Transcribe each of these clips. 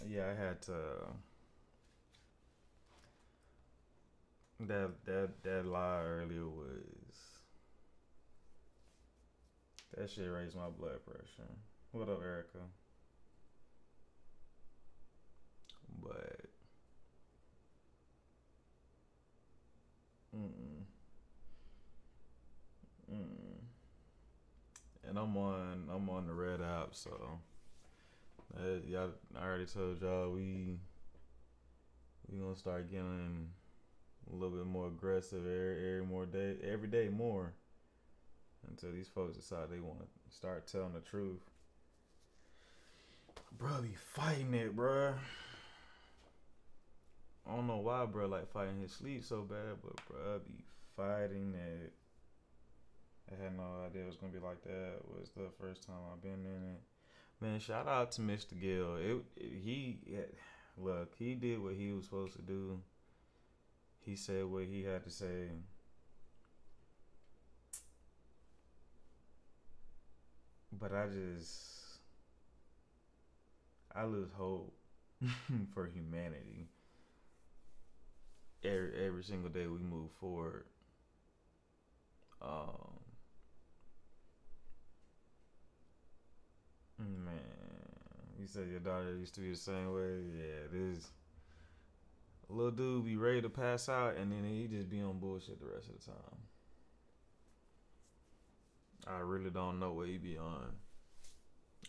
Yeah, I had to. That lie earlier was that shit raised my blood pressure. What up, Erica? But mm mm. And I'm on the red app, so y'all. I already told y'all we gonna start getting a little bit more aggressive every day more until these folks decide they want to start telling the truth. Bro, be fighting it, bro. I don't know why, bro, like fighting his sleep so bad, but bro, be fighting it. I had no idea it was gonna be like that. It was the first time I've been in it. Man, shout out to Mr. Gill. Look, he did what he was supposed to do. He said what he had to say. But I lose hope for humanity. Every single day we move forward. Um, man, you said your daughter used to be the same way. Yeah, it is. Little dude be ready to pass out, and then he just be on bullshit the rest of the time. I really don't know what he be on.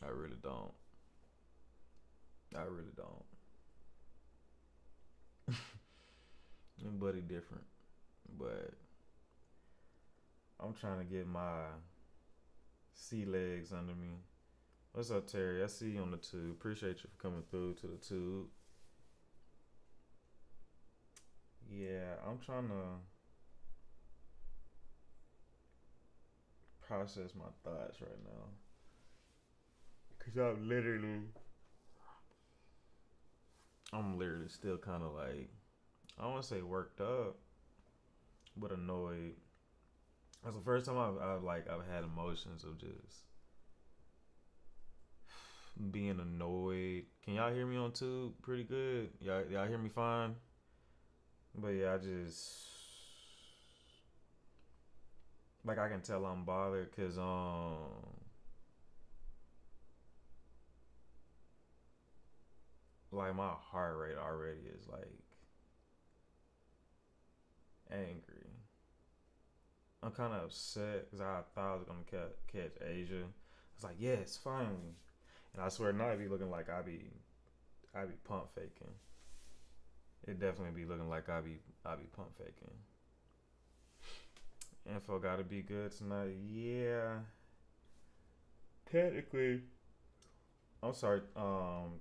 I really don't. I really don't. Buddy different, but I'm trying to get my sea legs under me. What's up, Terry? I see you on the tube. Appreciate you for coming through to the tube. Yeah, I'm trying to process my thoughts right now. Cause I'm literally still kind of like, I don't want to say worked up, but annoyed. That's the first time I've had emotions of just being annoyed. Can y'all hear me on tube pretty good? Y'all hear me fine? But yeah, I just like I can tell I'm bothered because like my heart rate already is like angry. I'm kind of upset because I thought I was gonna catch Asia. I was like, yes, finally. And I swear now it be looking like I be pump faking. It definitely be looking like I be pump faking. Info gotta be good tonight. Yeah, technically. I'm sorry,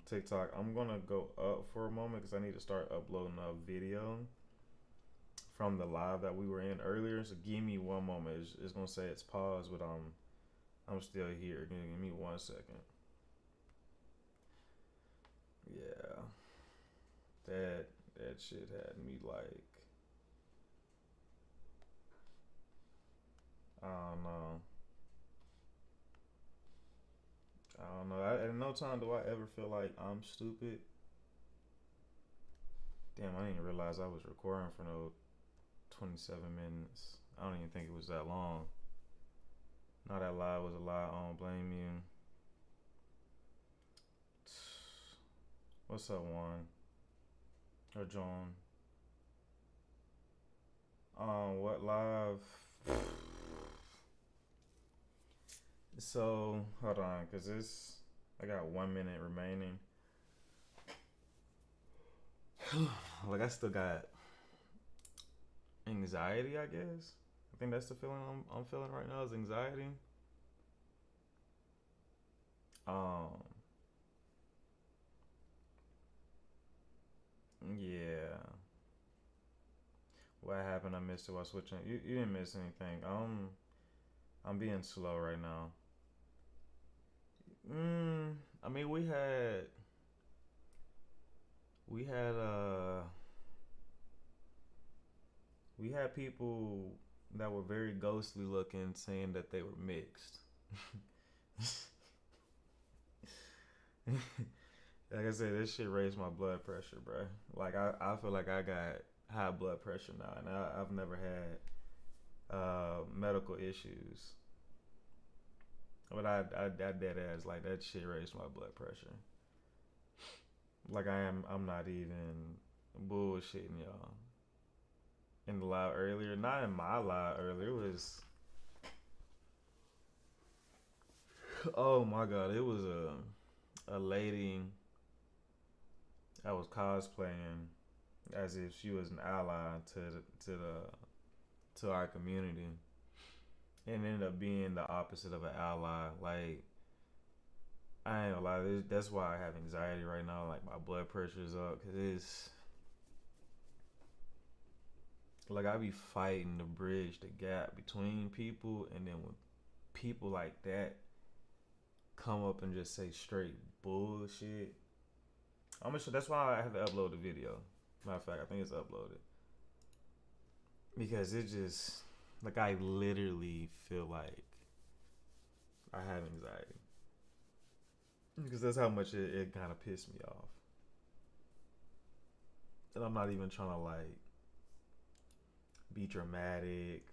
TikTok. I'm gonna go up for a moment because I need to start uploading a video from the live that we were in earlier. So give me one moment. It's gonna say it's paused, but I'm still here. Give me 1 second. Yeah, that shit had me like I don't know. I don't know. At no time do I ever feel like I'm stupid. Damn, I didn't realize I was recording for no 27 minutes. I don't even think it was that long. Not that lie was a lie. I don't blame you. What's up, Juan or John? What live? So hold on, cause I got 1 minute remaining. Like I still got anxiety, I guess. I think that's the feeling I'm feeling right now is anxiety. Um, yeah. What happened? I missed it while switching. You didn't miss anything. I'm being slow right now. I mean we had we had people that were very ghostly looking saying that they were mixed. Like I said, this shit raised my blood pressure, bro. Like I feel like I got high blood pressure now, and I've never had medical issues. But I dead ass like that shit raised my blood pressure. Like I'm not even bullshitting y'all. In the live earlier, not in my live earlier. It was, oh my god, it was a lady that was cosplaying as if she was an ally to our community, and ended up being the opposite of an ally. Like I ain't gonna lie, that's why I have anxiety right now. Like my blood pressure is up because it's like I be fighting to bridge the gap between people, and then when people like that come up and just say straight bullshit, I'm gonna show. That's why I have to upload the video. Matter of fact, I think it's uploaded because it just like I literally feel like I have anxiety because that's how much it kind of pissed me off, and I'm not even trying to like be dramatic.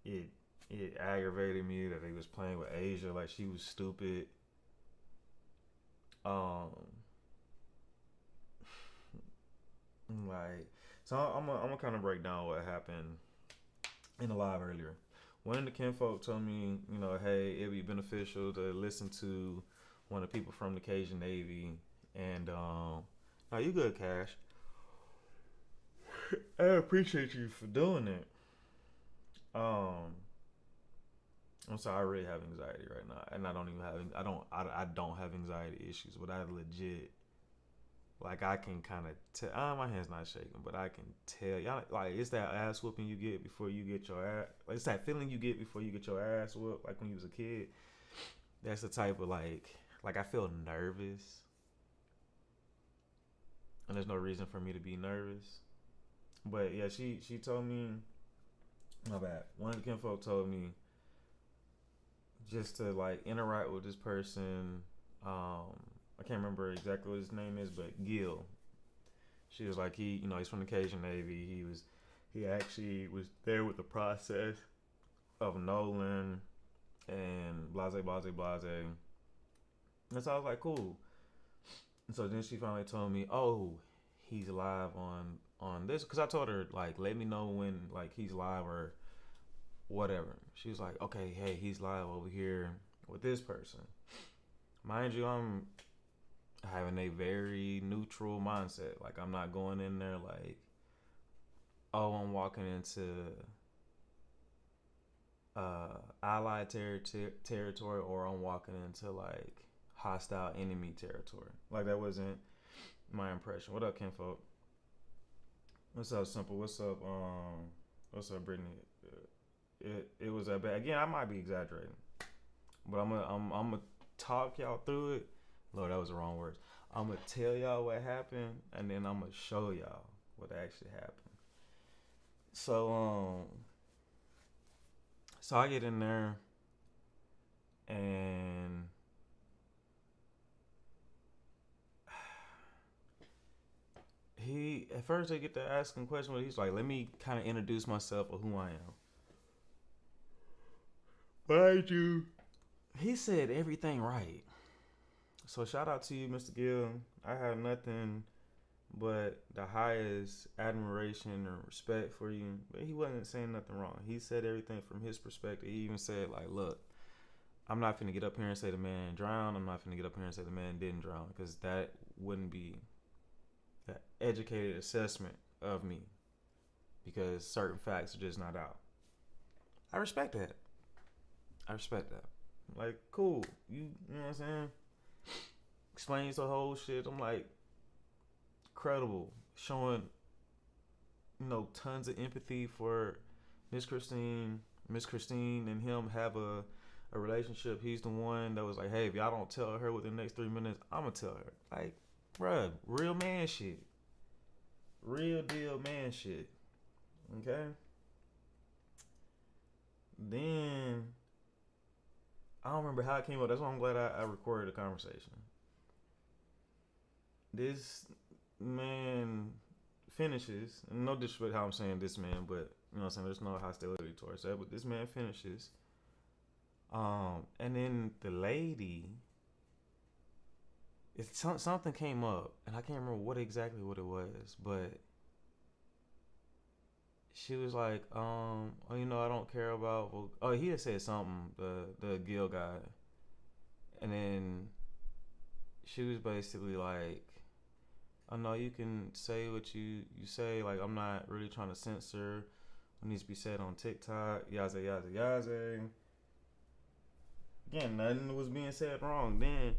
It it aggravated me that they was playing with Asia like she was stupid. Um, like so I'm gonna kind of break down what happened in the live earlier. One of the kinfolk told me, hey, it'd be beneficial to listen to one of the people from the Cajun Navy, and now you good, Cash. I appreciate you for doing it. Um, I'm sorry, I really have anxiety right now, and I don't even have I don't have anxiety issues, but I legit like I can kind of tell. My hand's not shaking, but I can tell. Y'all like it's that ass whooping you get before you get your ass. Like it's that feeling you get before you get your ass whooped, like when you was a kid. That's the type of like I feel nervous, and there's no reason for me to be nervous. But yeah, she told me, my bad. One of the kinfolk told me just to like interact with this person. I can't remember exactly what his name is, but Gil. She was like he's from the Cajun Navy. He actually was there with the process of Nolan and blase blase blase. And so I was like, cool. And so then she finally told me, oh, he's live on this, because I told her like let me know when like he's live or whatever. She was like, okay, hey, he's live over here with this person. Mind you, I'm having a very neutral mindset. Like I'm not going in there like, oh, I'm walking into allied territory, or I'm walking into like hostile enemy territory. Like that wasn't my impression. What up, kinfolk? What's up, Simple? What's up, Brittany? It was that bad. Again, I might be exaggerating, but I'm gonna talk y'all through it. Lord, that was the wrong words. I'm gonna tell y'all what happened, and then I'm gonna show y'all what actually happened. So so I get in there, and he at first they get to asking questions, but he's like, "Let me kind of introduce myself or who I am." Mind you, he said everything right. So shout out to you, Mr. Gill. I have nothing but the highest admiration and respect for you. But he wasn't saying nothing wrong. He said everything from his perspective. He even said like, "Look, I'm not finna get up here and say the man drowned. I'm not finna get up here and say the man didn't drown, because that wouldn't be an educated assessment of me, because certain facts are just not out." I respect that. I respect that. Like, cool. You know what I'm saying? Explains the whole shit. I'm like, credible. Showing, tons of empathy for Miss Christine. Miss Christine and him have a relationship. He's the one that was like, hey, if y'all don't tell her within the next 3 minutes, I'm going to tell her. Like, bruh, real man shit. Real deal man shit. Okay? Then I don't remember how it came up. That's why I'm glad I recorded the conversation. This man finishes. No disrespect how I'm saying this man, but you know what I'm saying. There's no hostility towards that. But this man finishes. And then the lady, something came up, and I can't remember what it was, but she was like, oh, you know, I don't care about. Well, oh, he had said something. The Gil guy, and then she was basically like, oh no, you can say what you say. Like, I'm not really trying to censor what needs to be said on TikTok. Yaza yaza yaza. Again, nothing was being said wrong. Then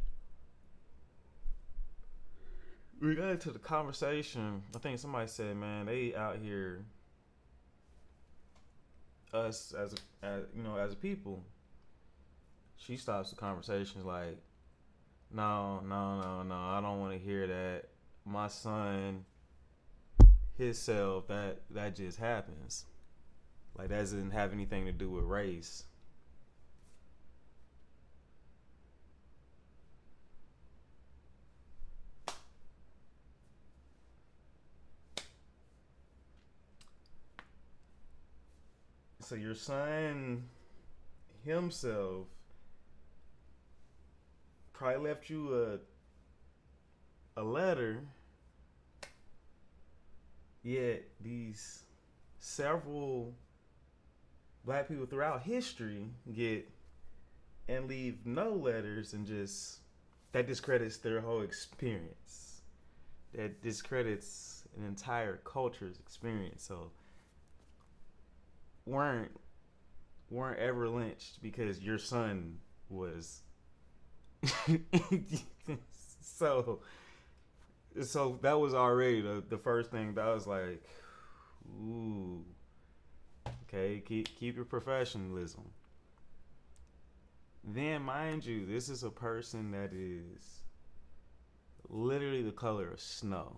we got into the conversation. I think somebody said, man, they out here, us as you know, as a people. She stops the conversations like, no, no, no, no, I don't want to hear that. My son, his self, that just happens. Like, that doesn't have anything to do with race. So your son himself probably left you a letter. Yet these several black people throughout history get and leave no letters, and just that discredits their whole experience. That discredits an entire culture's experience. So weren't weren't ever lynched because your son was so so that was already the first thing that I was like, ooh, okay, keep your professionalism. Then, mind you, this is a person that is literally the color of snow,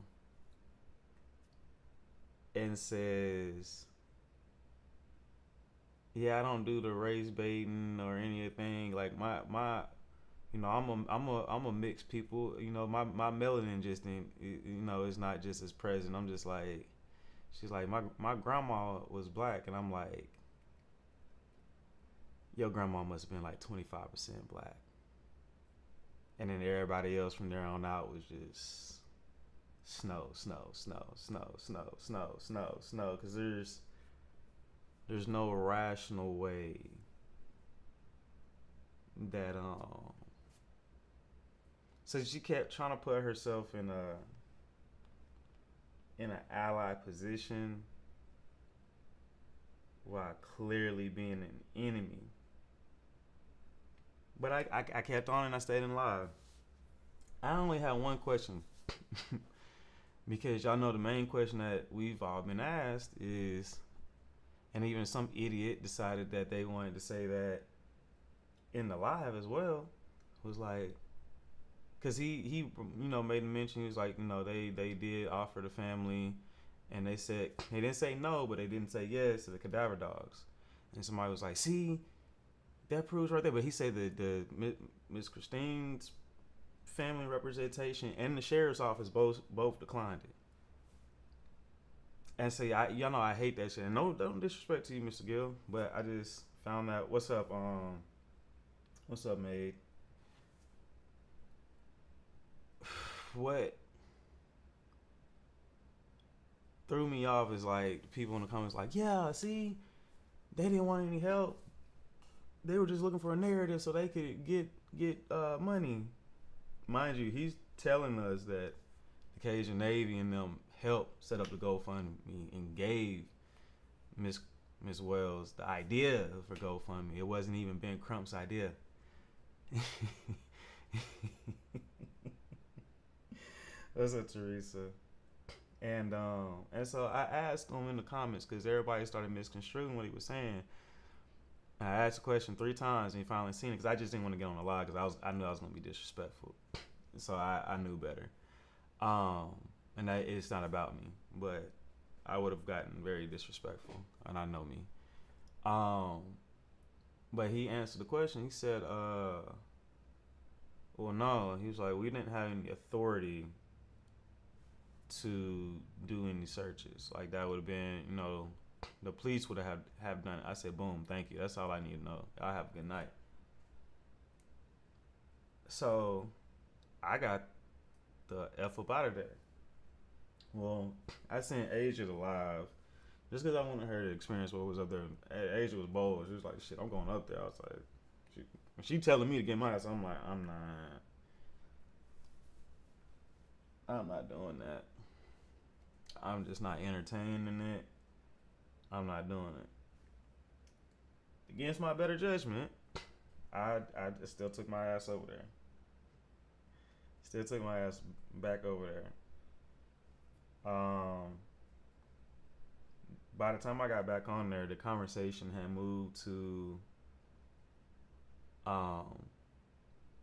and says, "Yeah, I don't do the race baiting or anything. Like, my you know, I'm a mixed people. You know, my melanin just ain't, you know, it's not just as present. I'm just like." She's like, my grandma was black, and I'm like, your grandma must have been like 25% black. And then everybody else from there on out was just snow, snow, snow, snow, snow, snow, snow, snow. Because there's no rational way that So she kept trying to put herself in an ally position while clearly being an enemy. But I kept on and I stayed in live. I only had one question. Because y'all know the main question that we've all been asked is, and even some idiot decided that they wanted to say that in the live as well, was like, because he you know made a mention. He was like, you know, they did offer the family, and they said they didn't say no, but they didn't say yes to the cadaver dogs. And somebody was like, see, that proves right there. But he said the Miss Christine's family representation and the sheriff's office both declined it. And say, y'all know I hate that shit. And no disrespect to you, Mr. Gill, but I just found that. What's up, Maid? What threw me off is like people in the comments like, yeah, see, they didn't want any help. They were just looking for a narrative so they could get money. Mind you, he's telling us that the Cajun Navy and them helped set up the GoFundMe and gave Miss Wells the idea for GoFundMe. It wasn't even Ben Crump's idea. What's up, Teresa? And so I asked him in the comments because everybody started misconstruing what he was saying. And I asked the question 3 times, and he finally seen it because I just didn't want to get on the live because I knew I was gonna be disrespectful. So I knew better. And that it's not about me, but I would have gotten very disrespectful, and I know me. But he answered the question. He said, well, no. He was like, we didn't have any authority to do any searches. Like that would have been, the police would have done it. I said, boom, thank you. That's all I need to know. Y'all have a good night. So I got the F up out of there. Well, I sent Asia to live just because I wanted her to experience what was up there. Asia was bold. She was like, shit, I'm going up there. I was like, she telling me to get my ass. I'm like, I'm not doing that. I'm just not entertaining it. I'm not doing it. Against my better judgment, I still took my ass over there. Still took my ass back over there. By the time I got back on there, the conversation had moved to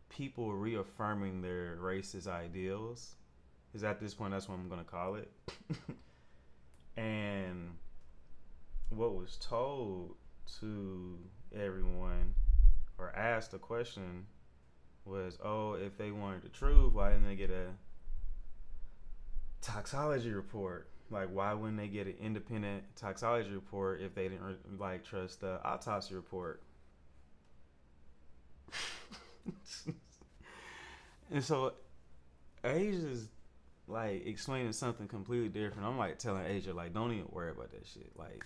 people reaffirming their racist ideals. Because at this point, that's what I'm going to call it. And what was told to everyone or asked a question was, oh, if they wanted the truth, why didn't they get a toxology report? Like, why wouldn't they get an independent toxology report if they didn't trust the autopsy report? And so Asia's like explaining something completely different. I'm like telling Asia, like, don't even worry about that shit. Like,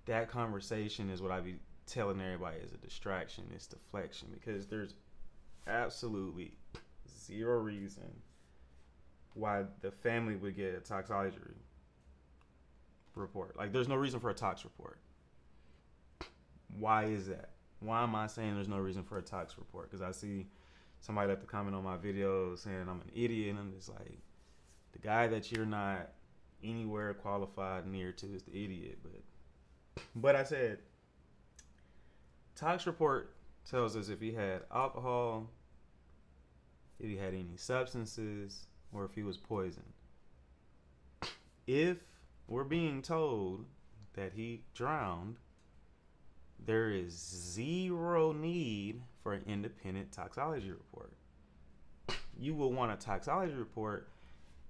that conversation is what I be telling everybody is a distraction. It's deflection, because there's absolutely zero reason why the family would get a toxology report. Like, there's no reason for a tox report. Why is that? Why am I saying there's no reason for a tox report? Because I see somebody left a comment on my video saying I'm an idiot, and I'm just like, the guy that you're not anywhere qualified near to is the idiot. But I said, tox report tells us if he had alcohol, if he had any substances, or if he was poisoned. If we're being told that he drowned, there is zero need for an independent toxology report. You will want a toxology report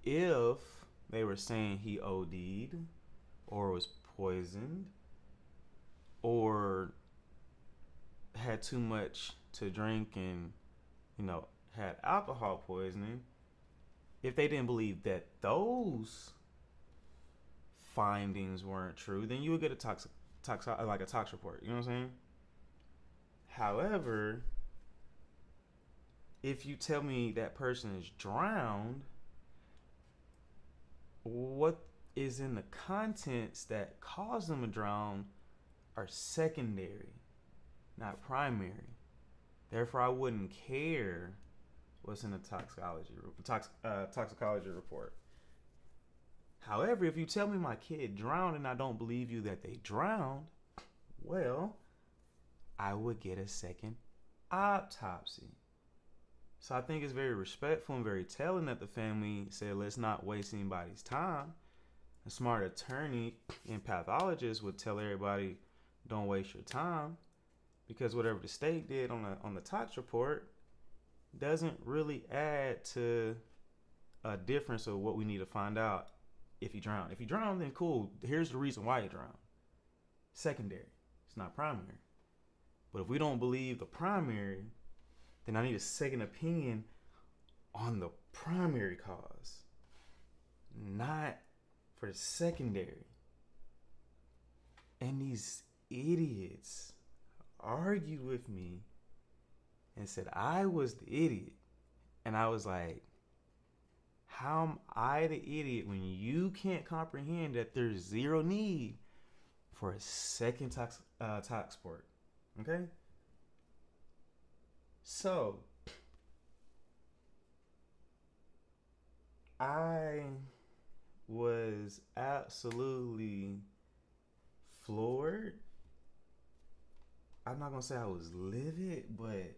if they were saying he OD'd or was poisoned or had too much to drink and, had alcohol poisoning. If they didn't believe that those findings weren't true, then you would get a tox report. You know what I'm saying? However, if you tell me that person is drowned, what is in the contents that caused them to drown are secondary, not primary. Therefore, I wouldn't care what's in the toxicology report. However, if you tell me my kid drowned and I don't believe you that they drowned, well, I would get a second autopsy. So I think it's very respectful and very telling that the family said, let's not waste anybody's time. A smart attorney and pathologist would tell everybody, don't waste your time, because whatever the state did on the tox report doesn't really add to a difference of what we need to find out if you drown. If you drown, then cool. Here's the reason why you drowned. Secondary. It's not primary. But if we don't believe the primary, then I need a second opinion on the primary cause, not for the secondary. And these idiots argued with me and said I was the idiot. And I was like, how am I the idiot when you can't comprehend that there's zero need for a second tox report? Okay? So, I was absolutely floored. I'm not going to say I was livid, but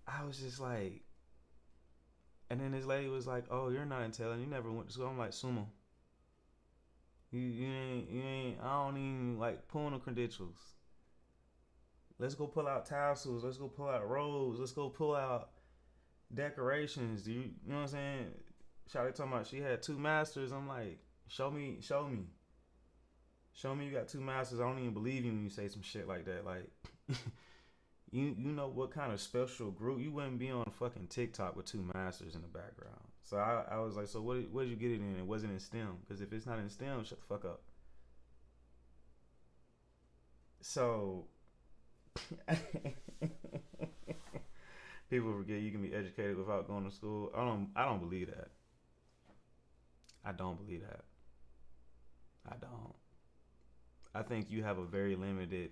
I was just like, and then this lady was like, oh, you're not intelligent. You never went to school. I'm like, Sumo. You ain't, I don't even like pulling the credentials. Let's go pull out tassels. Let's go pull out robes. Let's go pull out decorations. You know what I'm saying? Shawty talking about she had 2 masters. I'm like, show me. Show me you got 2 masters. I don't even believe you when you say some shit like that. Like, you know what kind of special group? You wouldn't be on fucking TikTok with 2 masters in the background. So I was like, so what did you get it in? It wasn't in STEM. Because if it's not in STEM, shut the fuck up. So people forget you can be educated without going to school. I don't believe that. I don't believe that. I don't. I think you have a very limited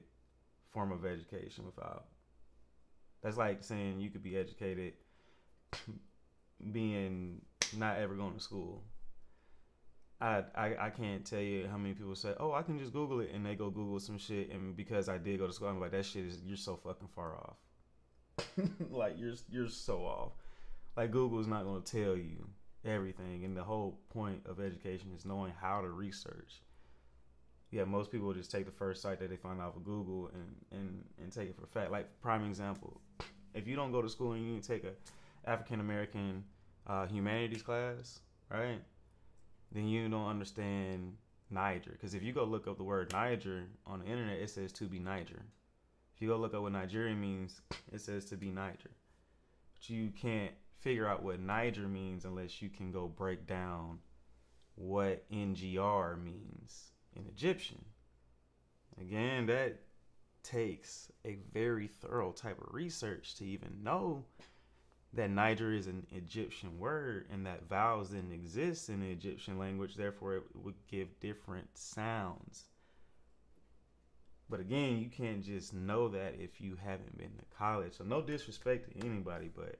form of education without. That's like saying you could be educated being not ever going to school. I can't tell you how many people say, oh, I can just Google it, and they go Google some shit, and because I did go to school, I'm like, that shit is, you're so fucking far off. Like, you're so off. Like, Google is not going to tell you everything, and the whole point of education is knowing how to research. Yeah, most people just take the first site that they find off of Google and take it for fact. Like, prime example, if you don't go to school and you take a African American humanities class, right? Then you don't understand Niger. Because if you go look up the word Niger on the internet, it says to be Niger. If you go look up what Nigerian means, it says to be Niger. But you can't figure out what Niger means unless you can go break down what NGR means in Egyptian. Again, that takes a very thorough type of research to even know that Niger is an Egyptian word and that vowels didn't exist in the Egyptian language, therefore it would give different sounds. But again, you can't just know that if you haven't been to college. So no disrespect to anybody, but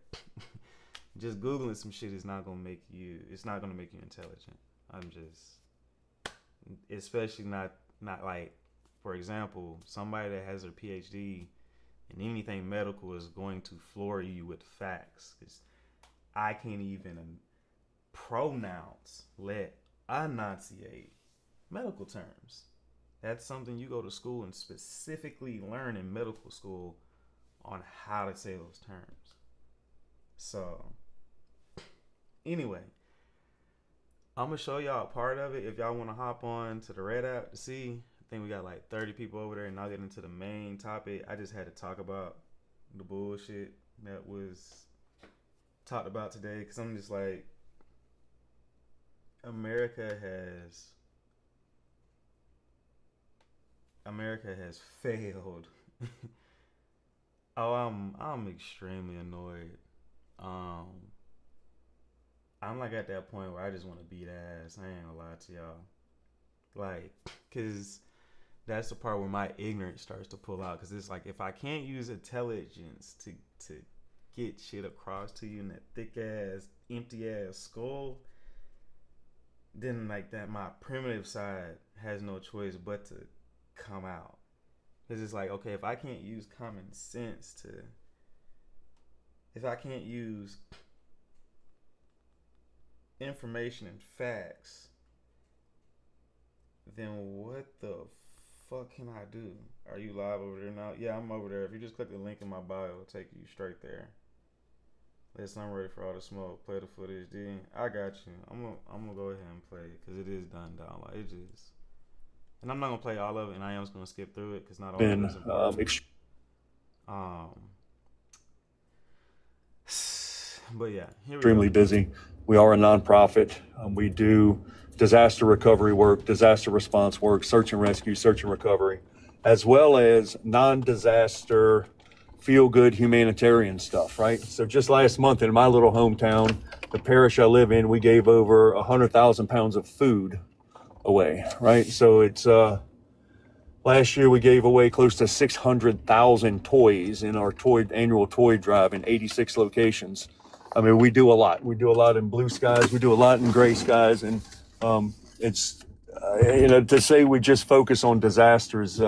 just Googling some shit is not gonna make you, it's not gonna make you intelligent. I'm just, especially not like, for example, somebody that has their PhD and anything medical is going to floor you with facts. Because I can't even let enunciate medical terms. That's something you go to school and specifically learn in medical school on how to say those terms. So, anyway, I'm going to show y'all a part of it if y'all want to hop on to the Red app to see. I think we got like 30 people over there, and I'll get into the main topic. I just had to talk about the bullshit that was talked about today, because I'm just like, America has failed. Oh, I'm extremely annoyed. I'm like at that point where I just want to beat ass. I ain't gonna lie to y'all. Like, cause that's the part where my ignorance starts to pull out. Cause it's like, if I can't use intelligence to get shit across to you in that thick ass, empty ass skull, then like that, my primitive side has no choice but to come out. Cause it's like, okay, if I can't use common sense if I can't use information and facts, then what the fuck can I do? Are you live over there now? Yeah, I'm over there. If you just click the link in my bio, it'll take you straight there. Listen, I'm ready for all the smoke. Play the footage, D. I got you. I'm gonna go ahead and play it because it is done down. Like, it just, and I'm not gonna play all of it, and I am just gonna skip through it because not all of it is important. But yeah, here we extremely busy. We are a nonprofit. We do disaster recovery work, disaster response work, search and rescue, search and recovery, as well as non-disaster, feel-good humanitarian stuff, right? So just last month in my little hometown, the parish I live in, we gave over 100,000 pounds of food away, right? So it's, last year we gave away close to 600,000 toys in our annual toy drive in 86 locations. I mean, we do a lot. We do a lot in blue skies. We do a lot in gray skies. And it's, to say we just focus on disasters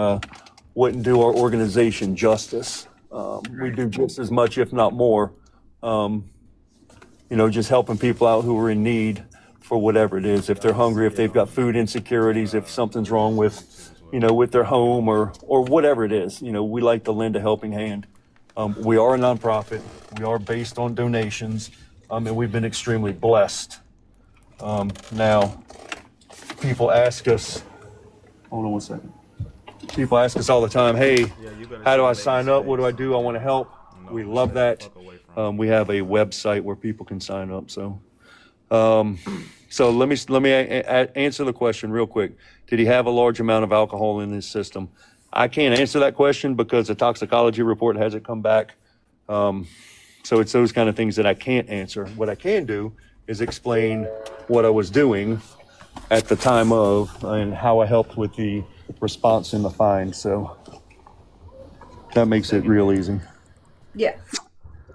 wouldn't do our organization justice. We do just as much, if not more, just helping people out who are in need for whatever it is. If they're hungry, if they've got food insecurities, if something's wrong with, with their home or whatever it is, we like to lend a helping hand. We are a nonprofit. We are based on donations, and we've been extremely blessed Now, people ask us, hold on one second. People ask us all the time, hey, how do I sign up? What do I do? I want to help. We love that. We have a website where people can sign up. So let me answer the question real quick. Did he have a large amount of alcohol in his system? I can't answer that question because the toxicology report hasn't come back. So it's those kind of things that I can't answer. What I can do is explain what I was doing at the time of and how I helped with the response and the find. So that makes it real easy. Yeah.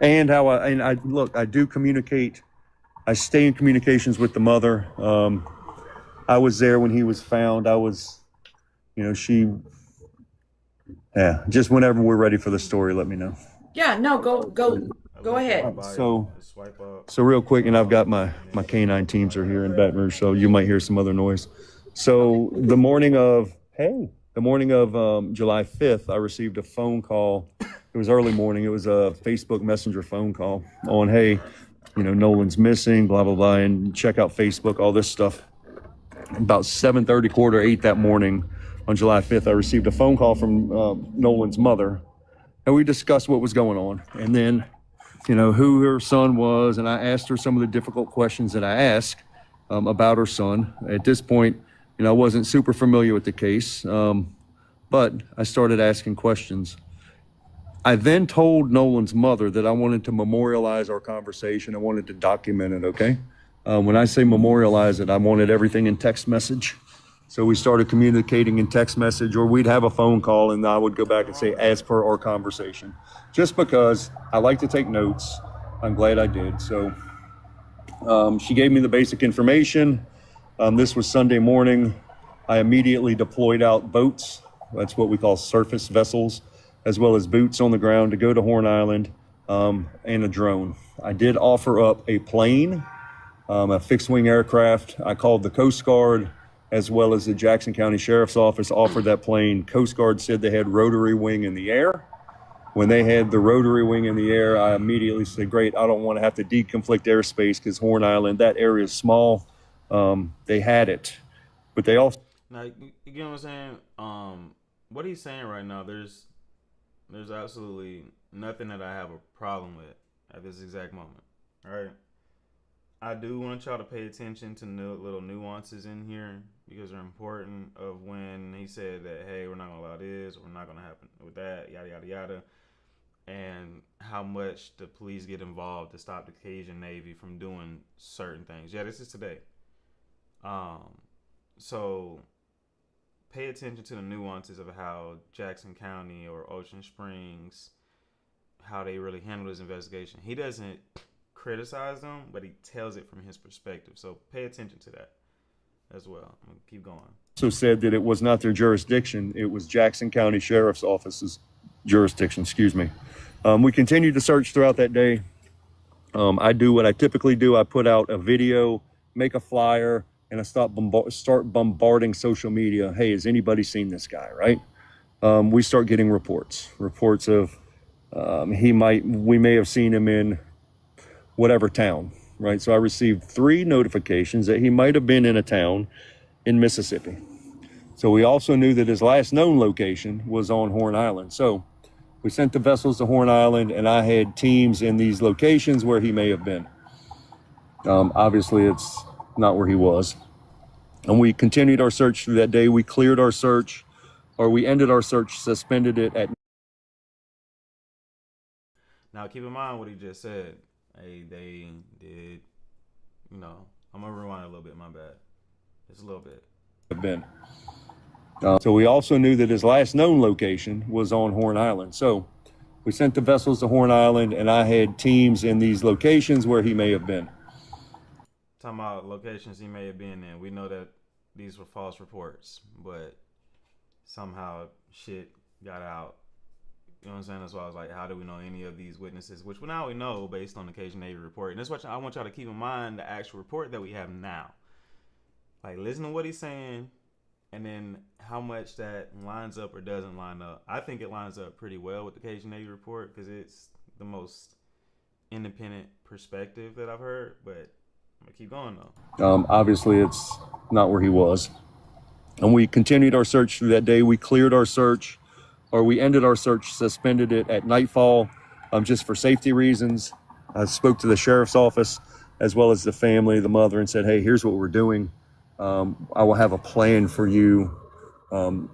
And I do communicate. I stay in communications with the mother. I was there when he was found. Just whenever we're ready for the story, let me know. Yeah, no, go ahead. So real quick, and I've got my canine teams are here in Baton Rouge, so you might hear some other noise. So the morning of July 5th, I received a phone call. It was early morning. It was a Facebook Messenger phone call on, hey, Nolan's missing, blah, blah, blah, and check out Facebook, all this stuff. About 7:30, 7:45 that morning on July 5th, I received a phone call from Nolan's mother, and we discussed what was going on. And then, who her son was, and I asked her some of the difficult questions that I asked about her son. At this point, I wasn't super familiar with the case, but I started asking questions. I then told Nolan's mother that I wanted to memorialize our conversation. I wanted to document it, okay? When I say memorialize it, I wanted everything in text message. So we started communicating in text message, or we'd have a phone call and I would go back and say, as per our conversation. Just because I like to take notes. I'm glad I did. So she gave me the basic information. This was Sunday morning. I immediately deployed out boats. That's what we call surface vessels, as well as boots on the ground to go to Horn Island, and a drone. I did offer up a plane, a fixed wing aircraft. I called the Coast Guard as well as the Jackson County Sheriff's Office, offered that plane. Coast Guard said they had rotary wing in the air. When they had the rotary wing in the air, I immediately said, great, I don't want to have to deconflict airspace because Horn Island, that area is small. They had it, but they also... Now, you get what I'm saying? What he's saying right now, there's absolutely nothing that I have a problem with at this exact moment, right? I do want y'all to pay attention to little nuances in here because they're important, of when he said that, hey, we're not going to allow this, or we're not going to happen with that, yada, yada, yada, and how much the police get involved to stop the Cajun Navy from doing certain things. Yeah, this is today. So pay attention to the nuances of how Jackson County or Ocean Springs, how they really handle this investigation. He doesn't criticize them, but he tells it from his perspective. So pay attention to that as well. I'm gonna keep going. Also said that it was not their jurisdiction. It was Jackson County Sheriff's Office's jurisdiction, excuse me. We continued to search throughout that day. I do what I typically do. I put out a video, make a flyer, and I start bombarding social media. Hey, has anybody seen this guy, right? We start getting reports of we may have seen him in whatever town, right? So I received 3 notifications that he might have been in a town in Mississippi. So we also knew that his last known location was on Horn Island. So we sent the vessels to Horn Island, and I had teams in these locations where he may have been. Obviously, it's not where he was. And we continued our search through that day. We cleared our search, or we ended our search, suspended it at... Now, keep in mind what he just said. Hey, they did, I'm going to rewind a little bit, my bad. Just a little bit. So we also knew that his last known location was on Horn Island. So we sent the vessels to Horn Island, and I had teams in these locations where he may have been. Talking about locations he may have been in. We know that these were false reports, but somehow shit got out. You know what I'm saying? That's why I was like, how do we know any of these witnesses? Which now we know based on the Cajun Navy report. And that's what I want y'all to keep in mind, the actual report that we have now. Like, listen to what he's saying, and then how much that lines up or doesn't line up. I think it lines up pretty well with the Cajun Navy report because it's the most independent perspective that I've heard. But I'm gonna keep going though. Obviously, it's not where he was. And we continued our search through that day. We cleared our search, or we ended our search, suspended it at nightfall, just for safety reasons. I spoke to the sheriff's office as well as the family, the mother, and said, hey, here's what we're doing. I will have a plan for you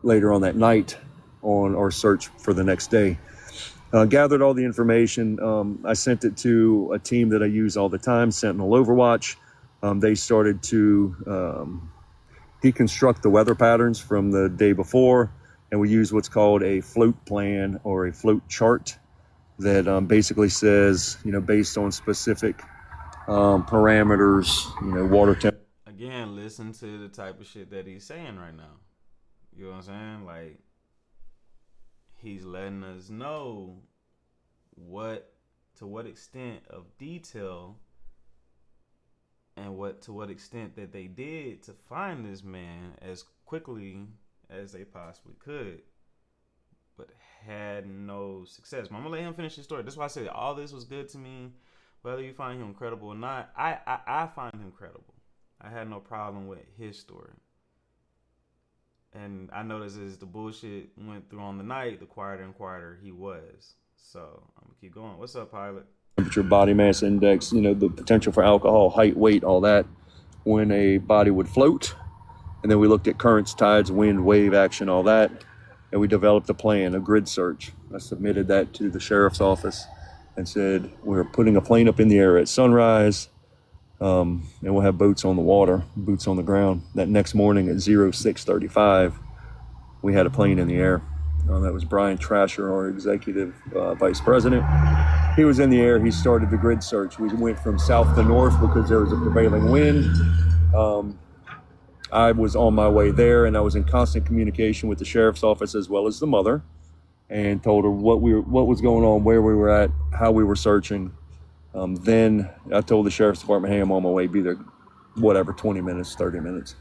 later on that night on our search for the next day. Gathered all the information. I sent it to a team that I use all the time, Sentinel Overwatch. They started to deconstruct the weather patterns from the day before, and we use what's called a float plan or a float chart that basically says, based on specific parameters, water temperature. Again, listen to the type of shit that he's saying right now. You know what I'm saying? Like, he's letting us know to what extent of detail and to what extent that they did to find this man as quickly as they possibly could, but had no success. But I'm gonna let him finish his story. That's why I said all this was good to me. Whether you find him credible or not, I find him credible. I had no problem with his story. And I noticed as the bullshit went through on the night, the quieter and quieter he was. So I'm gonna keep going. What's up, Pilot? Temperature, body mass index, the potential for alcohol, height, weight, all that, when a body would float. And then we looked at currents, tides, wind, wave action, all that. And we developed a plan, a grid search. I submitted that to the sheriff's office and said, we're putting a plane up in the air at sunrise, and we'll have boats on the water, boots on the ground. That next morning at 06:35, we had a plane in the air. That was Brian Trasher, our executive vice president. He was in the air. He started the grid search. We went from south to north because there was a prevailing wind. I was on my way there, and I was in constant communication with the sheriff's office as well as the mother, and told her what was going on, where we were at, how we were searching. Then I told the sheriff's department, hey, I'm on my way, be there, 20 minutes, 30 minutes.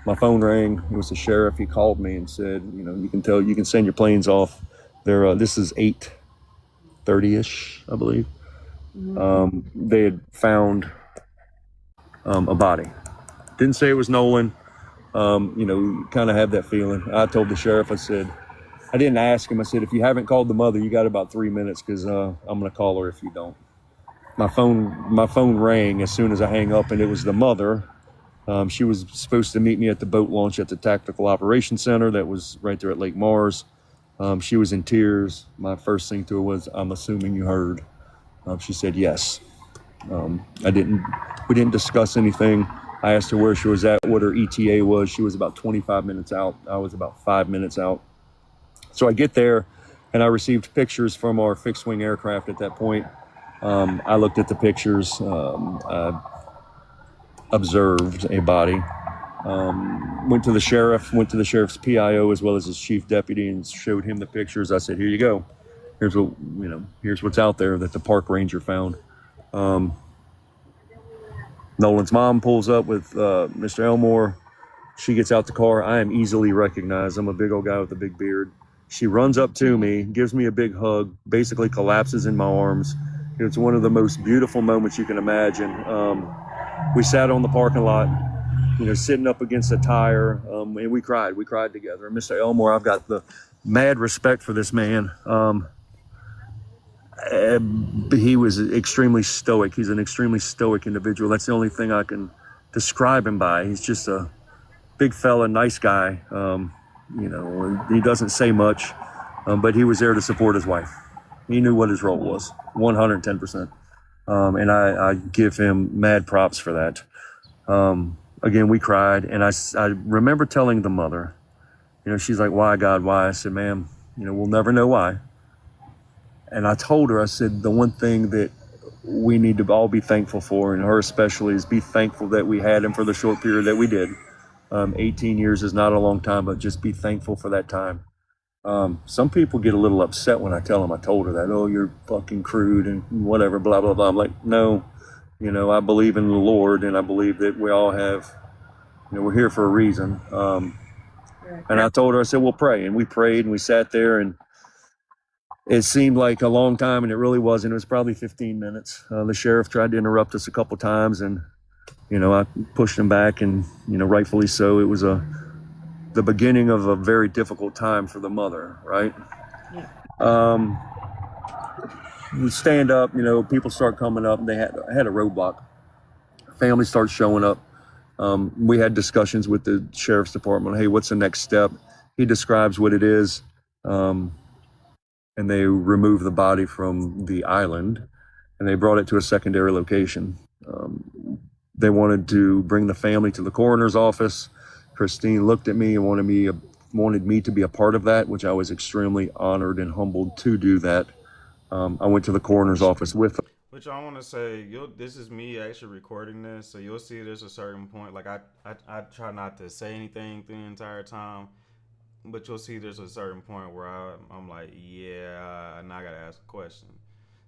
My phone rang. It was the sheriff. He called me and said, you can send your planes off. This is 8:30-ish, I believe. They had found a body. Didn't say it was Nolan. You kind of have that feeling. I told the sheriff, I said, I didn't ask him. I said, if you haven't called the mother, you got about 3 minutes because I'm going to call her if you don't. My phone rang as soon as I hang up, and it was the mother. She was supposed to meet me at the boat launch at the Tactical Operations Center that was right there at Lake Mars. She was in tears. My first thing to her was, I'm assuming you heard. She said yes. We didn't discuss anything. I asked her where she was at, what her ETA was. She was about 25 minutes out. I was about 5 minutes out. So I get there, and I received pictures from our fixed-wing aircraft at that point. I looked at the pictures. I observed a body. Went to the sheriff's PIO as well as his chief deputy and showed him the pictures. I said, here you go. Here's what's out there that the park ranger found. Nolan's mom pulls up with Mr. Elmore. She gets out the car. I am easily recognized. I'm a big old guy with a big beard. She runs up to me, gives me a big hug, basically collapses in my arms. It's one of the most beautiful moments you can imagine. We sat on the parking lot, sitting up against a tire, and we cried. We cried together. And Mr. Elmore, I've got the mad respect for this man. He was extremely stoic. He's an extremely stoic individual. That's the only thing I can describe him by. He's just a big fella, nice guy. He doesn't say much, but he was there to support his wife. He knew what his role was, 110%. And I give him mad props for that. Again, we cried, and I remember telling the mother, she's like, why, God, why? I said, ma'am, we'll never know why. And I told her, I said, the one thing that we need to all be thankful for, and her especially, is be thankful that we had him for the short period that we did. 18 years is not a long time, but just be thankful for that time. Some people get a little upset when I tell them I told her that, oh, you're fucking crude and whatever, blah, blah, blah. I'm like, no, I believe in the Lord, and I believe that we all have, we're here for a reason. And I told her, I said, we'll pray. And we prayed, and we sat there, and it seemed like a long time, and it really wasn't. It was probably 15 minutes. The sheriff tried to interrupt us a couple times, and I pushed him back, and rightfully so. It was the beginning of a very difficult time for the mother, right? Yeah. You stand up, people start coming up, and they had a roadblock. Family starts showing up. We had discussions with the sheriff's department. Hey, what's the next step? He describes what it is, and they remove the body from the island, and they brought it to a secondary location. They wanted to bring the family to the coroner's office. Christine looked at me and wanted me to be a part of that, which I was extremely honored and humbled to do that. I went to the coroner's office with them. Which I want to say, this is me actually recording this, so you'll see there's a certain point. Like I try not to say anything the entire time, but you'll see there's a certain point where I'm like, yeah, now I gotta ask a question.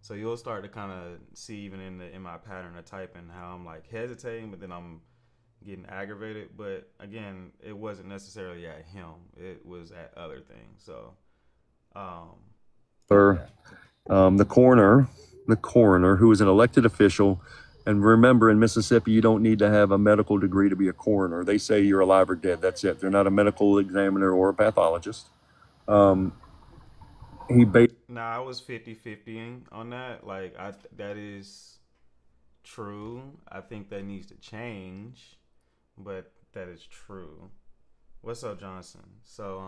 So you'll start to kind of see even in my pattern of typing how I'm like hesitating, but then I'm getting aggravated. But again, it wasn't necessarily at him; it was at other things. So, The coroner, who is an elected official, and remember, in Mississippi, you don't need to have a medical degree to be a coroner. They say you're alive or dead. That's it. They're not a medical examiner or a pathologist. I was 50-50 on that. Like, that is true. I think that needs to change, but that is true. What's up, Johnson? So,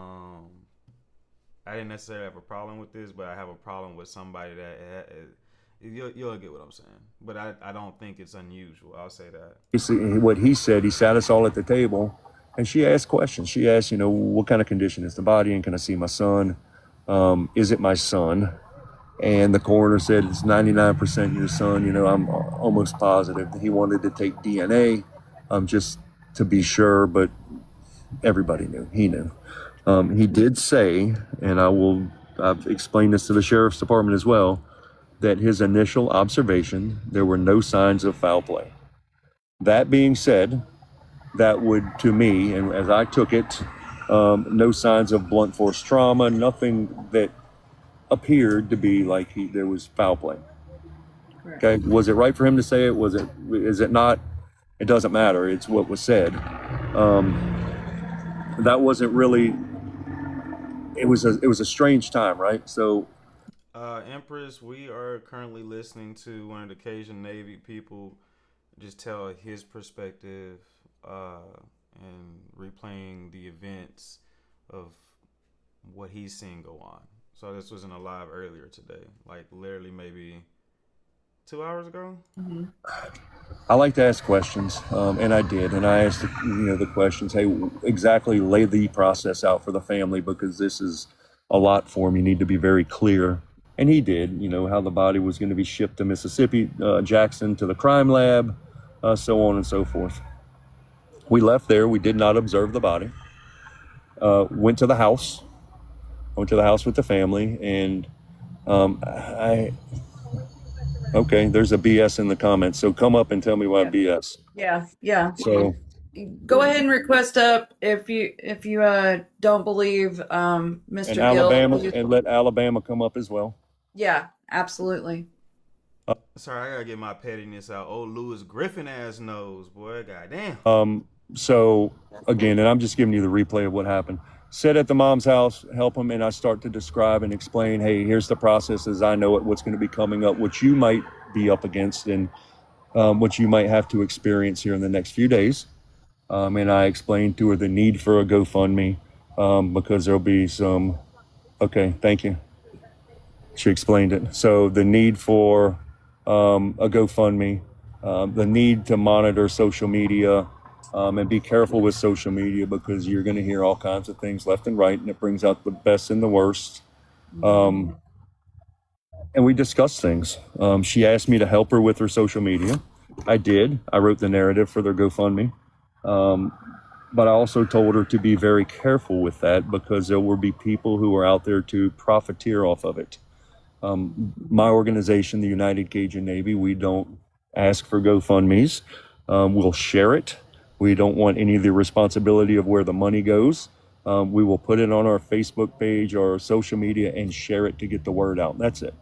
I didn't necessarily have a problem with this, but I have a problem with somebody that you'll get what I'm saying. But I don't think it's unusual. I'll say that. You see what he said. He sat us all at the table, and she asked questions. She asked, what kind of condition is the body, and can I see my son? Is it my son? And the coroner said it's 99% your son. I'm almost positive. He wanted to take DNA, just to be sure, but everybody knew. He knew. He did say, and I've explained this to the sheriff's department as well, that his initial observation, there were no signs of foul play. That being said, that would, to me, and as I took it, no signs of blunt force trauma, nothing that appeared to be like there was foul play. Correct. Okay, was it right for him to say it? Is it not? It doesn't matter. It's what was said. That wasn't really. It was a strange time, right? So, Empress, we are currently listening to one of the Cajun Navy people just tell his perspective and replaying the events of what he's seen go on. So this was in a live earlier today, like literally maybe 2 hours ago. Mm-hmm. I like to ask questions, and I did, and I asked the questions. Hey, exactly lay the process out for the family, because this is a lot for him. You need to be very clear, and he did. How the body was going to be shipped to Mississippi, Jackson, to the crime lab, so on and so forth. We left there. We did not observe the body. Went to the house. I went to the house with the family, and okay, there's a BS in the comments, so come up and tell me why BS. Yeah. So go ahead and request up if you don't believe Mr. and Gill. Alabama, and let Alabama come up as well. Yeah, absolutely. Sorry, I gotta get my pettiness out. Old Louis Griffin ass knows, boy. Goddamn. So again, and I'm just giving you the replay of what happened. Sit at the mom's house, help them, and I start to describe and explain, hey, here's the process as I know it, what's going to be coming up, what you might be up against, and what you might have to experience here in the next few days. And I explained to her the need for a GoFundMe, because there'll be some, okay, thank you. She explained it. So the need for a GoFundMe, the need to monitor social media, and be careful with social media, because you're going to hear all kinds of things left and right, and it brings out the best and the worst. And we discussed things. She asked me to help her with her social media. I did. I wrote the narrative for their GoFundMe. But I also told her to be very careful with that, because there will be people who are out there to profiteer off of it. My organization, the United Cajun Navy, we don't ask for GoFundMes. We'll share it. We don't want any of the responsibility of where the money goes. We will put it on our Facebook page or our social media and share it to get the word out. That's it.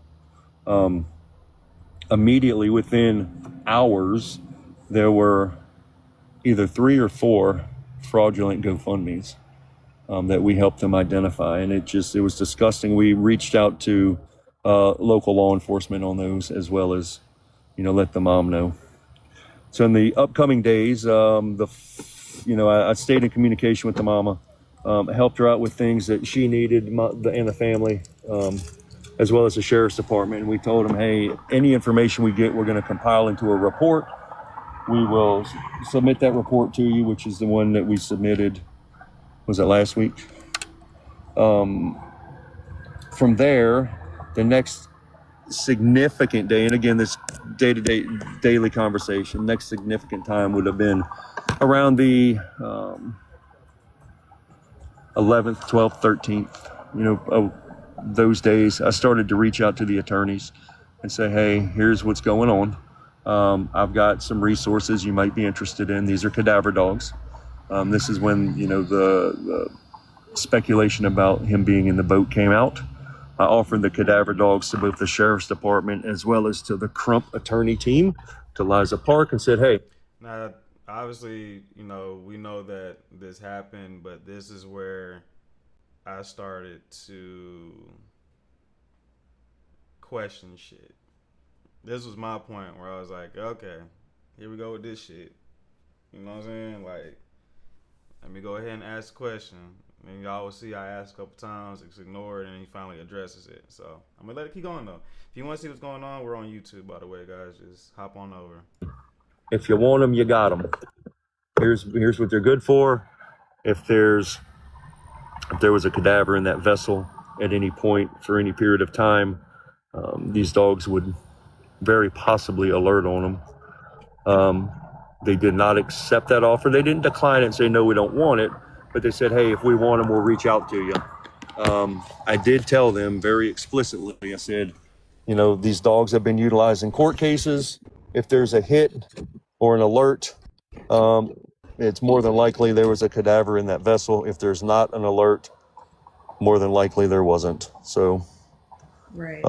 Immediately within hours, there were either 3 or 4 fraudulent GoFundMes that we helped them identify, and it was disgusting. We reached out to local law enforcement on those, as well as let the mom know. So in the upcoming days, I stayed in communication with the mama, helped her out with things that she needed and the family, as well as the sheriff's department. And we told them, hey, any information we get, we're going to compile into a report. We will submit that report to you, which is the one that we submitted, was it last week? From there, the next significant day, and again, this day-to-day daily conversation, next significant time would have been around the 11th, 12th, 13th, those days. I started to reach out to the attorneys and say, hey, here's what's going on. I've got some resources you might be interested in. These are cadaver dogs. This is when, the speculation about him being in the boat came out. I offered the cadaver dogs to both the sheriff's department as well as to the Crump attorney team, to Liza Park, and said, hey. Now, obviously, we know that this happened, but this is where I started to question shit. This was my point where I was like, okay, here we go with this shit. You know what I'm saying? Like, let me go ahead and ask a question. And y'all will see I asked a couple times, it's ignored, and he finally addresses it. So I'm going to let it keep going, though. If you want to see what's going on, we're on YouTube, by the way, guys. Just hop on over. If you want them, you got them. Here's what they're good for. If there was a cadaver in that vessel at any point for any period of time, these dogs would very possibly alert on them. They did not accept that offer. They didn't decline it and say, no, we don't want it. But they said, hey, if we want them, we'll reach out to you. I did tell them very explicitly, I said, these dogs have been utilized in court cases. If there's a hit or an alert, it's more than likely there was a cadaver in that vessel. If there's not an alert, more than likely there wasn't. So, Right.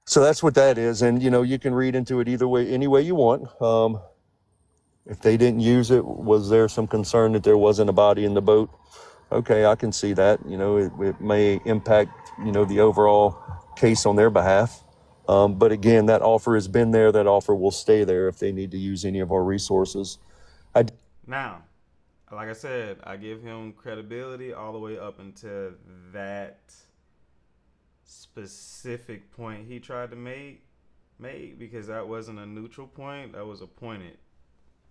So that's what that is. And, you can read into it either way, any way you want. If they didn't use it, was there some concern that there wasn't a body in the boat? Okay, I can see that. It may impact, the overall case on their behalf. But again, that offer has been there. That offer will stay there if they need to use any of our resources. Now, like I said, I give him credibility all the way up until that specific point he tried to make, because that wasn't a neutral point. That was a pointed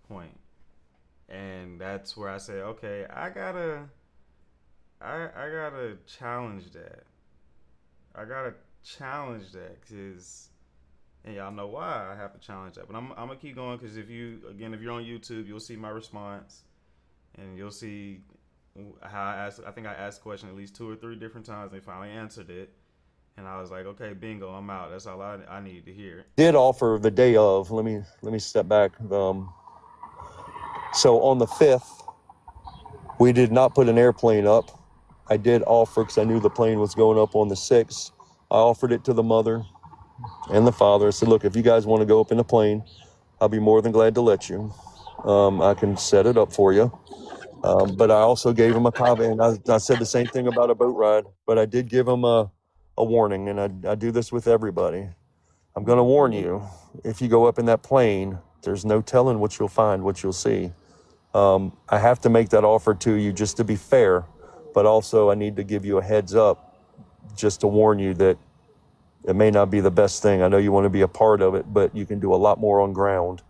point. And that's where I say, okay, I gotta challenge that. I gotta challenge that, because, and y'all know why I have to challenge that. But I'm gonna keep going, because if you're on YouTube, you'll see my response, and you'll see how I think I asked the question at least 2 or 3 different times. They finally answered it, and I was like, okay, bingo, I'm out. That's all I need to hear. Did offer the day of. Let me step back. So on the 5th, we did not put an airplane up. I did offer, because I knew the plane was going up on the 6th. I offered it to the mother and the father. I said, look, if you guys want to go up in the plane, I'll be more than glad to let you. I can set it up for you. But I also gave them a comment. And I said the same thing about a boat ride, but I did give them a warning. And I do this with everybody. I'm going to warn you, if you go up in that plane, there's no telling what you'll find, what you'll see. I have to make that offer to you just to be fair, but also I need to give you a heads up just to warn you that it may not be the best thing. I know you want to be a part of it, but you can do a lot more on ground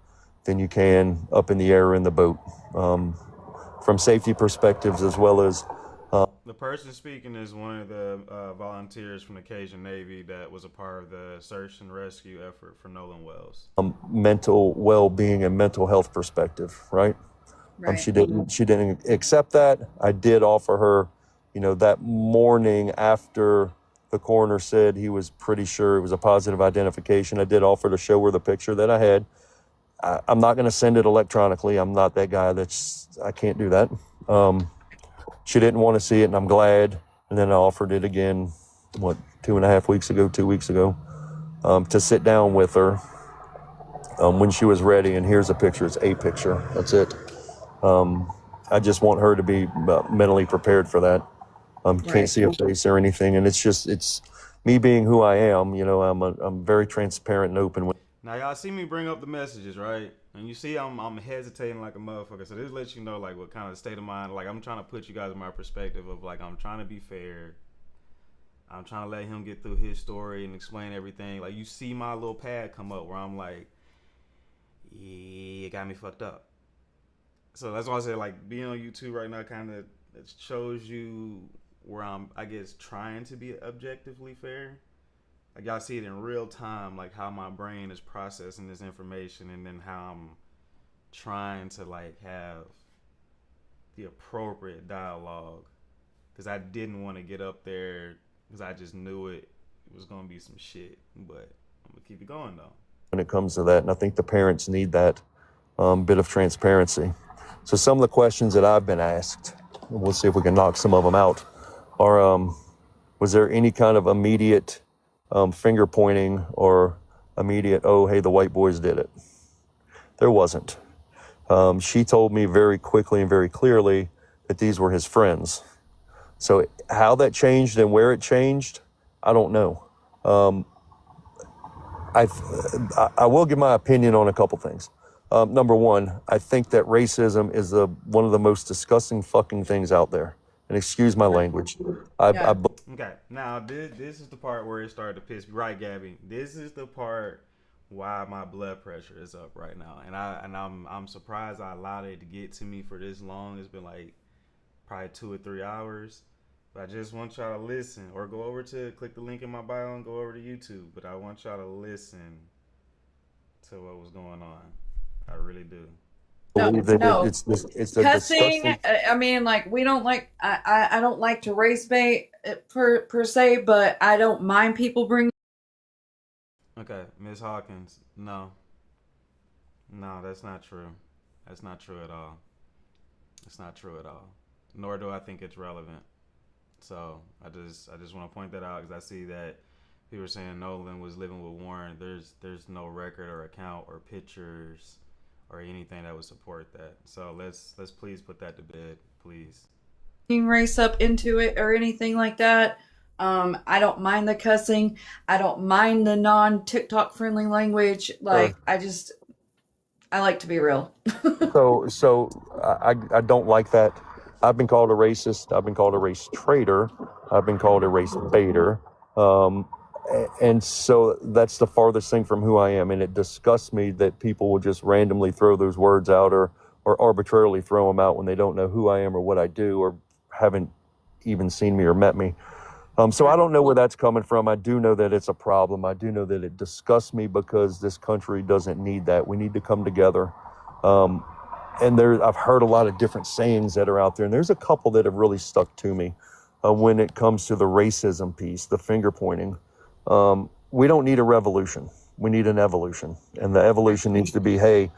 than you can up in the air in the boat, from safety perspectives as well as... The person speaking is one of the volunteers from the Cajun Navy that was a part of the search and rescue effort for Nolan Wells. Mental well-being and mental health perspective, right? Right. She didn't accept that. I did offer her, that morning after the coroner said he was pretty sure it was a positive identification, I did offer to show her the picture that I had. I'm not going to send it electronically. I'm not that guy. I can't do that. She didn't want to see it, and I'm glad. And then I offered it again, 2 weeks ago, to sit down with her. when she was ready. And here's a picture. It's a picture. That's it. I just want her to be mentally prepared for that. Can't Right. see a face or anything. And it's me being who I am. You know, I'm very transparent and open. Now y'all see me bring up the messages, right? And you see I'm hesitating like a motherfucker. So this lets you know like what kind of state of mind. Like I'm trying to put you guys in my perspective of like I'm trying to be fair. I'm trying to let him get through his story and explain everything. Like you see my little pad come up where I'm like, yeah, it got me fucked up. So that's why I say like being on YouTube right now kind of shows you where I'm, I guess, trying to be objectively fair. Like y'all see it in real time, like how my brain is processing this information, and then how I'm trying to like have the appropriate dialogue. Because I didn't want to get up there because I just knew it was gonna be some shit. But I'm gonna keep it going though. When it comes to that, and I think the parents need that bit of transparency. So some of the questions that I've been asked, and we'll see if we can knock some of them out, are was there any kind of immediate finger pointing or immediate, oh, hey, the white boys did it? There wasn't. She told me very quickly and very clearly that these were his friends. So how that changed and where it changed, I don't know. I will give my opinion on a couple things. Number one, I think that racism is one of the most disgusting fucking things out there. And excuse my language. Okay, now this is the part where it started to piss me. Right, Gabby? This is the part why my blood pressure is up right now, and I'm surprised I allowed it to get to me for this long. It's been like probably 2 or 3 hours. But I just want y'all to listen, or go over to click the link in my bio and go over to YouTube. But I want y'all to listen to what was going on. I really do. No. It's Cussing. disgusting. I mean, like we don't like. I don't like to race bait per se, but I don't mind people bringing. Okay, Miss Hawkins. No, that's not true. That's not true at all. It's not true at all. Nor do I think it's relevant. So I just want to point that out because I see that people are saying Nolan was living with Warren. There's no record or account or pictures or anything that would support that. So let's please put that to bed, please. Race up into it or anything like that. I don't mind the cussing. I don't mind the non TikTok friendly language. Like I like to be real. So I don't like that. I've been called a racist. I've been called a race traitor. I've been called a race baiter. And so that's the farthest thing from who I am. And it disgusts me that people will just randomly throw those words out or arbitrarily throw them out when they don't know who I am or what I do or haven't even seen me or met me. So I don't know where that's coming from. I do know that it's a problem. I do know that it disgusts me because this country doesn't need that. We need to come together. And I've heard a lot of different sayings that are out there, and there's a couple that have really stuck to me when it comes to the racism piece, the finger pointing. We don't need a revolution. We need an evolution, and the evolution needs to be, hey,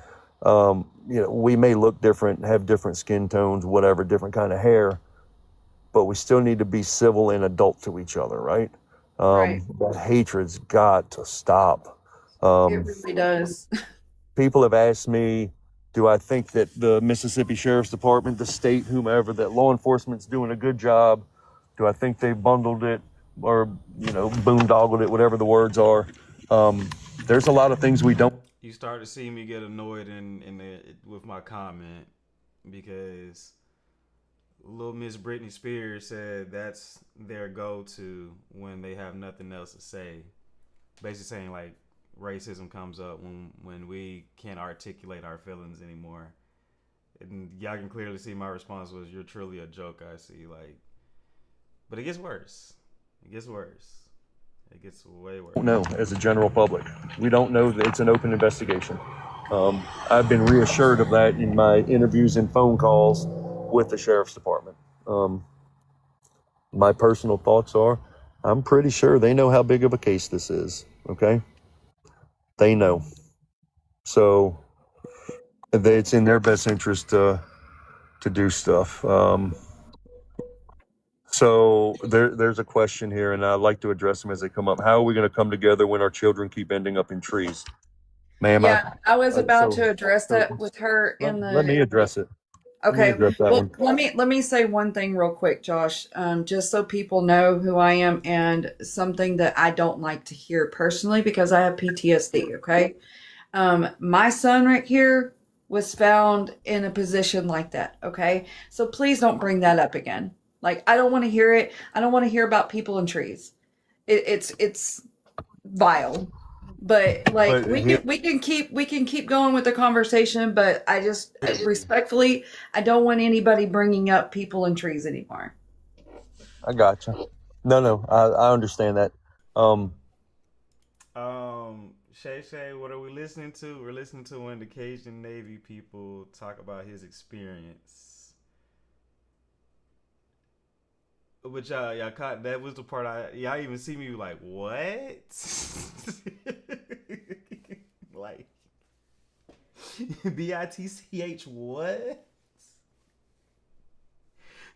we may look different, have different skin tones, whatever, different kind of hair, but we still need to be civil and adult to each other, right? Right. That hatred's got to stop. It really does. People have asked me, do I think that the Mississippi Sheriff's Department, the state, whomever, that law enforcement's doing a good job? Do I think they bundled it or, boondoggled it, whatever the words are? There's a lot of things we don't. You start to see me get annoyed with my comment because little Miss Britney Spears said that's their go-to when they have nothing else to say. Basically saying like racism comes up when we can't articulate our feelings anymore. And y'all can clearly see my response was, you're truly a joke, I see. Like, but it gets worse. It gets worse. It gets way worse. No, as a general public, we don't know that it's an open investigation. I've been reassured of that in my interviews and phone calls with the Sheriff's Department. My personal thoughts are, I'm pretty sure they know how big of a case this is, okay? They know. So it's in their best interest to do stuff. So there's a question here, and I'd like to address them as they come up. How are we going to come together when our children keep ending up in trees? Ma'am, Yeah, I was about so, to address so that with her in let me the. address it. Let me Okay, address that well, one. let me say one thing real quick, Josh, just so people know who I am and something that I don't like to hear personally because I have PTSD. Okay, my son right here was found in a position like that. Okay, so please don't bring that up again. Like I don't want to hear it. I don't want to hear about people and trees. It's vile. But like But here, we can keep going with the conversation, but I just respectfully I don't want anybody bringing up people and trees anymore. I gotcha. No, I understand that. Um, Shay, what are we listening to? We're listening to one of the Cajun Navy people talk about his experience. Which y'all caught. That was the part y'all even see me like what? Like bitch what?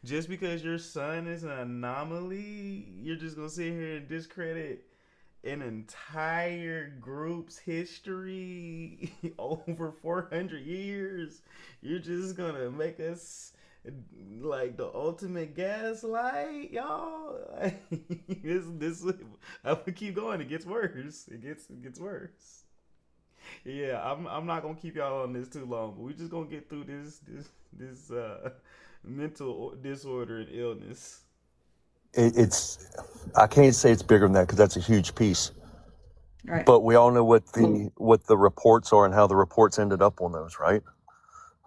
Just because your son is an anomaly, you're just gonna sit here and discredit an entire group's history over 400 years. You're just gonna make us like the ultimate gaslight, y'all. This I'm gonna keep going. It gets worse. It gets worse. Yeah, I'm not gonna keep y'all on this too long, but we're just gonna get through this mental disorder and illness. it's I can't say it's bigger than that because that's a huge piece. Right. But we all know what the reports are and how the reports ended up on those, right?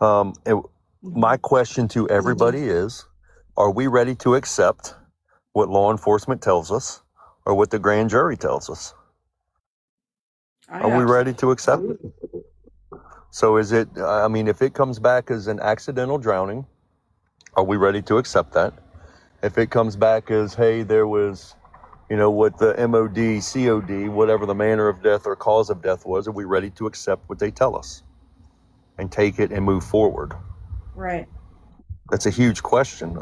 Um, it, my Mhm. question to everybody is: are we ready to accept what law enforcement tells us, or what the grand jury tells us? I Are we ready absolutely. to accept it? So is it? I mean, if it comes back as an accidental drowning, are we ready to accept that? If it comes back as, hey, there was, what the MOD, COD, whatever the manner of death or cause of death was, are we ready to accept what they tell us and take it and move forward? Right. That's a huge question.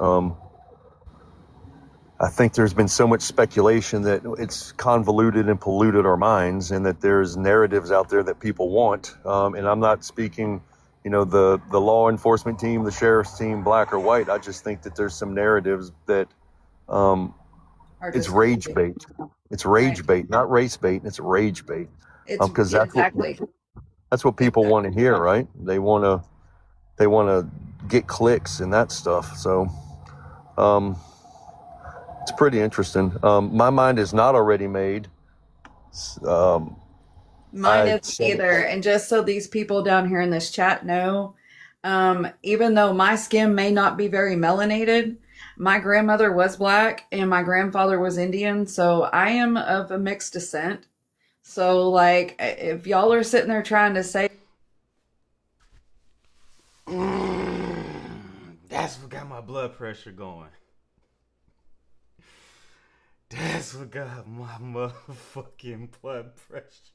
I think there's been so much speculation that it's convoluted and polluted our minds, and that there's narratives out there that people want. And I'm not speaking, the law enforcement team, the sheriff's team, black or white. I just think that there's some narratives that um, Are it's rage distorted. bait. It's Right. rage bait, not race bait. It's rage bait, It's because exactly. that's what people want to hear, right? They want to get clicks and that stuff. So. Um, It's pretty interesting. My mind is not already made. Um, Mine I isn't said, either. And just so these people down here in this chat know, even though my skin may not be very melanated, my grandmother was black and my grandfather was Indian, so I am of a mixed descent. So, like, if y'all are sitting there trying to say, That's what got my blood pressure going. That's what got my motherfucking blood pressure.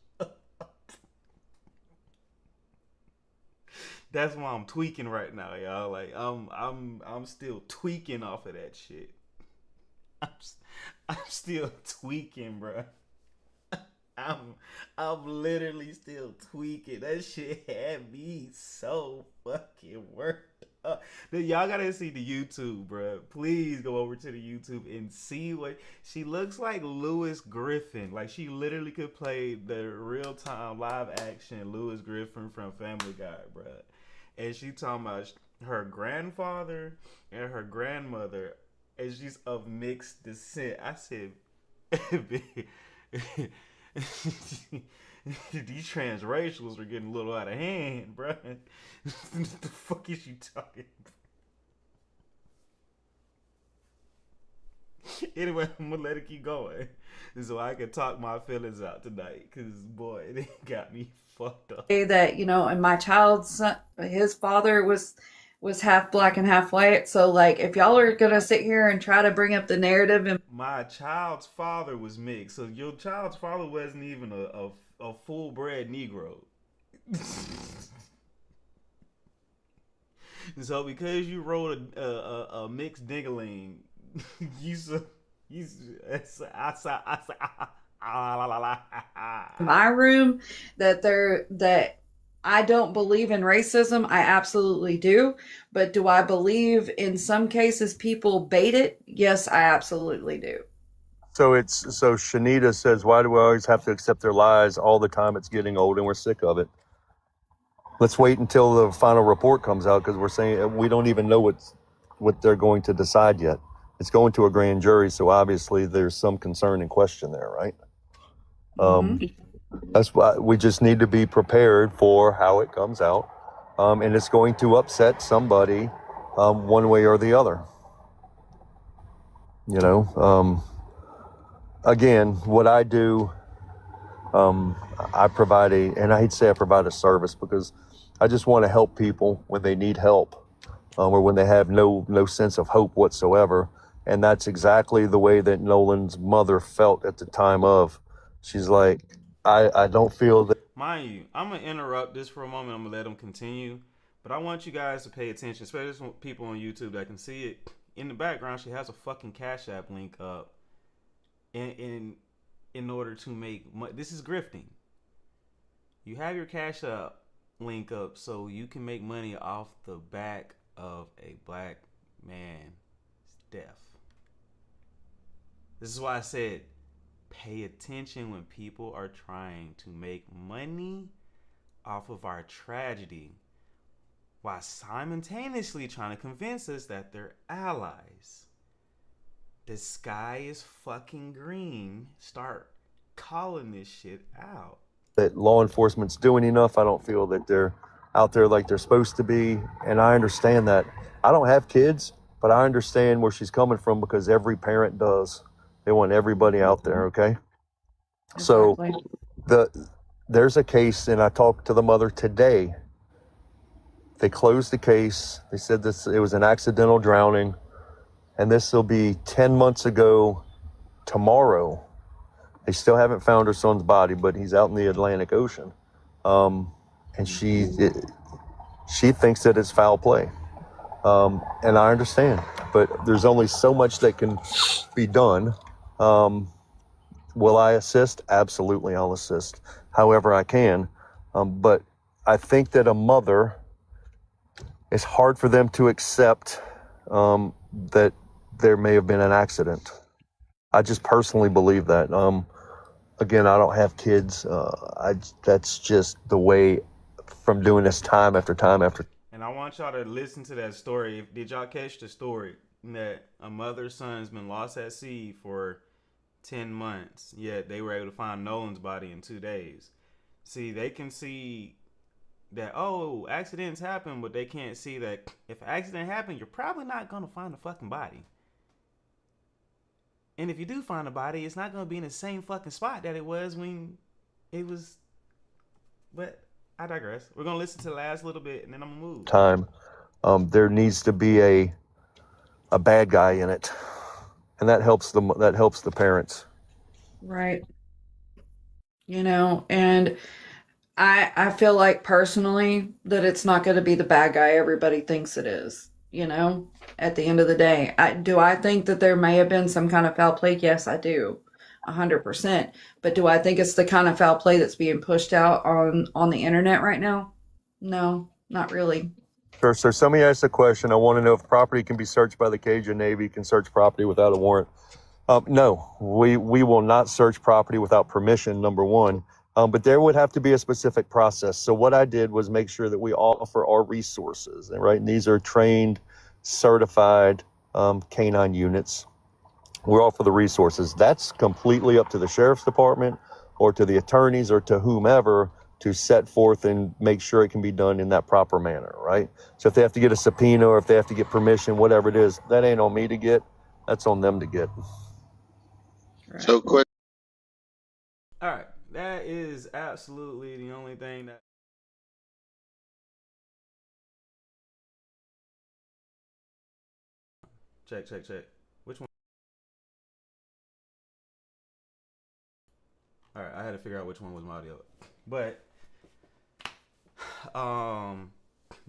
That's why I'm tweaking right now, y'all. Like I'm still tweaking off of that shit. I'm I'm still tweaking, bro. I'm I'm literally still tweaking. That shit had me so fucking worked up. Then y'all gotta see the YouTube, bro. Please go over to the YouTube and see what she looks like. Lewis Griffin, like she literally could play the real time live action Lewis Griffin from Family Guy, bro. And she talking about her grandfather and her grandmother, and she's of mixed descent. I said, these transracials are getting a little out of hand, bro. What the fuck is you talking about? Anyway, I'm gonna let it keep going so I can talk my feelings out tonight. Cause boy, it got me fucked up. that, and my child's son, his father was half black and half white. So, like, if y'all are gonna sit here and try to bring up the narrative and My child's father was mixed, so your child's father wasn't even a full bred Negro. So because you wrote a mixed dingaling, you you I saw my room that I don't believe in racism. I absolutely do. But do I believe in some cases people bait it? Yes, I absolutely do. So Shanita says, why do we always have to accept their lies all the time? It's getting old and we're sick of it. Let's wait until the final report comes out, because we're saying we don't even know what they're going to decide yet. It's going to a grand jury, so obviously there's some concern and question there, right? That's why we just need to be prepared for how it comes out, and it's going to upset somebody one way or the other. You know, again, what I do, I provide and I hate to say I provide a service, because I just want to help people when they need help, or when they have no sense of hope whatsoever. And that's exactly the way that Nolan's mother felt at the time of. She's like, I don't feel that. Mind you, I'm gonna interrupt this for a moment. I'm gonna let them continue, but I want you guys to pay attention, especially people on YouTube that can see it in the background. She has a fucking Cash App link up, in order to make money. This is grifting. You have your Cash App link up so you can make money off the back of a black man's death. This is why I said pay attention when people are trying to make money off of our tragedy, while simultaneously trying to convince us that they're allies. The sky is fucking green. Start calling this shit out. That law enforcement's doing enough. I don't feel that they're out there like they're supposed to be. And I understand that. I don't have kids, but I understand where she's coming from, because every parent does. They want everybody out there, okay? Exactly. So there's a case, and I talked to the mother today. They closed the case. They said it was an accidental drowning, and this will be 10 months ago tomorrow. They still haven't found her son's body, but he's out in the Atlantic Ocean. And she thinks that it's foul play. And I understand, but there's only so much that can be done. Will I assist? Absolutely, I'll assist however I can. But I think that a mother, it's hard for them to accept that there may have been an accident. I just personally believe that. Again, I don't have kids. That's just the way, from doing this time after time after. And I want y'all to listen to that story. Did y'all catch the story that a mother's son's been lost at sea for 10 months, yet they were able to find Nolan's body in 2 days? See, they can see that, oh, accidents happen, but they can't see that if an accident happened, you're probably not going to find the fucking body. And if you do find a body, it's not going to be in the same fucking spot that it was when it was. But I digress. We're going to listen to the last little bit, and then I'm going to move. Time, there needs to be a bad guy in it, and that helps the parents. Right. And I feel like personally that it's not going to be the bad guy everybody thinks it is. At the end of the day, do I think that there may have been some kind of foul play? Yes, I do, 100%. But do I think it's the kind of foul play that's being pushed out on the internet right now? No, not really. Sure. So somebody asked a question. I want to know if property can be searched by the Cajun Navy, can search property without a warrant. No, we will not search property without permission, number one. But there would have to be a specific process. So what I did was make sure that we offer our resources, right? And these are trained, certified canine units. We offer the resources. That's completely up to the sheriff's department or to the attorneys or to whomever to set forth and make sure it can be done in that proper manner, right? So if they have to get a subpoena or if they have to get permission, whatever it is, that ain't on me to get. That's on them to get. Right. So quick. All right. That is absolutely the only thing that. Check. Which one? All right, I had to figure out which one was my audio. But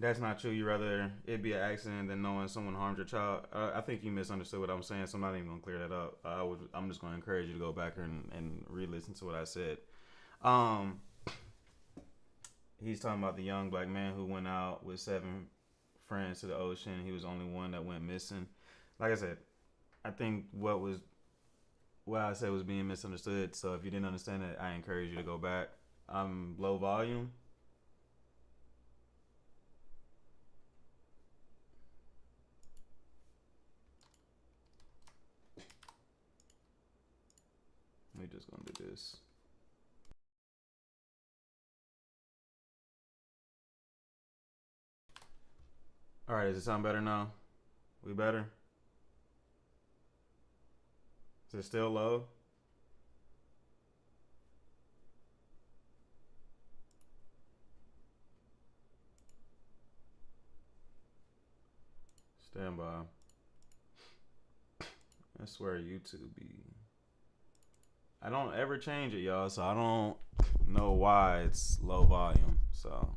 That's not true. You rather it be an accident than knowing someone harmed your child. I think you misunderstood what I'm saying, so I'm not even gonna clear that up. I'm just gonna encourage you to go back and re-listen to what I said. Um, he's talking about the young black man who went out with 7 friends to the ocean. He was the only one that went missing. Like I said, I think what I said was being misunderstood. So if you didn't understand it, I encourage you to go back. I'm low volume. We're just gonna do this. All right, does it sound better now? We better? Is it still low? Stand by. I swear YouTube be. I don't ever change it, y'all, so I don't know why it's low volume. So,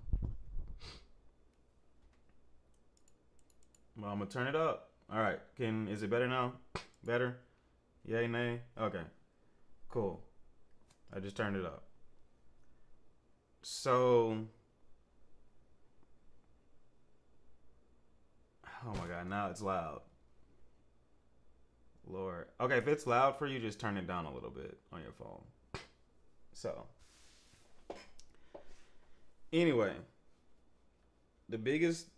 well, I'm gonna turn it up. All right, is it better now? Better? Yay, nay? Okay, cool. I just turned it up. So, oh my God, now it's loud. Lord. Okay, if it's loud for you, just turn it down a little bit on your phone. So, anyway, the biggest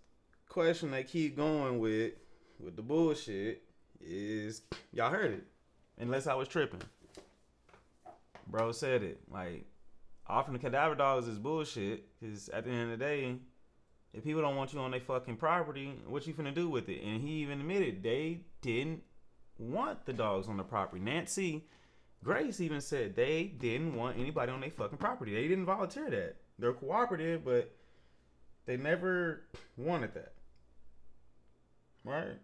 question they keep going with the bullshit is y'all heard it. Unless I was tripping. Bro said it. Like, offering the cadaver dogs is bullshit. Because at the end of the day, if people don't want you on their fucking property, what you finna do with it? And he even admitted they didn't want the dogs on the property. Nancy Grace even said they didn't want anybody on their fucking property. They didn't volunteer that. They're cooperative, but they never wanted that. Right?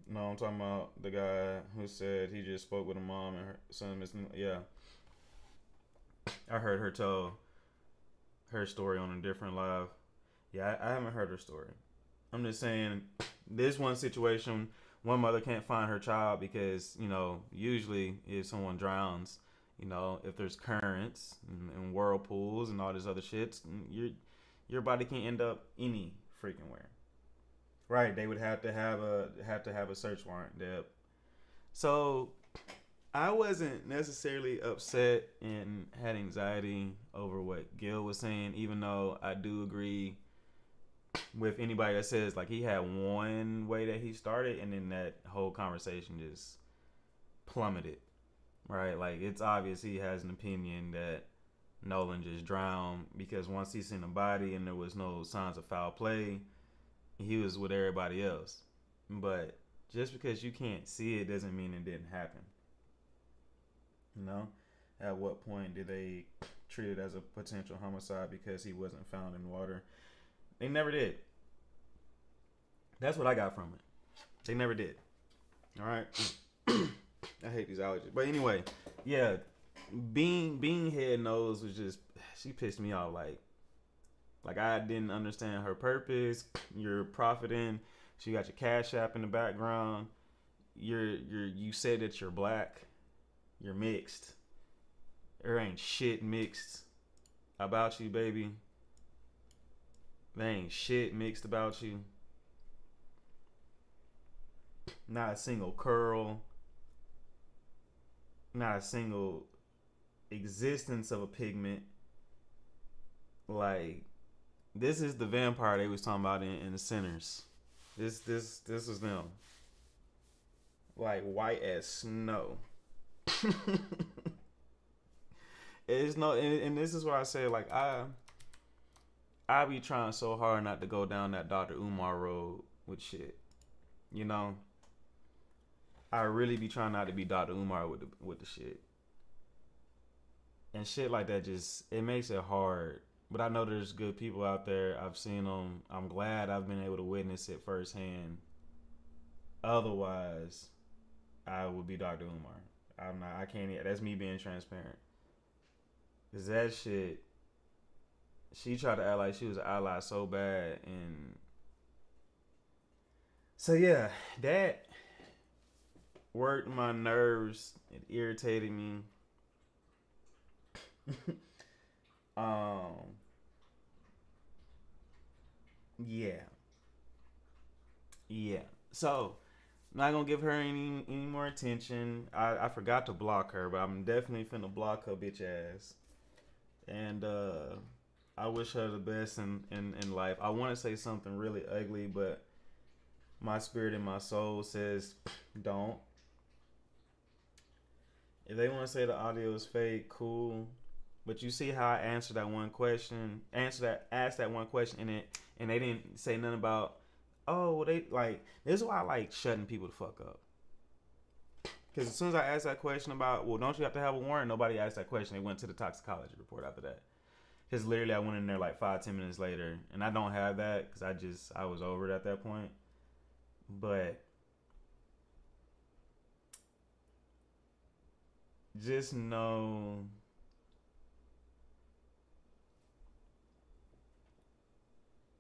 No, I'm talking about the guy who said he just spoke with a mom and her son missing. Yeah. I heard her tell her story on a different live. Yeah, I haven't heard her story. I'm just saying, this one situation, one mother can't find her child because, usually if someone drowns, if there's currents and whirlpools and all this other shit, your body can end up any freaking where. Right, they would have to have a search warrant. Yep. So I wasn't necessarily upset and had anxiety over what Gil was saying, even though I do agree with anybody that says like he had one way that he started and then that whole conversation just plummeted. Right? Like, it's obvious he has an opinion that Nolan just drowned because once he seen the body and there was no signs of foul play, he was with everybody else. But just because you can't see it doesn't mean it didn't happen. At what point did they treat it as a potential homicide because he wasn't found in water? They never did. That's what I got from it. They never did. All right. I hate these allergies. But anyway, yeah, being head nose was just, she pissed me off. Like I didn't understand her purpose. You're profiting. She got your Cash App in the background. You said that you're black. You're mixed. There ain't shit mixed about you, baby. There ain't shit mixed about you. Not a single curl. Not a single existence of a pigment. Like, this is the vampire they was talking about in the Sinners. This was them. Like, white as snow. It's no, and this is why I say, like, I be trying so hard not to go down that Dr. Umar road with shit. I really be trying not to be Dr. Umar with the shit. And shit like that just, it makes it hard. But I know there's good people out there. I've seen them. I'm glad I've been able to witness it firsthand. Otherwise, I would be Dr. Umar. I can't, that's me being transparent. Cause that shit, she tried to act like she was an ally so bad, and So yeah, that worked my nerves. It irritated me. um, yeah, yeah. So I'm not gonna give her any more attention. I forgot to block her, but I'm definitely finna block her bitch ass. And I wish her the best in life. I want to say something really ugly, but my spirit and my soul says don't. If they want to say the audio is fake, cool. But you see how I answered that one question, asked that one question, and they didn't say nothing about. Oh, they like this is why I like shutting people the fuck up. Because as soon as I asked that question about, well, don't you have to have a warrant? Nobody asked that question. They went to the toxicology report after that. Because literally, I went in there like 5-10 minutes later, and I don't have that because I was over it at that point. But just know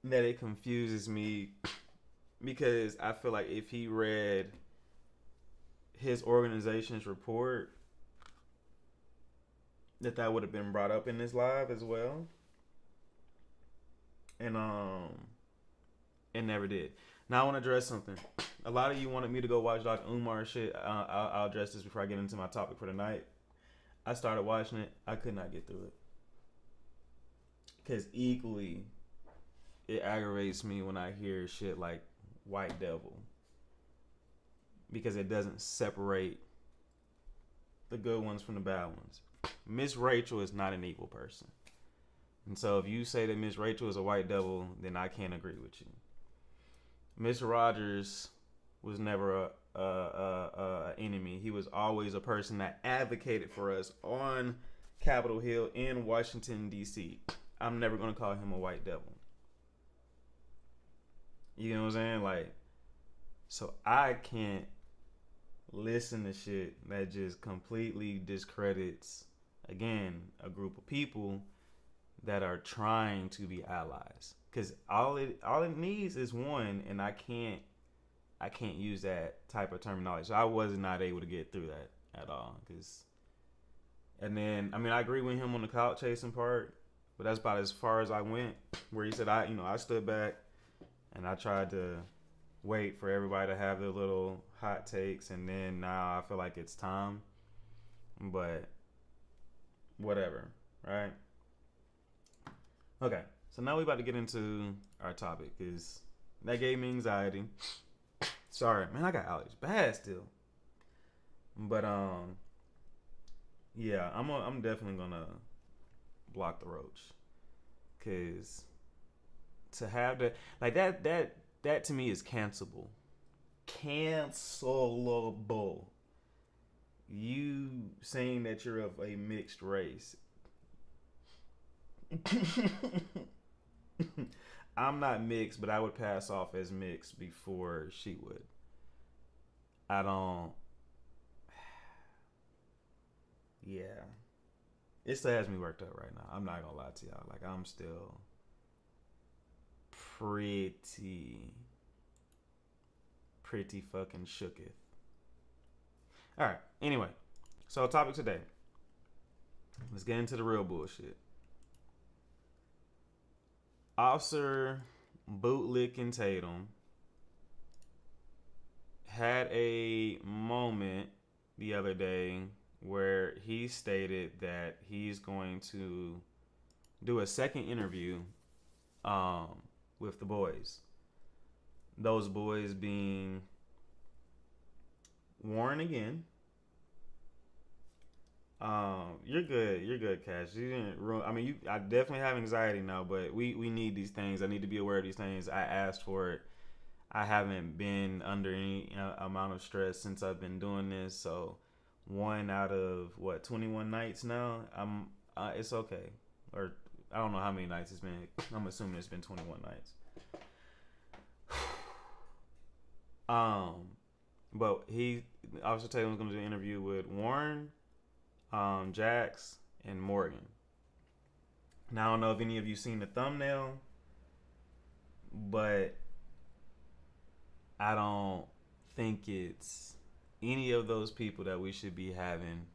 that it confuses me because I feel like if he read his organization's report, that would have been brought up in this live as well, and it never did. Now I want to address something. A lot of you wanted me to go watch Dr. Umar shit. I'll address this before I get into my topic for the night. I started watching it. I could not get through it because equally, it aggravates me when I hear shit like white devil because it doesn't separate the good ones from the bad ones. Miss Rachel is not an evil person. And so if you say that Miss Rachel is a white devil, then I can't agree with you. Mr. Rogers was never a enemy. He was always a person that advocated for us on Capitol Hill in Washington, D.C. I'm never going to call him a white devil. You know what I'm saying? Like, so I can't listen to shit that just completely discredits, again, a group of people that are trying to be allies. Because all it needs is one, and I can't use that type of terminology. So I was not able to get through that at all. And then, I mean, I agree with him on the clout chasing part, but that's about as far as I went. Where he said, I stood back and I tried to wait for everybody to have their little hot takes, and then now I feel like it's time. But whatever, right? Okay, so now we about to get into our topic because that gave me anxiety. Sorry, man, I got allergies bad still. But yeah, I'm definitely gonna block the roach because to have that like that to me is cancelable. Cancelable. You saying that you're of a mixed race. I'm not mixed, but I would pass off as mixed before she would. I don't. Yeah. It still has me worked up right now. I'm not gonna lie to y'all. Like, I'm still pretty fucking shooketh. Alright, anyway. So, topic today. Let's get into the real bullshit. Officer Bootlicking Tatum had a moment the other day where he stated that he's going to do a second interview with the boys. Those boys being Warren again. You're good, Cash. You didn't ruin. I mean, I definitely have anxiety now, but we need these things. I need to be aware of these things. I asked for it. I haven't been under any amount of stress since I've been doing this. So, 1 out of 21 nights now. It's okay. Or I don't know how many nights it's been. I'm assuming it's been 21 nights. But Officer Tatum's going to do an interview with Warren, Jax, and Morgan. Now I don't know if any of you seen the thumbnail, but I don't think it's any of those people that we should be having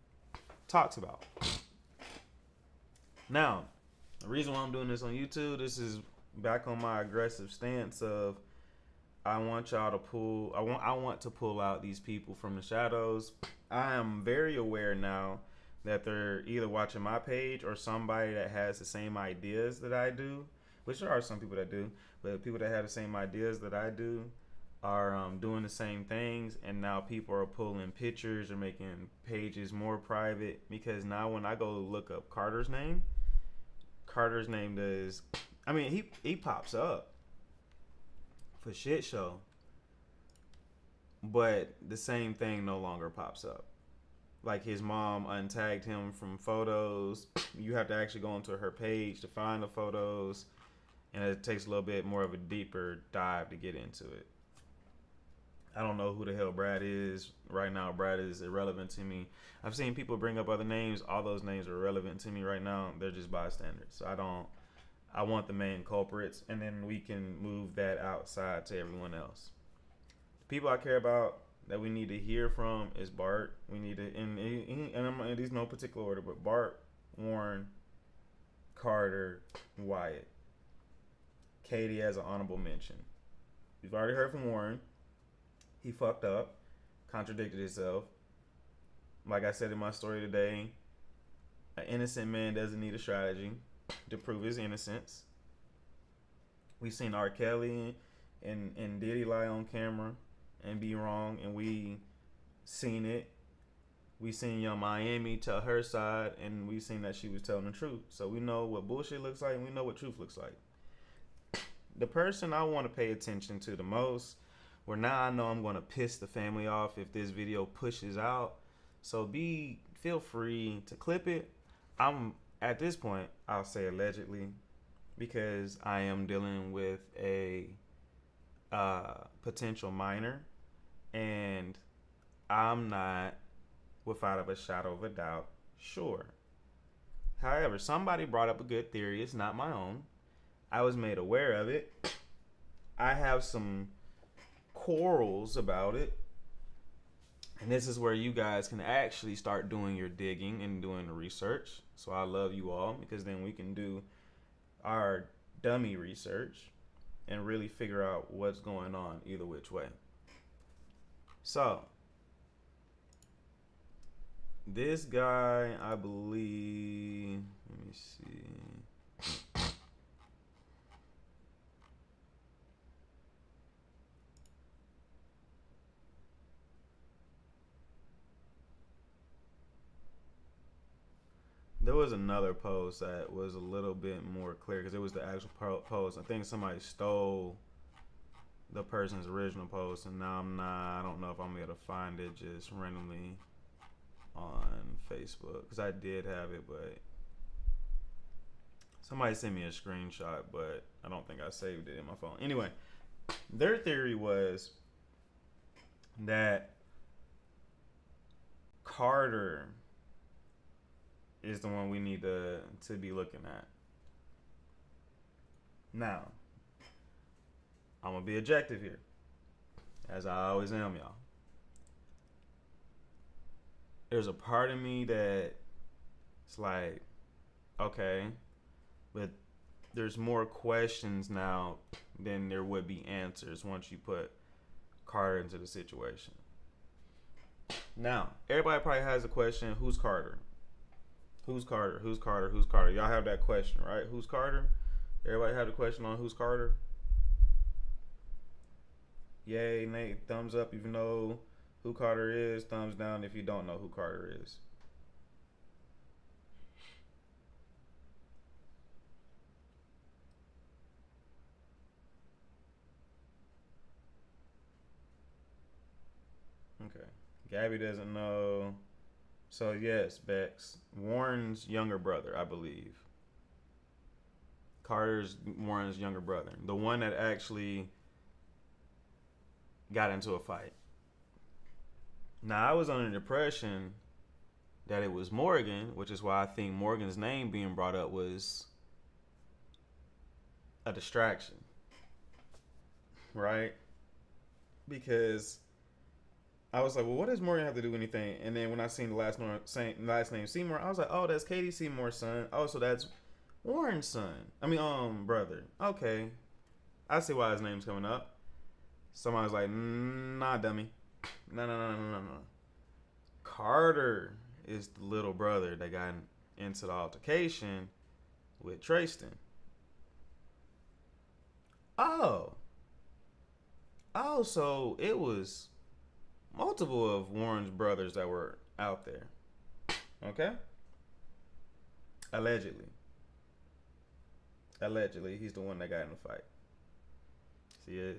talks about. Now, the reason why I'm doing this on YouTube, this is back on my aggressive stance of I want to pull out these people from the shadows. I am very aware now that they're either watching my page or somebody that has the same ideas that I do, which there are some people that do, but people that have the same ideas that I do are doing the same things, and now people are pulling pictures or making pages more private, because now when I go look up Carter's name does, I mean, he pops up for shit show, but the same thing no longer pops up. Like, his mom untagged him from photos. You have to actually go into her page to find the photos, and it takes a little bit more of a deeper dive to get into it. I don't know who the hell Brad is right now. Brad is irrelevant to me. I've seen people bring up other names. All those names are irrelevant to me right now. They're just bystanders. So I want the main culprits, and then we can move that outside to everyone else. The people I care about that we need to hear from is Bart. We need to, and I'm in these no particular order, but Bart, Warren, Carter, Wyatt. Katie as an honorable mention. We've already heard from Warren. He fucked up, contradicted himself. Like I said in my story today, an innocent man doesn't need a strategy to prove his innocence. We've seen R. Kelly and Diddy lie on camera and be wrong, and we seen it. We seen Young Miami tell her side, and we seen that she was telling the truth. So we know what bullshit looks like, and we know what truth looks like. The person I want to pay attention to the most, where now I know I'm going to piss the family off if this video pushes out. So feel free to clip it. I'm at this point, I'll say allegedly, because I am dealing with a potential minor, and I'm not, without a shadow of a doubt, sure. However, somebody brought up a good theory. It's not my own. I was made aware of it. I have some quarrels about it, and this is where you guys can actually start doing your digging and doing the research. So I love you all, because then we can do our dummy research and really figure out what's going on either which way. So this guy, I believe, let me see. There was another post that was a little bit more clear, because it was the actual post. I think somebody stole the person's original post, and now I don't know if I'm able to find it just randomly on Facebook, because I did have it, but somebody sent me a screenshot, but I don't think I saved it in my phone. Anyway, their theory was that Carter is the one we need to be looking at. Now, I'm gonna be objective here, as I always am, y'all. There's a part of me that it's like, okay, but there's more questions now than there would be answers once you put Carter into the situation. Now, everybody probably has a question: who's Carter? Who's Carter? Who's Carter? Who's Carter? Y'all have that question, right? Who's Carter? Everybody have the question on who's Carter? Yay, Nate, thumbs up if you know who Carter is. Thumbs down if you don't know who Carter is. Okay. Gabby doesn't know. So yes, Bex. Warren's younger brother, I believe. Carter's Warren's younger brother. The one that actually got into a fight. Now, I was under the impression that it was Morgan, which is why I think Morgan's name being brought up was a distraction. Right? because I was like, well, what does Morgan have to do with anything? And then when I seen the last name Seymour, I was like, oh, that's Katie Seymour's son. Oh, so that's Warren's son. I mean, brother. Okay, I see why his name's coming up. Somebody's like, nah, dummy. No. Carter is the little brother that got into the altercation with Tristan. Oh, so it was multiple of Warren's brothers that were out there. Okay? Allegedly, he's the one that got in the fight. See,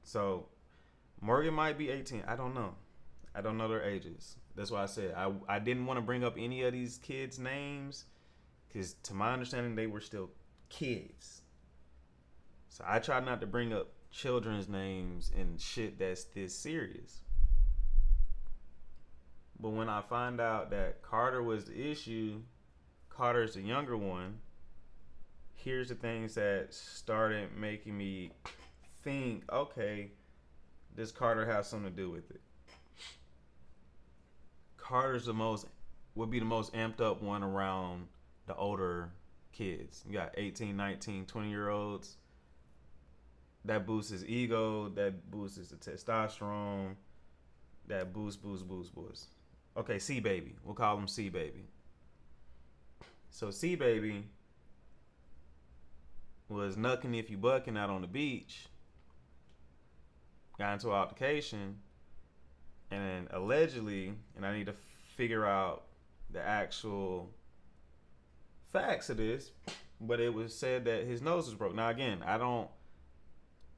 so Morgan might be 18. I don't know. I don't know their ages. That's why I said I didn't want to bring up any of these kids' names because, to my understanding, they were still kids. So I try not to bring up children's names and shit that's this serious. But when I find out that Carter was the issue, Carter's the younger one, here's the things that started making me think, okay, does Carter have something to do with it? Carter's would be the most amped up one around the older kids. You got 18, 19, 20-year-olds. That boosts his ego. That boosts the testosterone. That boosts. Okay, C-Baby. We'll call him C-Baby. So C-Baby was knucking if you bucking out on the beach. Got into an altercation. And then allegedly, and I need to figure out the actual facts of this, but it was said that his nose was broke. Now again, I don't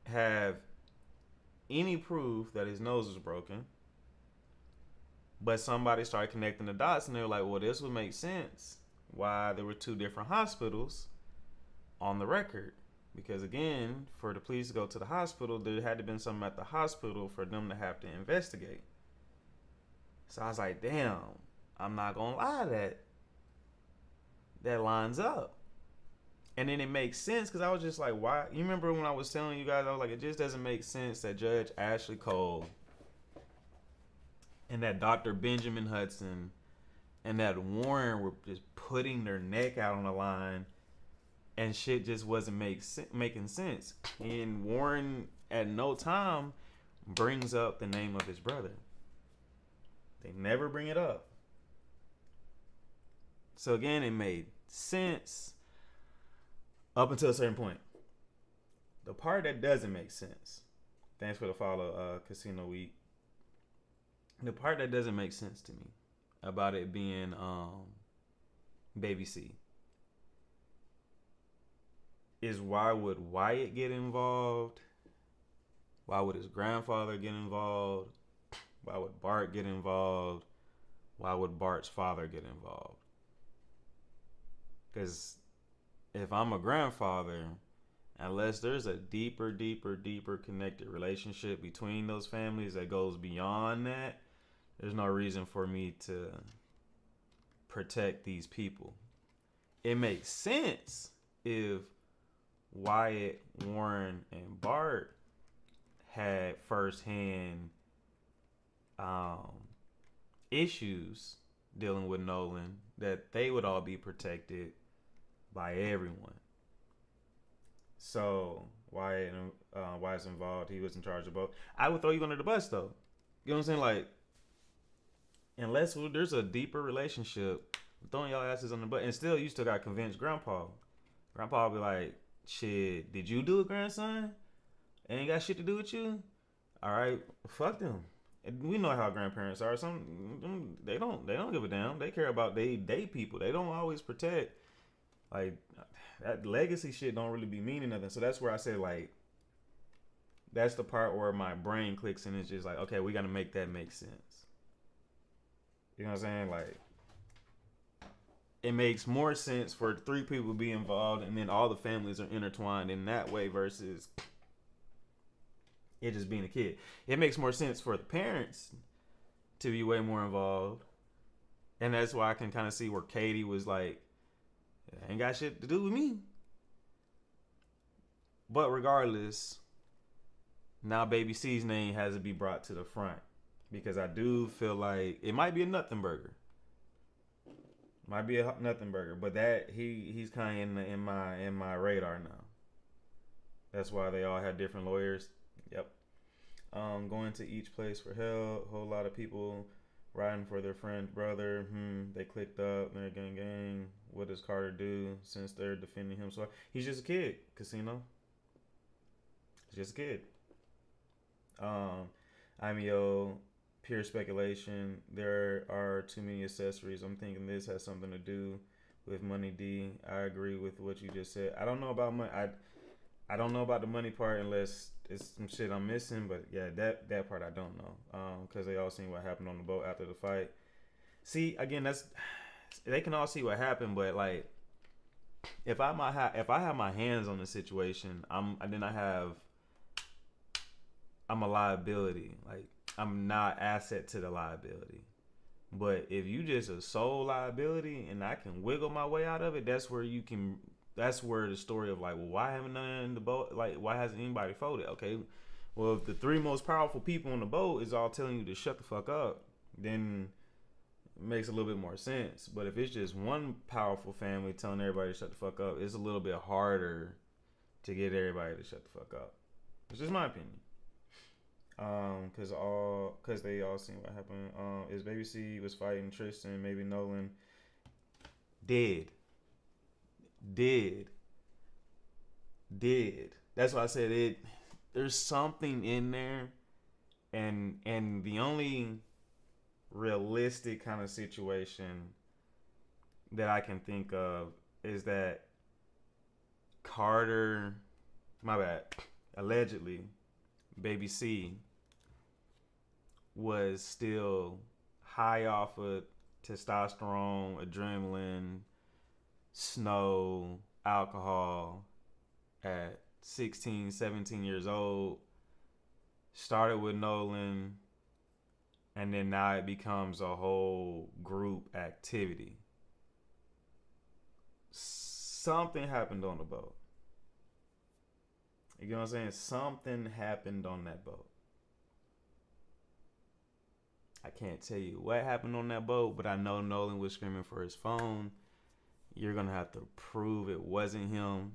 have any proof that his nose was broken, but somebody started connecting the dots and they were like, well, this would make sense why there were two different hospitals on the record. Because again, for the police to go to the hospital, there had to have been something at the hospital for them to have to investigate. So I was like, damn, I'm not gonna lie, that lines up. And then it makes sense because I was just like, why? You remember when I was telling you guys, I was like, it just doesn't make sense that Judge Ashley Cole and that Dr. Benjamin Hudson and that Warren were just putting their neck out on the line and shit just wasn't making sense. And Warren at no time brings up the name of his brother. They never bring it up. So again, it made sense up until a certain point. The part that doesn't make sense, thanks for the follow, Casino Week. The part that doesn't make sense to me about it being Baby C is, why would Wyatt get involved? Why would his grandfather get involved? Why would Bart get involved? Why would Bart's father get involved? Because if I'm a grandfather, unless there's a deeper connected relationship between those families that goes beyond that, there's no reason for me to protect these people. It makes sense if Wyatt, Warren, and Bart had firsthand issues dealing with Nolan, that they would all be protected by everyone. So Wyatt's involved. He was in charge of both. I would throw you under the bus though. You know what I'm saying? Like, unless there's a deeper relationship, throwing y'all asses on the bus, and still you still got to convince Grandpa. Grandpa will be like, shit, did you do it, grandson? It ain't got shit to do with you. All right, fuck them. And we know how grandparents are. Some they don't give a damn. They care about they people. They don't always protect. Like, that legacy shit don't really be meaning nothing. So that's where I say, like, that's the part where my brain clicks and it's just like, okay, we got to make that make sense. You know what I'm saying? Like, it makes more sense for 3 people to be involved and then all the families are intertwined in that way versus it just being a kid. It makes more sense for the parents to be way more involved. And that's why I can kind of see where Katie was like, it ain't got shit to do with me. But regardless, Now Baby C's name has to be brought to the front because I do feel like it might be a nothing burger. Might be a nothing burger, but that he's kind of in my radar now. That's why they all have different lawyers. Yep. Going to each place for help. Whole lot of people riding for their friend's brother. They clicked up. They're gang. What does Carter do since they're defending him? So he's just a kid. Casino. He's just a kid. IMEO, pure speculation. There are too many accessories. I'm thinking this has something to do with Money D. I agree with what you just said. I don't know about money. I don't know about the money part unless it's some shit I'm missing. But yeah, that part I don't know. Because they all seen what happened on the boat after the fight. See, again, they can all see what happened, but like, if I have my hands on the situation, I'm a liability. Like, I'm not asset to the liability. But if you just a sole liability and I can wiggle my way out of it, that's where the story of like, well, why haven't none in the boat? Like, why hasn't anybody folded? Okay, well, if the three most powerful people on the boat is all telling you to shut the fuck up, then it makes a little bit more sense. But if it's just one powerful family telling everybody to shut the fuck up, it's a little bit harder to get everybody to shut the fuck up. It's just my opinion. Cause they all seen what happened. Is Baby C was fighting Tristan, maybe Nolan did. That's why I said it. There's something in there, and the only realistic kind of situation that I can think of is that Carter, my bad, allegedly, Baby C was still high off of testosterone, adrenaline, snow, alcohol at 16, 17 years old. Started with Nolan, and then now it becomes a whole group activity. Something happened on the boat. You know what I'm saying? Something happened on that boat. I can't tell you what happened on that boat, but I know Nolan was screaming for his phone. You're going to have to prove it wasn't him.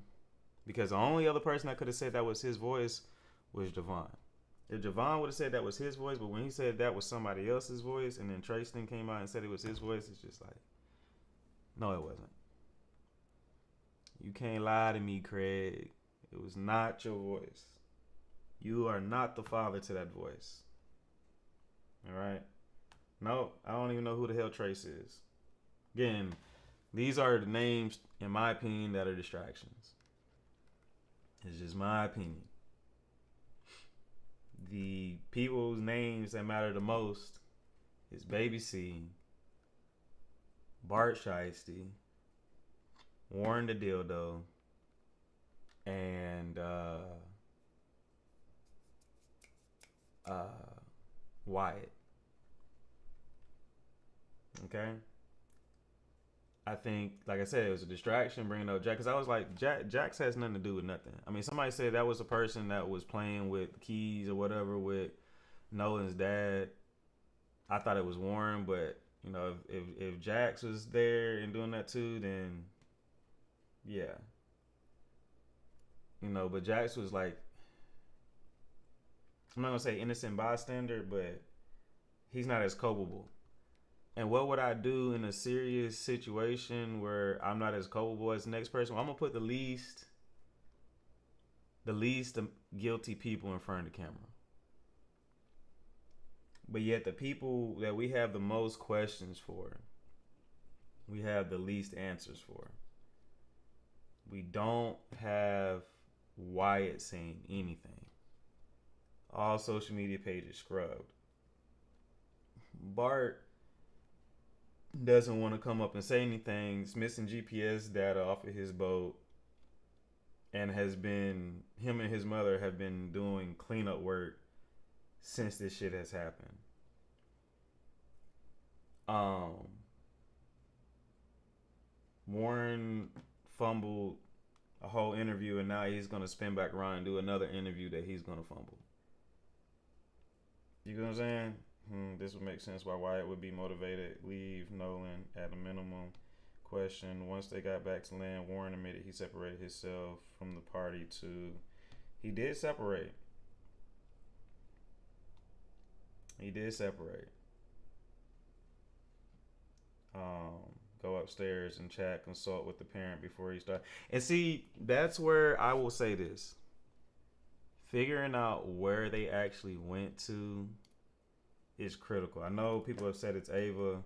Because the only other person that could have said that was his voice was Javon. If Javon would have said that was his voice, but when he said that was somebody else's voice, and then Tristan came out and said it was his voice, it's just like, no, it wasn't. You can't lie to me, Craig. It was not your voice. You are not the father to that voice. All right? No, I don't even know who the hell Trace is. Again, these are the names, in my opinion, that are distractions. It's just my opinion. The people's names that matter the most is Baby C, Bart Shiesty, Warren the Dildo, and Wyatt. Okay? I think, like I said, it was a distraction bringing up Jack. Because I was like, Jax has nothing to do with nothing. I mean, somebody said that was a person that was playing with keys or whatever with Nolan's dad. I thought it was Warren, but, you know, if Jax was there and doing that too, then yeah. You know, but Jax was like, I'm not going to say innocent bystander, but he's not as culpable. And what would I do in a serious situation where I'm not as culpable as the next person? Well, I'm going to put the least guilty people in front of the camera. But yet the people that we have the most questions for, we have the least answers for. We don't have Wyatt saying anything. All social media pages scrubbed. Bart doesn't want to come up and say anything. He's missing GPS data off of his boat, and him and his mother have been doing cleanup work since this shit has happened. Warren fumbled a whole interview, and now he's gonna spin back around and do another interview that he's gonna fumble. You know what I'm saying? This would make sense why Wyatt would be motivated. Leave Nolan at a minimum. Question: once they got back to land, Warren admitted he separated himself from the party too. He did separate. He did separate. Go upstairs and chat, consult with the parent before he starts. And see, that's where I will say this. Figuring out where they actually went to is critical. I know people have said it's Ava.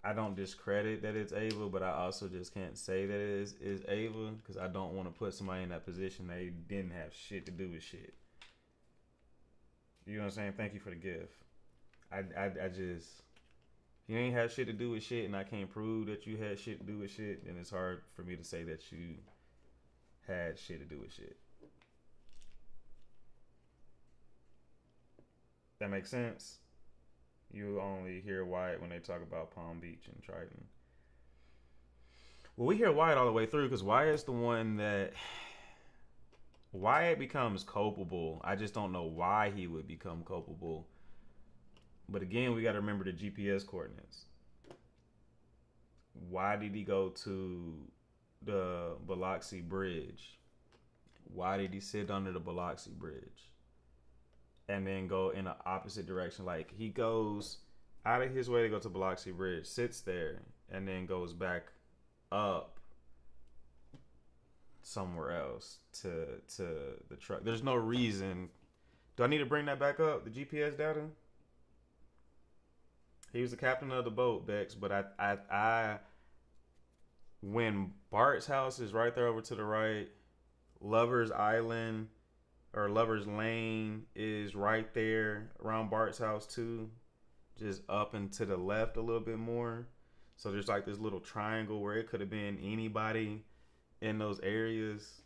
I don't discredit that it's Ava, but I also just can't say that it is Ava because I don't want to put somebody in that position they didn't have shit to do with shit. You know what I'm saying? Thank you for the gift. I just, if you ain't have shit to do with shit and I can't prove that you had shit to do with shit, then it's hard for me to say that you had shit to do with shit. That makes sense? You only hear Wyatt when they talk about Palm Beach and Triton. Well, we hear Wyatt all the way through because Wyatt's the one that Wyatt becomes culpable. I just don't know why he would become culpable. But again, we got to remember the GPS coordinates. Why did he go to the Biloxi Bridge? Why did he sit under the Biloxi Bridge? And then go in the opposite direction. Like, he goes out of his way to go to Biloxi Bridge, sits there, and then goes back up somewhere else to the truck. There's no reason. Do I need to bring that back up, the GPS data? He was the captain of the boat, Bex, but I when Bart's house is right there over to the right, Lover's Island or Lover's Lane is right there around Bart's house too, just up and to the left a little bit more. So there's like this little triangle where it could have been anybody in those areas.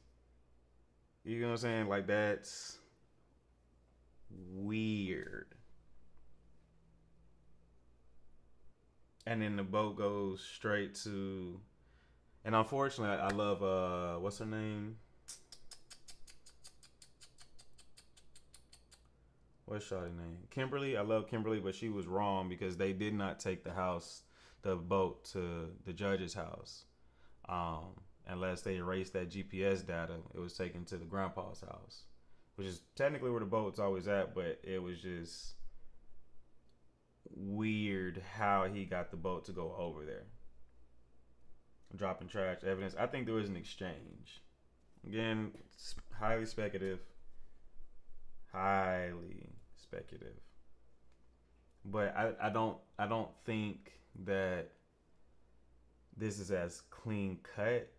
You know what I'm saying? Like, that's weird. And then the boat goes straight to, and unfortunately, I love what's her name? What's Shawty's name? Kimberly. I love Kimberly, but she was wrong because they did not take the boat to the judge's house. Unless they erased that GPS data, it was taken to the grandpa's house, which is technically where the boat's always at, but it was just weird how he got the boat to go over there. Dropping trash evidence. I think there was an exchange. Again, highly speculative. But I don't think that this is as clean cut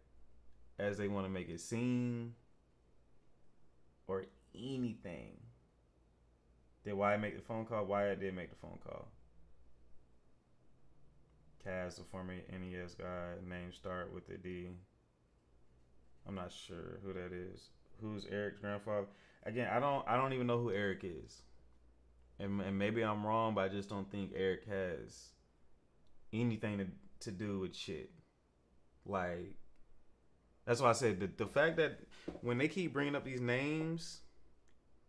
as they want to make it seem or anything. Did Wyatt make the phone call? Wyatt did make the phone call. Kaz, the former NES guy, name start with a D. I'm not sure who that is. Who's Eric's grandfather? Again, I don't even know who Eric is. And maybe I'm wrong, but I just don't think Eric has anything to do with shit. Like, that's why I said the fact that when they keep bringing up these names,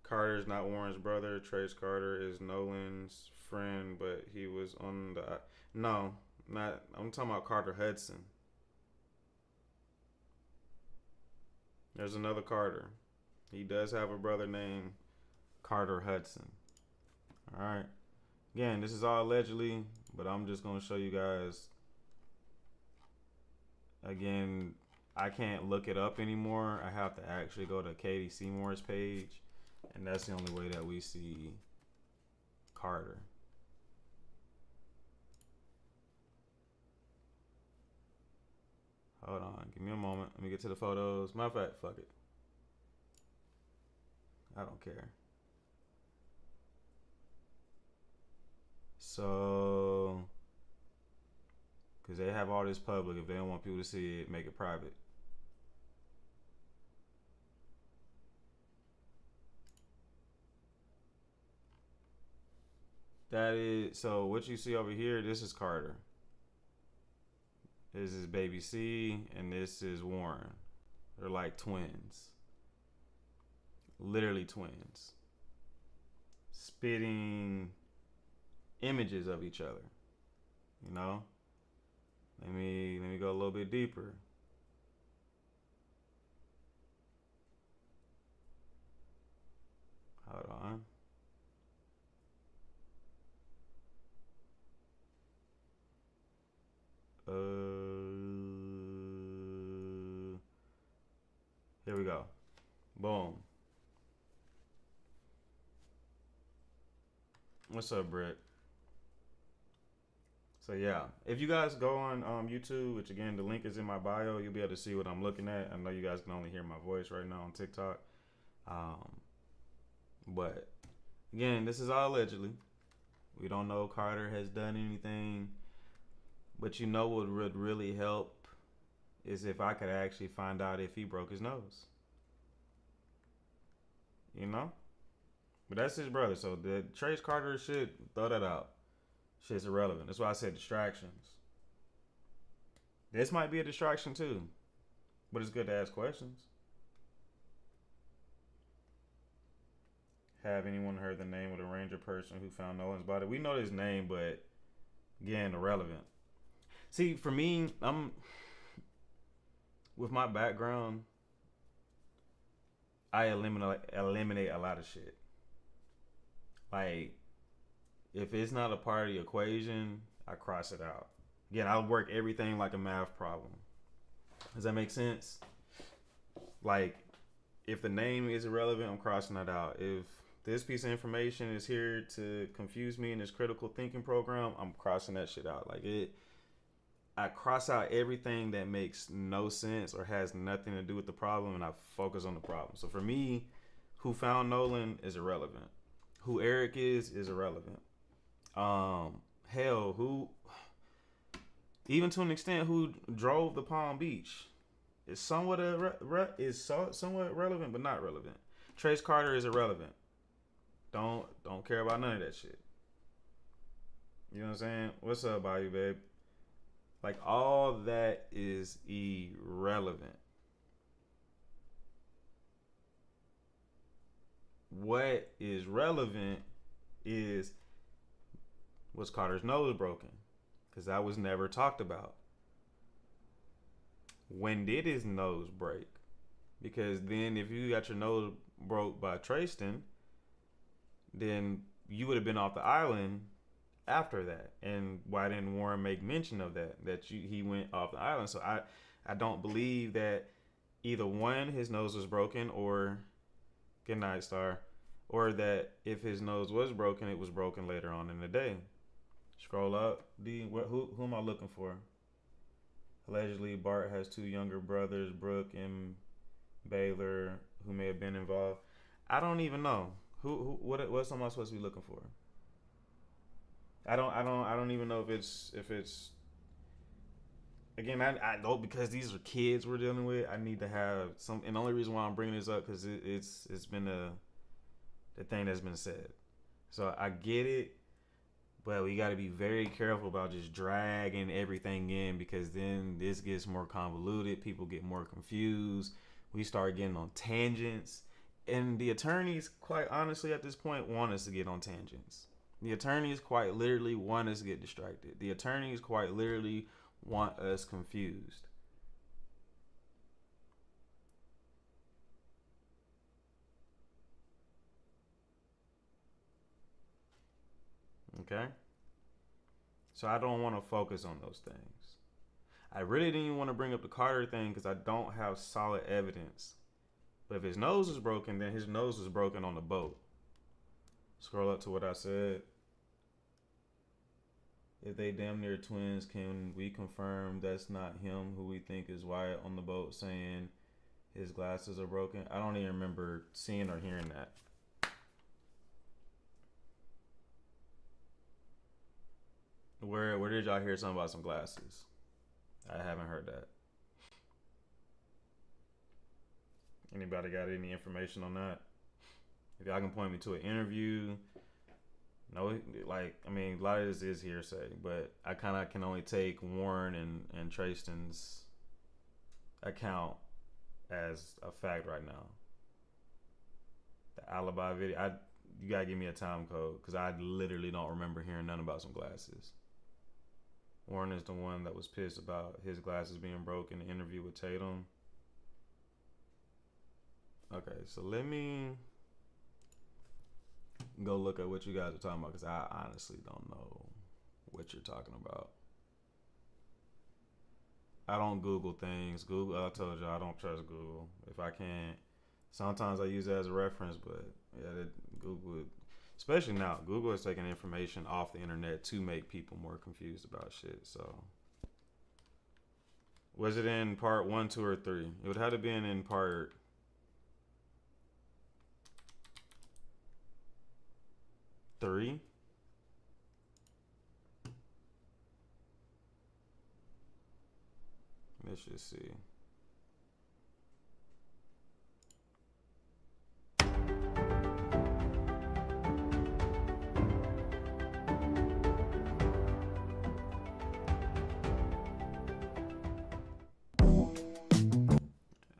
Carter's not Warren's brother. Trace Carter is Nolan's friend, but he was on the... No, not... I'm talking about Carter Hudson. There's another Carter. He does have a brother named Carter Hudson. Alright. Again, this is all allegedly, but I'm just going to show you guys. Again, I can't look it up anymore. I have to actually go to Katie Seymour's page. And that's the only way that we see Carter. Hold on. Give me a moment. Let me get to the photos. Matter of fact, fuck it. I don't care. So, because they have all this public. If they don't want people to see it, make it private. That is, so what you see over here, this is Carter. This is baby C, and this is Warren. They're like twins. Literally twins. spitting images of each other. You know? Let me go a little bit deeper. Hold on. Here we go. Boom. What's up, Brett? So yeah, if you guys go on YouTube, which again the link is in my bio, you'll be able to see what I'm looking at. I know you guys can only hear my voice right now on TikTok, but again, this is all allegedly. We don't know Carter has done anything, but you know what would really help is if I could actually find out if he broke his nose. You know, but that's his brother. So the Trace Carter shit, throw that out. Shit's irrelevant. That's why I said distractions. This might be a distraction too, but it's good to ask questions. Have anyone heard the name of the ranger person who found Nolan's body? We know his name, but again, irrelevant. See, for me, I'm with my background, I eliminate a lot of shit. Like, if it's not a part of the equation, I cross it out. Again, I'll work everything like a math problem. Does that make sense? Like, if the name is irrelevant, I'm crossing that out. If this piece of information is here to confuse me in this critical thinking program, I'm crossing that shit out. Like, I cross out everything that makes no sense or has nothing to do with the problem, and I focus on the problem. So for me, who found Nolan is irrelevant. Who Eric is irrelevant. Hell, who, even to an extent, who drove the Palm Beach is somewhat somewhat relevant, but not relevant. Trace Carter is irrelevant. Don't care about none of that shit. You know what I'm saying? What's up, Bayou, babe? Like, all that is irrelevant. What is relevant is, was Carter's nose broken? Because that was never talked about. When did his nose break? Because then if you got your nose broke by Tristan, then you would have been off the island after that. And why didn't Warren make mention of that? He went off the island. So I don't believe that either one, his nose was broken, or good night, Star, or that if his nose was broken, it was broken later on in the day. Scroll up. Who am I looking for? Allegedly, Bart has two younger brothers, Brooke and Baylor, who may have been involved. I don't even know. What am I supposed to be looking for? I don't even know if it's. Again, I know, because these are kids we're dealing with. I need to have some, and the only reason why I'm bringing this up because it's been the thing that's been said. So I get it, but we got to be very careful about just dragging everything in, because then this gets more convoluted. People get more confused. We start getting on tangents, and the attorneys, quite honestly, at this point, want us to get on tangents. The attorneys quite literally want us to get distracted. The attorneys quite literally want us confused. Okay? So I don't want to focus on those things. I really didn't even want to bring up the Carter thing because I don't have solid evidence. But if his nose is broken, then his nose was broken on the boat. Scroll up to what I said. If they damn near twins, can we confirm that's not him who we think is Wyatt on the boat saying his glasses are broken? I don't even remember seeing or hearing that. Where did y'all hear something about some glasses? I haven't heard that. Anybody got any information on that? If y'all can point me to an interview. No, like, I mean, a lot of this is hearsay, but I kind of can only take Warren and Tristan's account as a fact right now. The alibi video, you gotta give me a time code because I literally don't remember hearing nothing about some glasses. Warren is the one that was pissed about his glasses being broke in the interview with Tatum. Okay, so let me go look at what you guys are talking about because I honestly don't know what you're talking about. I don't Google things. I told you I don't trust Google. If I can't, sometimes I use it as a reference, but yeah, Google, especially now, Google is taking information off the internet to make people more confused about shit. So, was it in part 1, 2, or 3? It would have to be in part 3. Let's just see.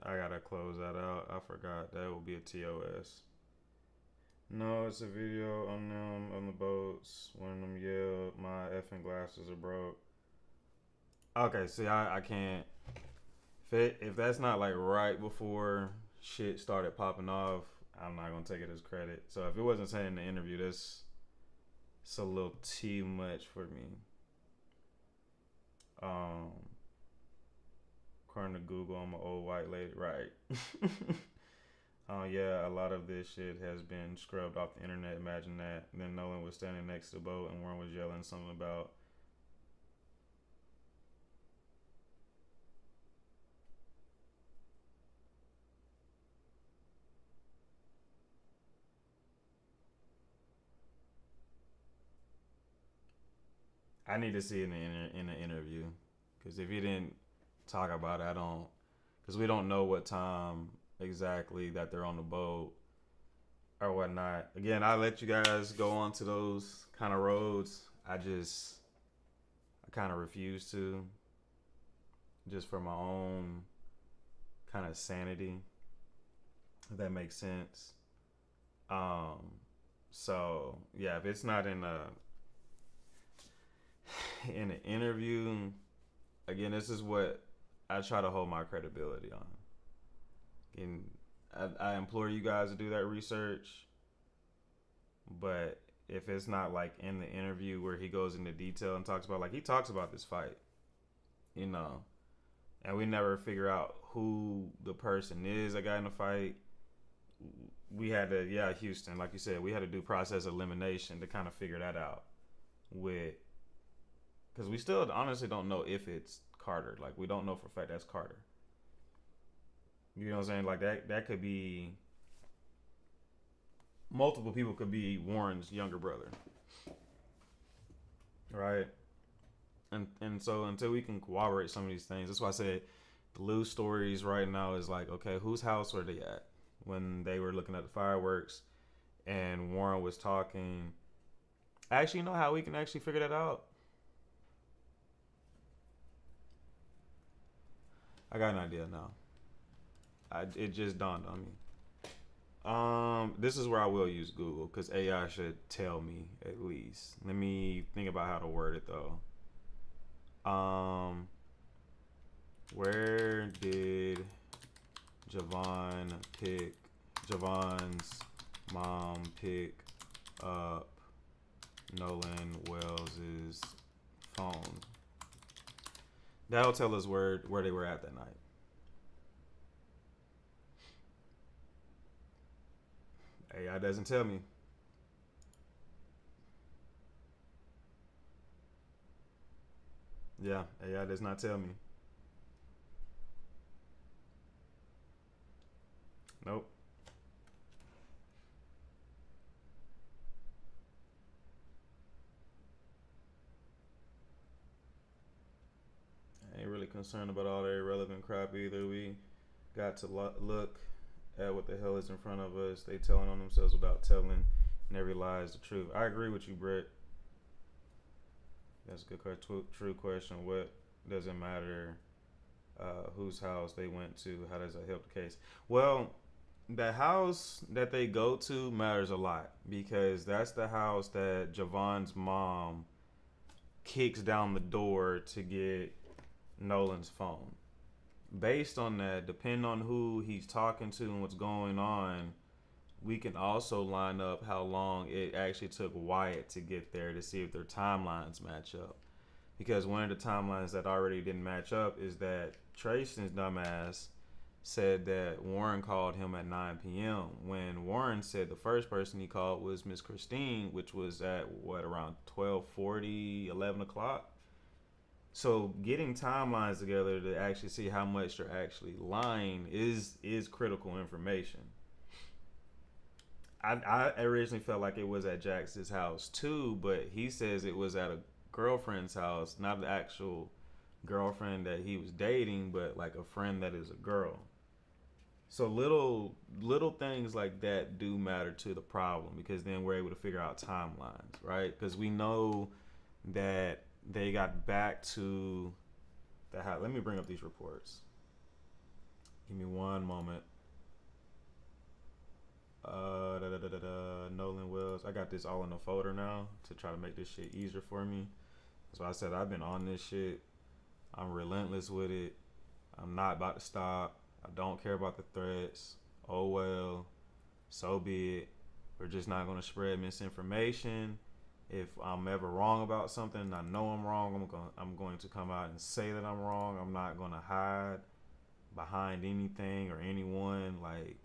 I gotta close that out. I forgot that will be a TOS. No, it's a video on them on the boats. One of them yelled, "My effing glasses are broke." Okay, see, I can't. If that's not like right before shit started popping off, I'm not gonna take it as credit. So if it wasn't saying in the interview, it's a little too much for me. According to Google, I'm an old white lady, right? Yeah, a lot of this shit has been scrubbed off the internet. Imagine that. And then Nolan was standing next to the boat, and Warren was yelling something about. I need to see it in the interview, because if he didn't talk about it, I don't, because we don't know what time exactly that they're on the boat or whatnot. Again, I let you guys go onto those kind of roads. I kind of refuse to, just for my own kind of sanity, if that makes sense. So yeah, if it's not in an interview, again, this is what I try to hold my credibility on. And I implore you guys to do that research, but if it's not like in the interview where he goes into detail and talks about, like, he talks about this fight, and we never figure out who the person is that got in the fight. We had to, Houston, like you said, we had to do process elimination to kind of figure that out because we still honestly don't know if it's Carter. Like, we don't know for a fact that's Carter. You know what I'm saying? Like, that could be multiple people. Could be Warren's younger brother, right? And so until we can corroborate some of these things, that's why I said the loose stories right now is like, okay, whose house were they at when they were looking at the fireworks and Warren was talking? Actually, you know how we can actually figure that out? I got an idea now. It just dawned on me. This is where I will use Google, because AI should tell me at least. Let me think about how to word it though. Where did Javon's mom pick up Nolan Wells' phone? That'll tell us where they were at that night. AI doesn't tell me. Yeah, AI does not tell me. Nope. I ain't really concerned about all that irrelevant crap either. We got to look at what the hell is in front of us. They telling on themselves without telling, and every lie is the truth. I agree with you, Brett. That's a good, true question. What does it matter whose house they went to? How does that help the case? Well, the house that they go to matters a lot because that's the house that Javon's mom kicks down the door to get Nolan's phone. Based on that, depending on who he's talking to and what's going on, we can also line up how long it actually took Wyatt to get there to see if their timelines match up. Because one of the timelines that already didn't match up is that Trayson's dumbass said that Warren called him at 9 p.m. when Warren said the first person he called was Miss Christine, which was at around 12:40, 11 o'clock. So getting timelines together to actually see how much they're actually lying is critical information. I originally felt like it was at Jax's house too, but he says it was at a girlfriend's house, not the actual girlfriend that he was dating, but like a friend that is a girl. So little things like that do matter to the problem because then we're able to figure out timelines, right? Because we know that they got back to the house. Let me bring up these reports. Give me one moment. Nolan Wells. I got this all in a folder now to try to make this shit easier for me. So I said I've been on this shit. I'm relentless with it. I'm not about to stop. I don't care about the threats. Oh well, so be it. We're just not going to spread misinformation. If I'm ever wrong about something, I know I'm wrong. I'm going to come out and say that I'm wrong. I'm not going to hide behind anything or anyone. Like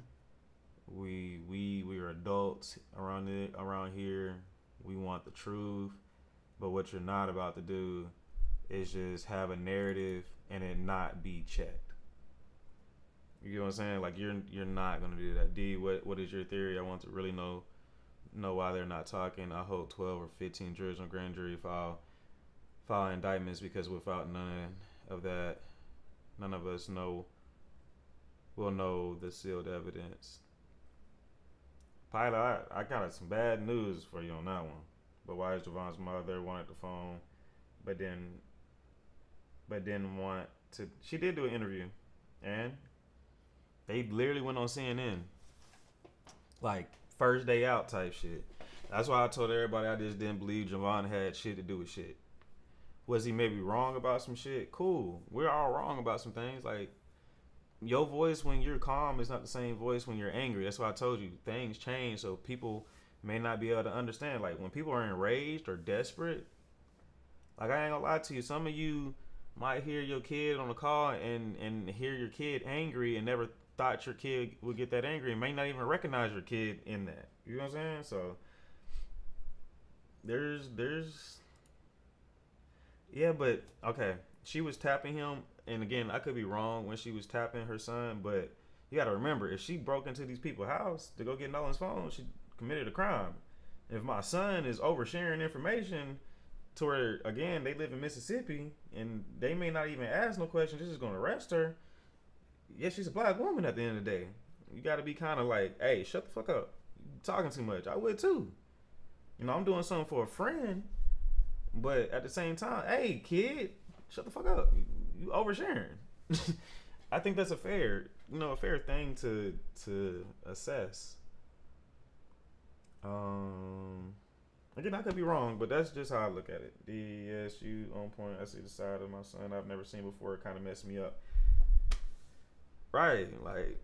we are adults around here. We want the truth. But what you're not about to do is just have a narrative and it not be checked. You know what I'm saying? Like you're not gonna do that. D, what is your theory? I want to really know why they're not talking. I hope 12 or 15 jurors on grand jury file indictments because without none of that, none of us will know the sealed evidence. Pilot, I got some bad news for you on that one. But why is Javon's mother wanted the phone, but didn't want to? She did do an interview, and they literally went on CNN, like first day out type shit. That's why I told everybody I just didn't believe Javon had shit to do with shit. Was he maybe wrong about some shit? Cool. We're all wrong about some things. Like your voice when you're calm is not the same voice when you're angry. That's why I told you things change, so people may not be able to understand. Like when people are enraged or desperate, like I ain't gonna lie to you, some of you might hear your kid on the call and hear your kid angry and never thought your kid would get that angry and may not even recognize your kid in that. You know what I'm saying? So there's yeah, but okay. She was tapping him, and again, I could be wrong when she was tapping her son, but you gotta remember, if she broke into these people's house to go get Nolan's phone, she committed a crime. If my son is oversharing information to where, again, they live in Mississippi and they may not even ask no questions, they're just gonna arrest her. Yeah, she's a black woman at the end of the day. You gotta be kind of like, hey, shut the fuck up. You're talking too much. I would too. You know, I'm doing something for a friend, but at the same time, hey, kid, shut the fuck up. You oversharing. I think that's a fair thing to assess. Again, I could be wrong, but that's just how I look at it. DSU on point. I see the side of my son I've never seen before. It kind of messed me up. Right, like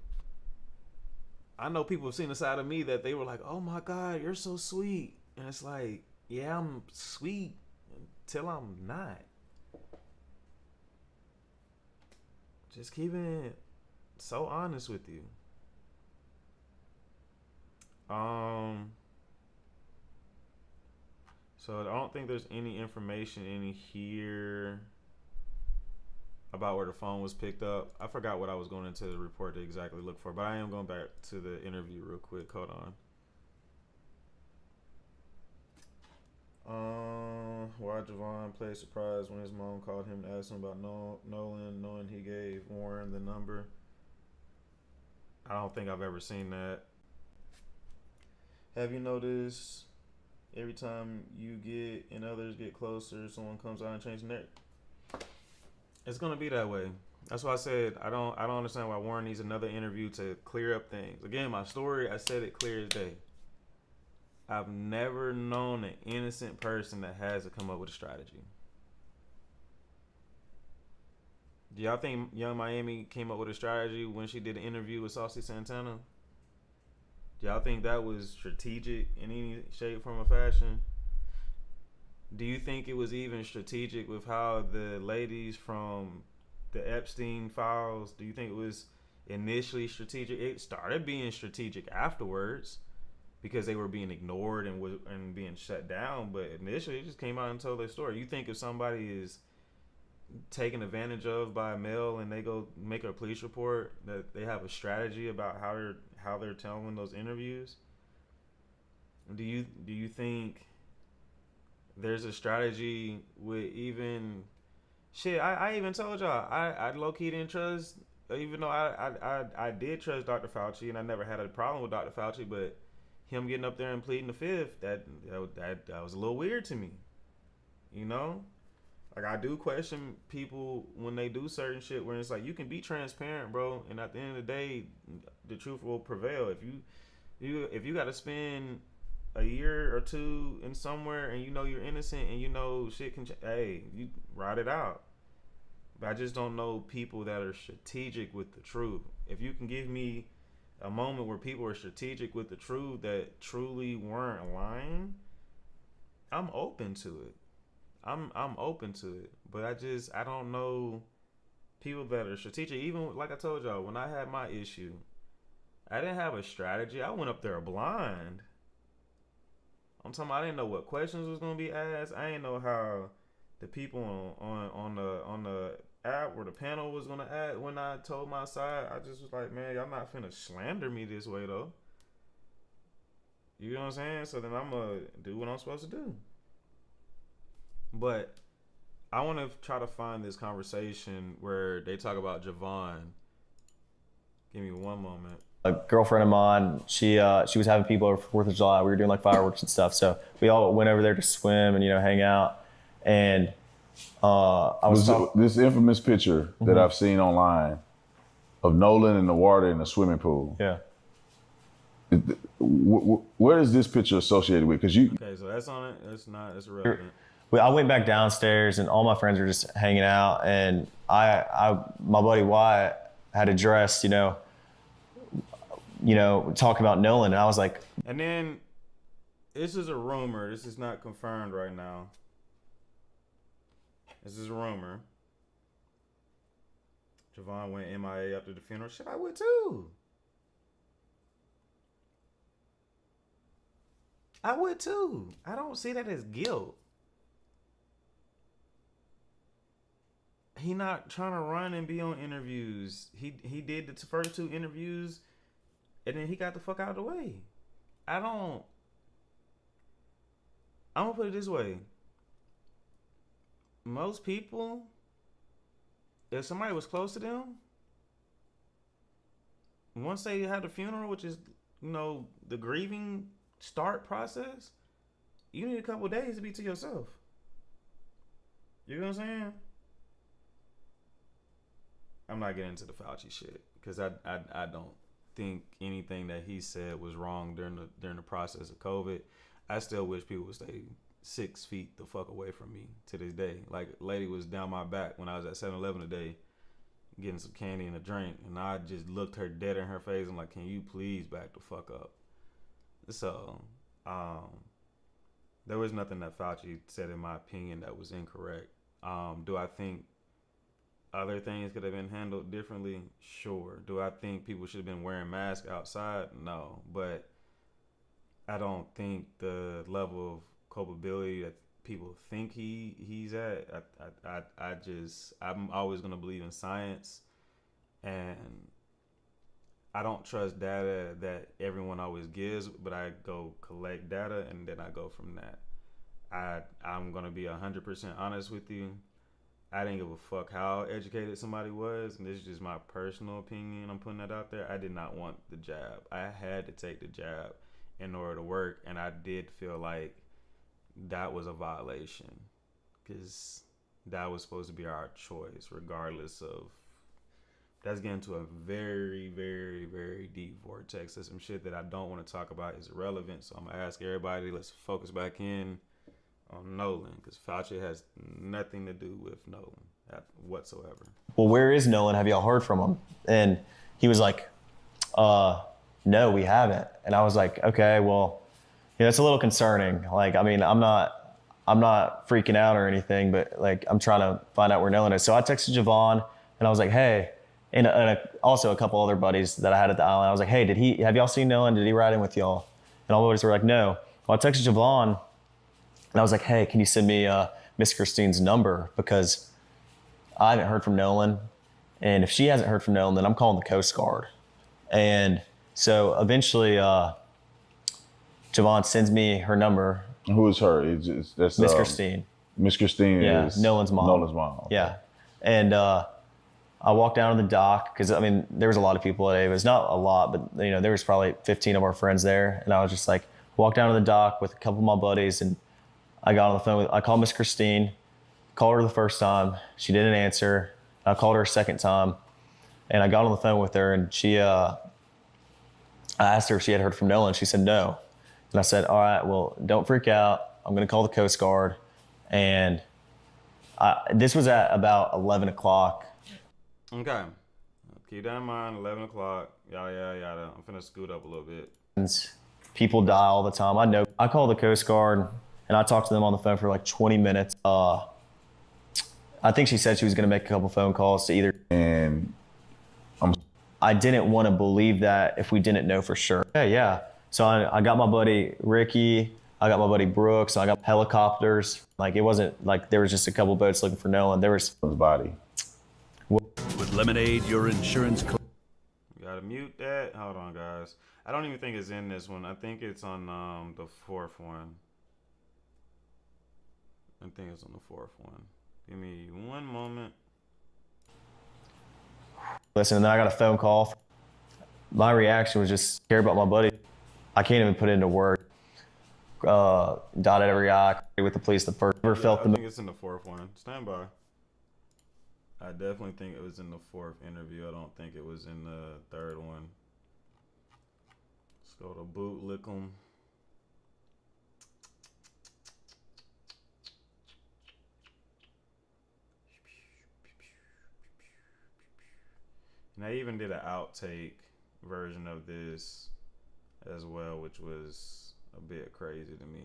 I know people have seen the side of me that they were like, "Oh my God, you're so sweet," and it's like, yeah, I'm sweet until I'm not. Just keeping it so honest with you. So I don't think there's any information in here about where the phone was picked up. I forgot what I was going into the report to exactly look for, but I am going back to the interview real quick. Hold on. Why Javon played surprise when his mom called him to ask him about Nolan, knowing he gave Warren the number. I don't think I've ever seen that. Have you noticed every time you get and others get closer, someone comes out and changes the narrative? It's gonna be that way. That's why I said I don't understand why Warren needs another interview to clear up things. Again, my story, I said it clear as day. I've never known an innocent person that has to come up with a strategy. Do y'all think Young Miami came up with a strategy when she did an interview with Saucy Santana? Do y'all think that was strategic in any shape, form, or fashion? Do you think it was even strategic with how the ladies from the Epstein files, do you think it was initially strategic? It started being strategic afterwards because they were being ignored and being shut down, but initially it just came out and told their story. You think if somebody is taken advantage of by a male and they go make a police report that they have a strategy about how they're telling those interviews? Do you think there's a strategy with even shit? I even told y'all I low key didn't trust, even though I did trust Dr. Fauci and I never had a problem with Dr. Fauci, but him getting up there and pleading the fifth, that was a little weird to me, you know. Like, I do question people when they do certain shit where it's like, you can be transparent, bro, and at the end of the day, the truth will prevail. If you got to spend a year or two in somewhere and you know you're innocent and you know shit can, hey, you ride it out. But I just don't know people that are strategic with the truth. If you can give me a moment where people are strategic with the truth that truly weren't lying, I'm open to it. I'm open to it, but I don't know people that are strategic. Even like I told y'all, when I had my issue, I didn't have a strategy. I went up there blind. I'm talking about I didn't know what questions was gonna be asked. I didn't know how the people on the app or the panel was gonna act when I told my side. I just was like, man, y'all not finna slander me this way though. You know what I'm saying? So then I'm gonna do what I'm supposed to do. But I want to try to find this conversation where they talk about Javon. Give me one moment. A girlfriend of mine, she was having people over for 4th of July. We were doing like fireworks and stuff. So we all went over there to swim and, hang out. And I was this infamous picture that I've seen online of Nolan in the water in the swimming pool. Yeah. Where is this picture associated with? Because Okay, so that's on it. It's irrelevant. I went back downstairs and all my friends were just hanging out, and my buddy Wyatt had addressed, talking about Nolan, and I was like, and then this is a rumor. This is not confirmed right now. This is a rumor. Javon went MIA after the funeral. Shit, I would too. I would too. I don't see that as guilt. He not trying to run and be on interviews. He did the first 2 interviews, and then he got the fuck out of the way. I'm gonna put it this way. Most people, if somebody was close to them, once they had a funeral, which is, the grieving start process, you need a couple of days to be to yourself. You know what I'm saying? I'm not getting into the Fauci shit because I don't think anything that he said was wrong during the process of COVID. I still wish people would stay 6 feet the fuck away from me to this day. Like, lady was down my back when I was at 7-Eleven today getting some candy and a drink, and I just looked her dead in her face and like, can you please back the fuck up? So there was nothing that Fauci said, in my opinion, that was incorrect. Do I think other things could have been handled differently? Sure. Do I think people should have been wearing masks outside? No. But I don't think the level of culpability that people think he's at, I'm always going to believe in science, and I don't trust data that everyone always gives, but I go collect data and then I go from that. I'm going to be 100% honest with you. I didn't give a fuck how educated somebody was, and this is just my personal opinion. I'm putting that out there. I did not want the jab. I had to take the jab in order to work, and I did feel like that was a violation because that was supposed to be our choice, regardless of that's getting to a very, very, very deep vortex. There's some shit that I don't want to talk about is irrelevant. So I'm gonna ask everybody, let's focus back in on Nolan, because Fauci has nothing to do with Nolan whatsoever. Well, where is Nolan? Have y'all heard from him? And he was like, no, we haven't. And I was like, okay, well, it's a little concerning. Like, I mean, I'm not freaking out or anything, but like, I'm trying to find out where Nolan is. So I texted Javon and I was like, hey, and also a couple other buddies that I had at the island. I was like, hey, have y'all seen Nolan? Did he ride in with y'all? And all the buddies were like, no. Well, I texted Javon and I was like, hey, can you send me Miss Christine's number? Because I haven't heard from Nolan. And if she hasn't heard from Nolan, then I'm calling the Coast Guard. And so eventually Javon sends me her number. Who is her? That's Miss Christine. Miss Christine is Nolan's mom. Nolan's mom. Okay. Yeah. And I walked down to the dock because, I mean, there was a lot of people at Ava's. Not a lot, but, there was probably 15 of our friends there. And I was just like, walked down to the dock with a couple of my buddies, and I got on the phone I called Miss Christine, called her the first time. She didn't answer. I called her a second time, and I got on the phone with her, and I asked her if she had heard from Nolan. She said no. And I said, all right, well, don't freak out. I'm going to call the Coast Guard. And this was at about 11 o'clock. Okay. Keep that in mind, 11 o'clock, yada, yada. I'm finna scoot up a little bit. People die all the time. I know. I called the Coast Guard, and I talked to them on the phone for like 20 minutes. I think she said she was going to make a couple phone calls to either. And I didn't want to believe that if we didn't know for sure. Yeah. So I got my buddy Ricky, I got my buddy Brooks, I got helicopters. Like, it wasn't like there was just a couple boats looking for Nolan. There was his body. With Lemonade, your insurance. You gotta mute that. Hold on, guys. I don't even think it's in this one. I think it's on the fourth one. I think it's on the fourth one. Give me one moment. Listen, and then I got a phone call. My reaction was just care about my buddy. I can't even put it into words. Dotted every I with the police. The first ever felt I think it's in the fourth one. Stand by. I definitely think it was in the fourth interview. I don't think it was in the third one. Let's go to Bootlickum. And I even did an outtake version of this as well, which was a bit crazy to me.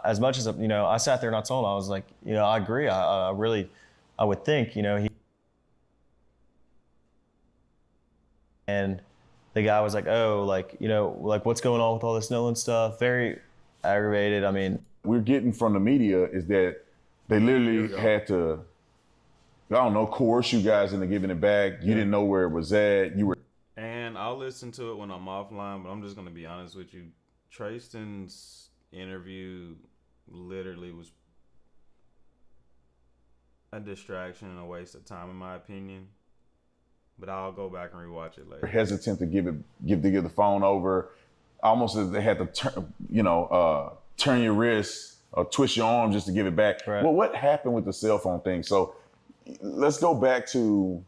As much as, I sat there and I told him, I was like, I agree. I would think, he. And the guy was like, oh, like, what's going on with all this Nolan stuff? Very aggravated. I mean, we're getting from the media is that they literally had to, I don't know, coerce you guys into giving it back. You didn't know where it was at. You were. And I'll listen to it when I'm offline, but I'm just going to be honest with you. Trayston's interview literally was a distraction and a waste of time, in my opinion. But I'll go back and rewatch it later. Hesitant to give the phone over, almost as they had to turn your wrist or twist your arm just to give it back. Right. Well, what happened with the cell phone thing? So let's go back to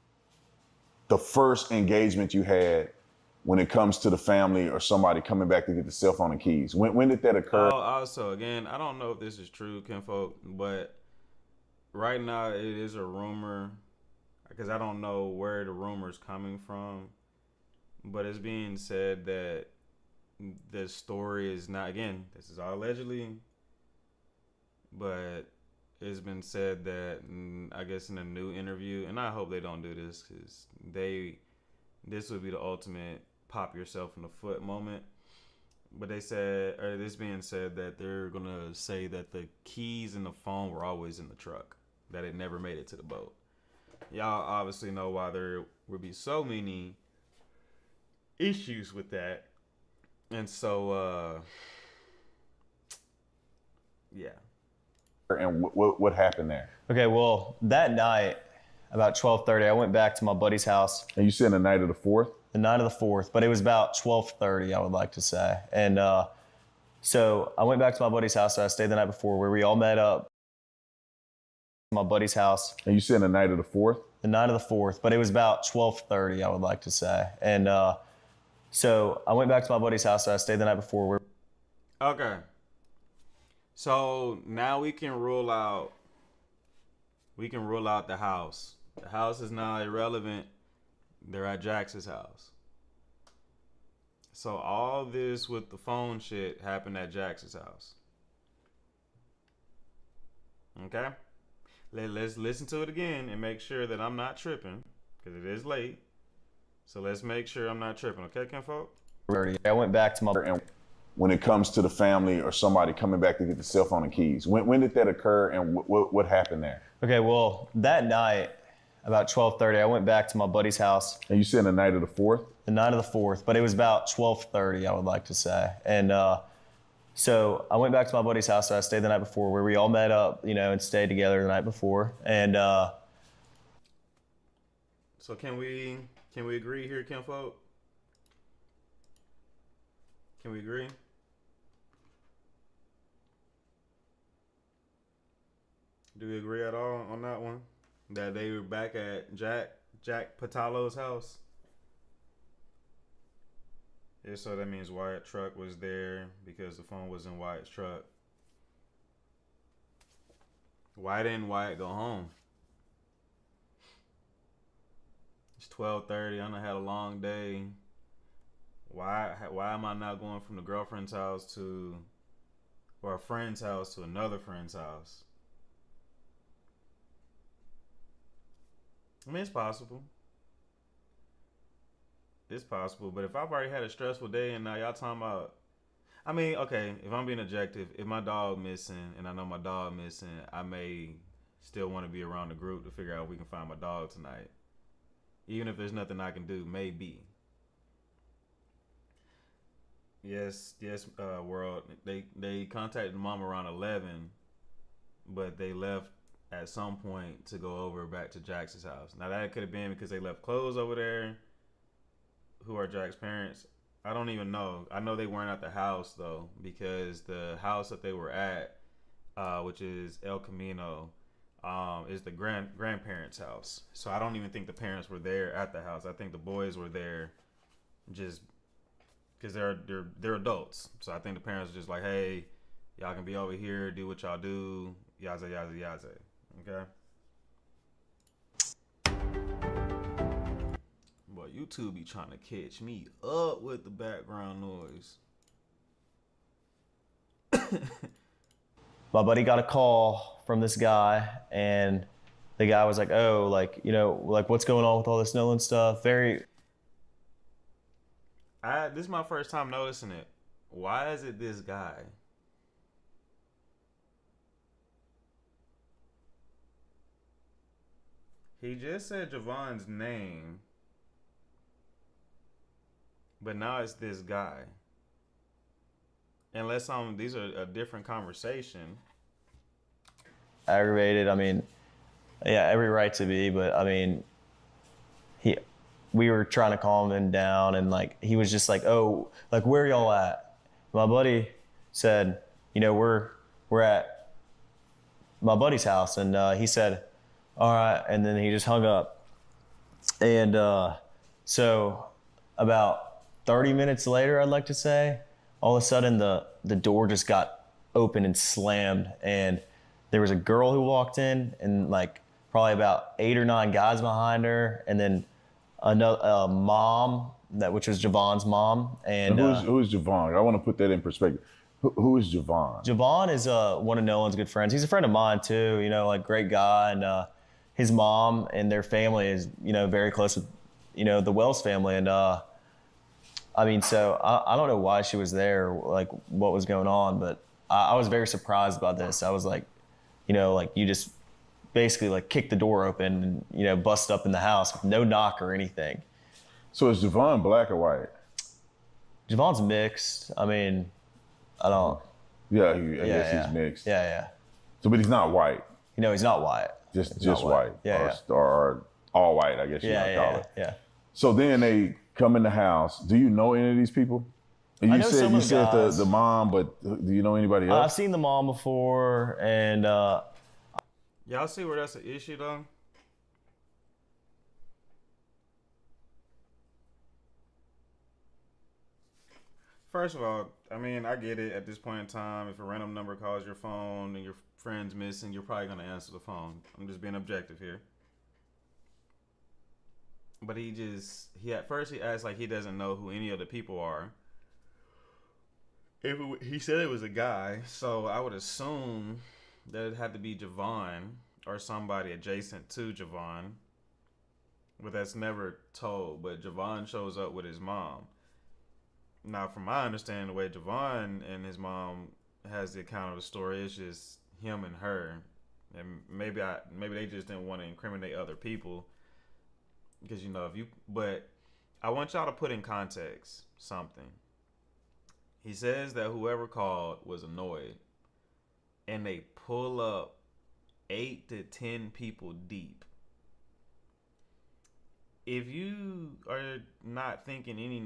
the first engagement you had when it comes to the family or somebody coming back to get the cell phone and keys. When did that occur? Also, again, I don't know if this is true, kinfolk, but right now it is a rumor, because I don't know where the rumor is coming from, but it's being said that the story is not, again, this is all allegedly, but it's been said that, I guess in a new interview, and I hope they don't do this, because this would be the ultimate pop yourself in the foot moment. But they said, or this being said, that they're gonna say that the keys and the phone were always in the truck, that it never made it to the boat. Y'all obviously know why there would be so many issues with that. And so, yeah. And what happened there? okay, well, that night, about 12:30, I went back to my buddy's house. And you said the night of the 4th? The night of the 4th, but it was about 12:30, I would like to say. And so I went back to my buddy's house that I stayed the night before, where we all met up. my buddy's house. And you said the night of the 4th? The night of the 4th, but it was about 12:30, I would like to say. And so I went back to my buddy's house. So I stayed the night before. Okay. So now we can rule out the house. The house is now irrelevant. They're at Jax's house. So all this with the phone shit happened at Jax's house. Okay? Let's listen to it again and make sure that I'm not tripping, because it is late. So let's make sure I'm not tripping. Okay, kinfolk? I went back to my... When it comes to the family or somebody coming back to get the cell phone and keys, when did that occur, and what happened there? Okay, well, that night, about 12:30, I went back to my buddy's house. And you said the night of the 4th? The night of the 4th, but it was about 12:30, I would like to say. And so I went back to my buddy's house. So I stayed the night before, where we all met up, and stayed together the night before. And so can we agree here, kinfolk? Can we agree? Do we agree at all on that one? That they were back at Jack Patalo's house? Yeah, so that means Wyatt's truck was there because the phone was in Wyatt's truck. Why didn't Wyatt go home? It's 12:30. I done had a long day. Why am I not going from the girlfriend's house or a friend's house to another friend's house? I mean, it's possible. It's possible, but if I've already had a stressful day and now y'all talking about, I mean, okay, if I'm being objective, if my dog missing and I know my dog missing, I may still want to be around the group to figure out if we can find my dog tonight. Even if there's nothing I can do, maybe. Yes, world. They contacted mom around 11, but they left at some point to go over back to Jax's house. Now that could have been because they left clothes over there. Who are Jack's parents? I don't even know. I know they weren't at the house though, because the house that they were at, which is El Camino, is the grandparents' house. So I don't even think the parents were there at the house. I think the boys were there just because they're adults. So I think the parents were just like, hey, y'all can be over here, do what y'all do, yaza yaza yaza. Okay. Boy, YouTube be trying to catch me up with the background noise. My buddy got a call from this guy, and the guy was like, oh, like, what's going on with all this Nolan stuff? This is my first time noticing it. Why is it this guy? He just said Javon's name, but now it's this guy. Unless these are a different conversation. Aggravated. I mean, yeah, every right to be, but I mean, we were trying to calm him down, and like he was just like, oh, like where y'all at? My buddy said, we're at my buddy's house, and he said, all right, and then he just hung up. And so about 30 minutes later, I'd like to say, all of a sudden the door just got open and slammed, and there was a girl who walked in, and like probably about 8 or 9 guys behind her, and then another mom, which was Javon's mom. And who's Javon? I want to put that in perspective. Who is Javon? Javon is one of Nolan's good friends. He's a friend of mine too, like great guy, and his mom and their family is, very close with, the Wells family. And I mean, so I don't know why she was there, like what was going on, but I was very surprised about this. I was like, like you just basically like kicked the door open and, bust up in the house with no knock or anything. So is Javon black or white? Javon's mixed. I mean, I don't. Yeah, I guess he's mixed. Yeah. So, but he's not white. He's not white. Just not white. Or all white, I guess you might call it. Yeah. So then they come in the house. Do you know any of these people? And I know some of the guys. the mom, but do you know anybody else? I've seen the mom before, and Y'all see where that's an issue though? First of all, I mean, I get it at this point in time. If a random number calls your phone and your friend's missing, you're probably going to answer the phone. I'm just being objective here. But he at first he acts like he doesn't know who any of the people are. He said it was a guy, so I would assume that it had to be Javon or somebody adjacent to Javon. But that's never told. But Javon shows up with his mom. Now, from my understanding, the way Javon and his mom has the account of the story, it's just him and her, and maybe they just didn't want to incriminate other people, because But I want y'all to put in context something. He says that whoever called was annoyed, and they pull up 8 to 10 people deep. If you are not thinking any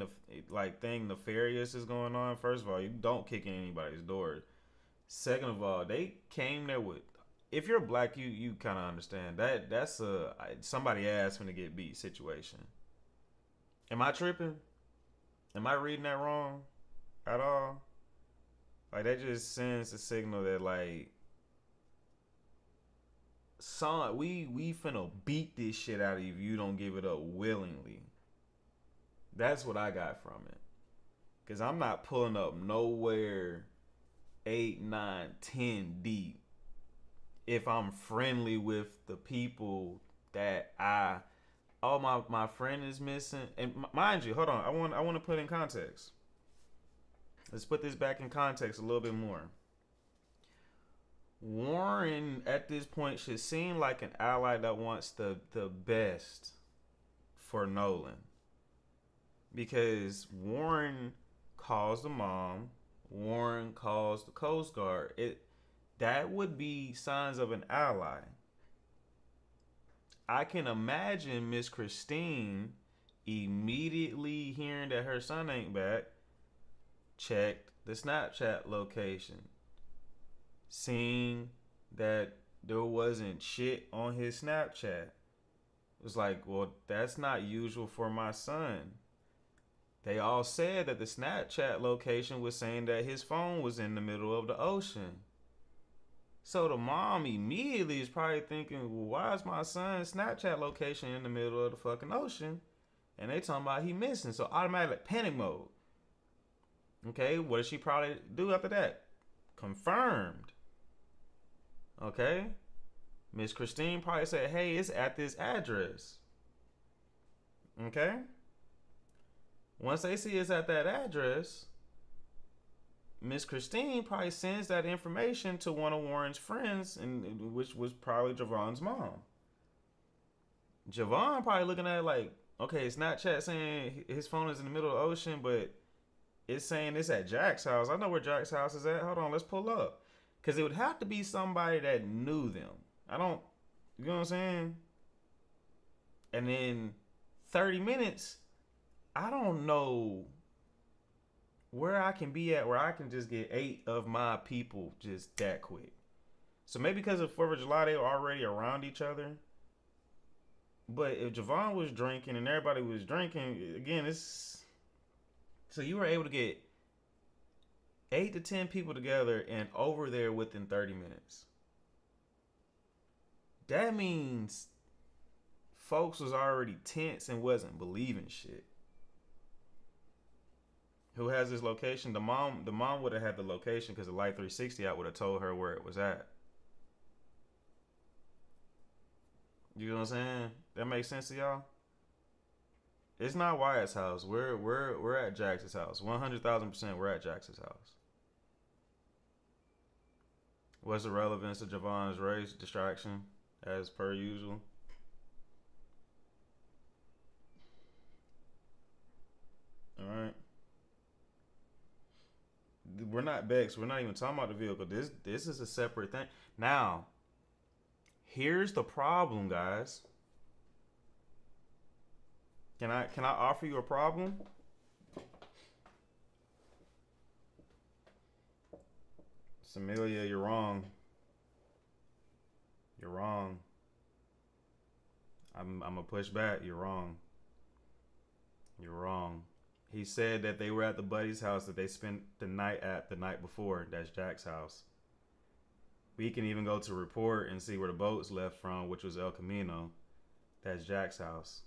thing nefarious is going on, first of all, you don't kick in anybody's door. Second of all, they came there with. If you're black, you kind of understand that's a somebody asked when to get beat situation. Am I tripping? Am I reading that wrong at all? Like, that just sends a signal that son, we finna beat this shit out of you if you don't give it up willingly. That's what I got from it. Cause I'm not pulling up nowhere 8, 9, 10 deep if I'm friendly with the people that my friend is missing. And mind you, hold on, I want to put in context. Let's put this back in context a little bit more. Warren at this point should seem like an ally that wants the best for Nolan, because Warren calls the mom, Warren calls the Coast Guard. That would be signs of an ally. I can imagine Miss Christine immediately hearing that her son ain't back, checked the Snapchat location, seeing that there wasn't shit on his Snapchat. It was like, well, that's not usual for my son. They all said that the Snapchat location was saying that his phone was in the middle of the ocean. So the mom immediately is probably thinking, well, why is my son's Snapchat location in the middle of the fucking ocean? And they talking about he missing. So automatic panic mode. Okay, what does she probably do after that? Confirmed. Okay, Miss Christine probably said, hey, it's at this address. Okay, once they see it's at that address, Miss Christine probably sends that information to one of Warren's friends, and which was probably Javon's mom. Javon probably looking at it like, okay, it's not chat saying his phone is in the middle of the ocean, but it's saying it's at Jack's house. I know where Jack's house is at. Hold on, let's pull up. Because it would have to be somebody that knew them. You know what I'm saying? And then 30 minutes, I don't know where I can be at where I can just get 8 of my people just that quick. So maybe because of 4th of July, they were already around each other. But if Javon was drinking and everybody was drinking, again, it's... So you were able to get 8 to 10 people together and over there within 30 minutes. That means folks was already tense and wasn't believing shit. Who has this location? The mom would have had the location because the Light 360 out would have told her where it was at. You know what I'm saying? That makes sense to y'all? It's not Wyatt's house. We're at Jax's house. 100,000% we're at Jax's house. What's the relevance of Javon's race? Distraction, as per usual. Alright. We're not Bex. We're not even talking about the vehicle. This is a separate thing. Now, here's the problem, guys. Can I offer you a problem? Samelia, you're wrong. You're wrong. I'm gonna push back. You're wrong. You're wrong. He said that they were at the buddy's house that they spent the night at the night before. That's Jack's house. We can even go to report and see where the boats left from, which was El Camino. That's Jack's house.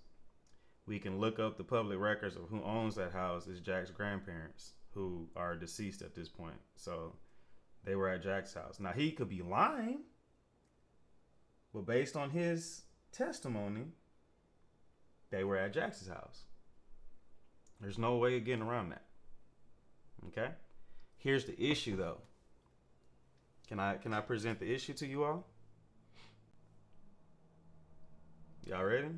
We can look up the public records of who owns that house. It's Jack's grandparents, who are deceased at this point. So they were at Jack's house. Now, he could be lying, but based on his testimony, they were at Jack's house. There's no way of getting around that. Okay? Here's the issue, though. Can I present the issue to you all? Y'all ready?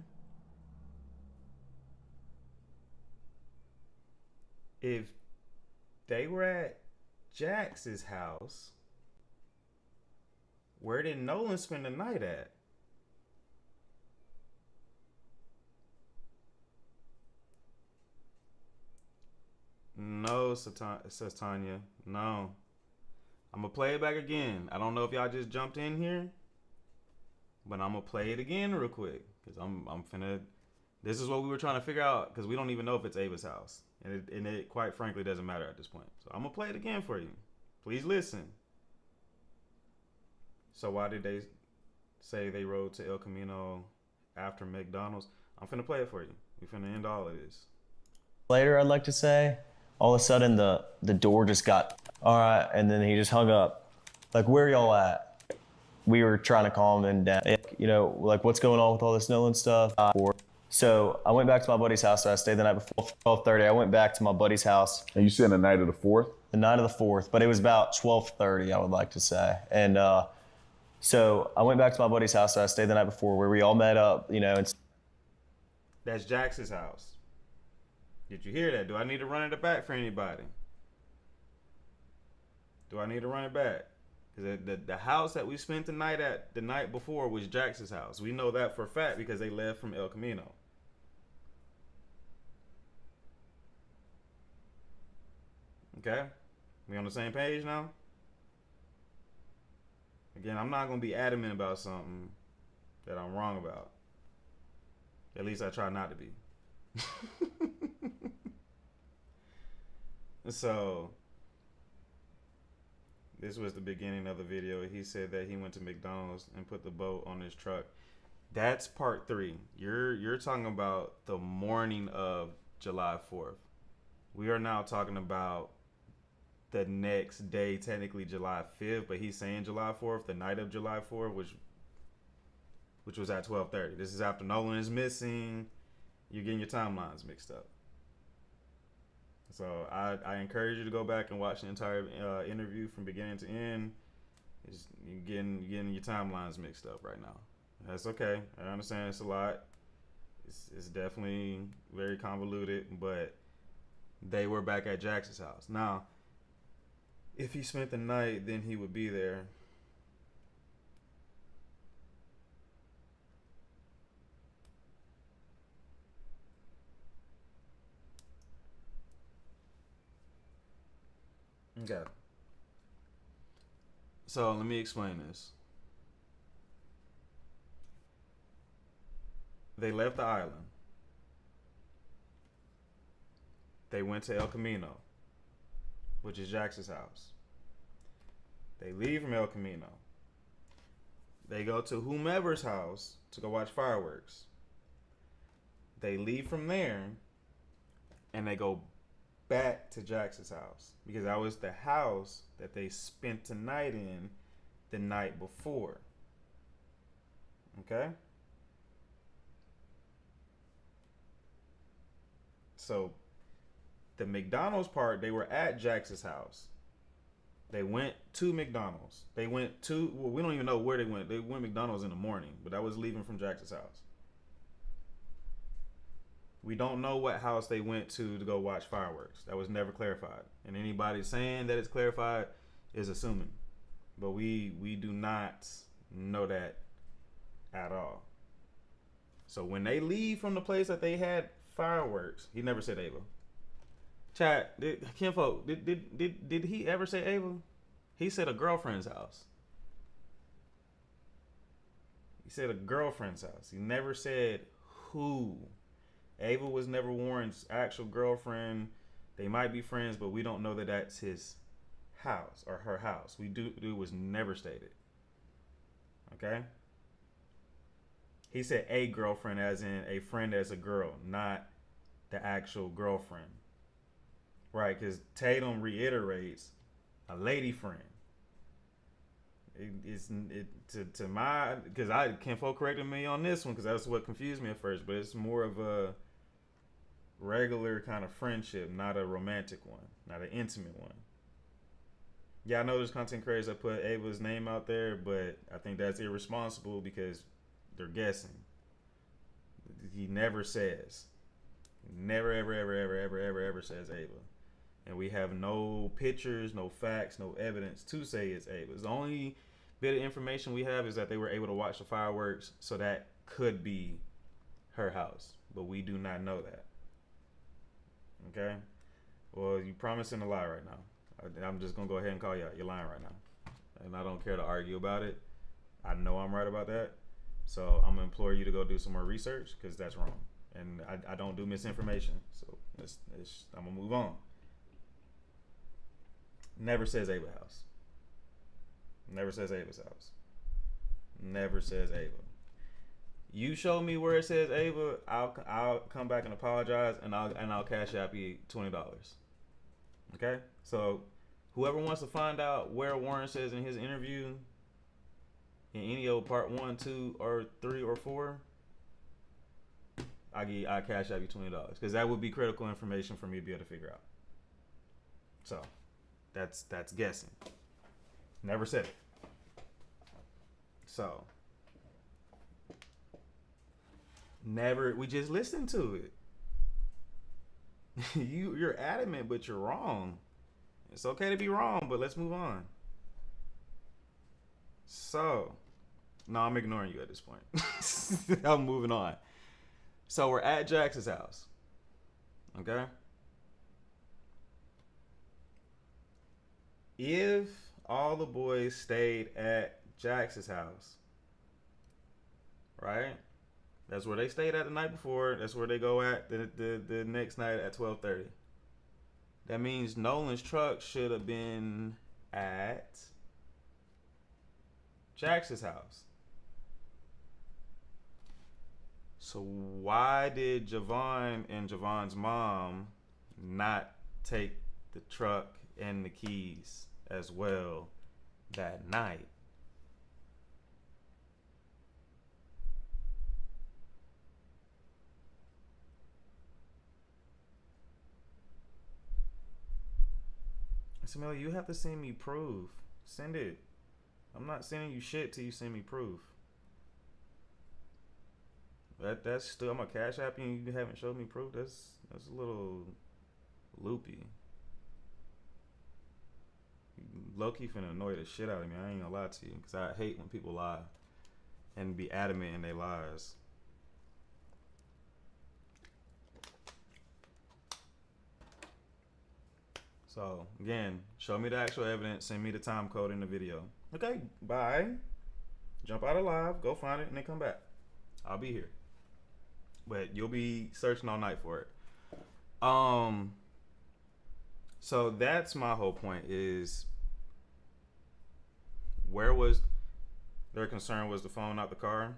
If they were at Jax's house, where did Nolan spend the night at? No, says Tanya. No. I'm going to play it back again. I don't know if y'all just jumped in here, but I'm going to play it again real quick. Because I'm finna... This is what we were trying to figure out, because we don't even know if it's Ava's house. And it quite frankly doesn't matter at this point. So I'm going to play it again for you. Please listen. So why did they say they rode to El Camino after McDonald's? I'm finna play it for you. We finna end all of this. Later, I'd like to say, all of a sudden the door just got, all right, and then he just hung up. Like, where y'all at? We were trying to calm him down. You know, like, what's going on with all this Nolan stuff? So I went back to my buddy's house. So I stayed the night before 12:30. I went back to my buddy's house. And you said the night of the 4th? The night of the 4th, but it was about 12:30, I would like to say. And so I went back to my buddy's house. So I stayed the night before, where we all met up, you know. And That's Jax's house. Did you hear that? Do I need to run it back for anybody? Do I need to run it back? Because the house that we spent the night at the night before was Jax's house. We know that for a fact because they left from El Camino. Okay? We on the same page now? Again, I'm not going to be adamant about something that I'm wrong about. At least I try not to be. So, this was the beginning of the video. He said that he went to McDonald's and put the boat on his truck. That's part 3. You're talking about the morning of July 4th. We are now talking about the next day, technically July 5th, but he's saying July 4th, the night of July 4th, which was at 12:30. This is after Nolan is missing. You're getting your timelines mixed up. So I encourage you to go back and watch the entire interview from beginning to end. You're getting your timelines mixed up right now. That's okay. I understand it's a lot. It's definitely very convoluted, but they were back at Jax's house. Now, if he spent the night, then he would be there. Okay. So let me explain this. They left the island. They went to El Camino, which is Jax's house. They leave from El Camino. They go to whomever's house to go watch fireworks. They leave from there and they go back to Jax's house because that was the house that they spent the night in the night before. Okay? So the McDonald's part, they were at Jax's house. They went to McDonald's. They went to, well, we don't even know where they went. They went to McDonald's in the morning, but that was leaving from Jax's house. We don't know what house they went to go watch fireworks. That was never clarified. And anybody saying that it's clarified is assuming. But we do not know that at all. So when they leave from the place that they had fireworks, he never said Ava. Chat, Kinfolk, did he ever say Ava? He said a girlfriend's house. He said a girlfriend's house. He never said who. Ava was never Warren's actual girlfriend. They might be friends, but we don't know that that's his house or her house. It was never stated. Okay? He said a girlfriend as in a friend as a girl, not the actual girlfriend. Right, because Tatum reiterates a lady friend. To my, because I can't folk corrected me on this one because that's what confused me at first, but it's more of a regular kind of friendship, not a romantic one, not an intimate one. Yeah, I know there's content creators that put Ava's name out there, but I think that's irresponsible because they're guessing. He never says. Never, ever says Ava. And we have no pictures, no facts, no evidence to say it's Ava's. The only bit of information we have is that they were able to watch the fireworks, so that could be her house. But we do not know that. Okay? Well, you're promising a lie right now. I'm just going to go ahead and call you out. You're lying right now. And I don't care to argue about it. I know I'm right about that. So I'm going to implore you to go do some more research because that's wrong. And I don't do misinformation. So I'm going to move on. Never says Ava house. Never says Ava's house. Never says Ava. You show me where it says Ava, I'll come back and apologize, and I'll cash app you $20. Okay? So whoever wants to find out where Warren says in his interview, in any old part 1, 2, or 3, or 4, I cash app you $20 because that would be critical information for me to be able to figure out. So that's guessing. Never said it. So we just listened to it. You're adamant, but you're wrong. It's okay to be wrong, but let's move on. So, no, I'm ignoring you at this point. I'm moving on. So we're at Jax's house. Okay? If all the boys stayed at Jax's house, right? That's where they stayed at the night before. That's where they go at the next night at 12:30. That means Nolan's truck should have been at Jax's house. So why did Javon and Javon's mom not take the truck and the keys as well that night? Samuel, you have to send me proof. Send it. I'm not sending you shit till you send me proof. That's still, I'm a cash app and you haven't showed me proof. That's a little loopy. Low-key finna annoy the shit out of me. I ain't gonna lie to you, because I hate when people lie and be adamant in their lies. So again, show me the actual evidence, send me the time code in the video. Okay, bye. Jump out of live, go find it, and then come back. I'll be here. But you'll be searching all night for it. So that's my whole point is, where was their concern? Was the phone out the car?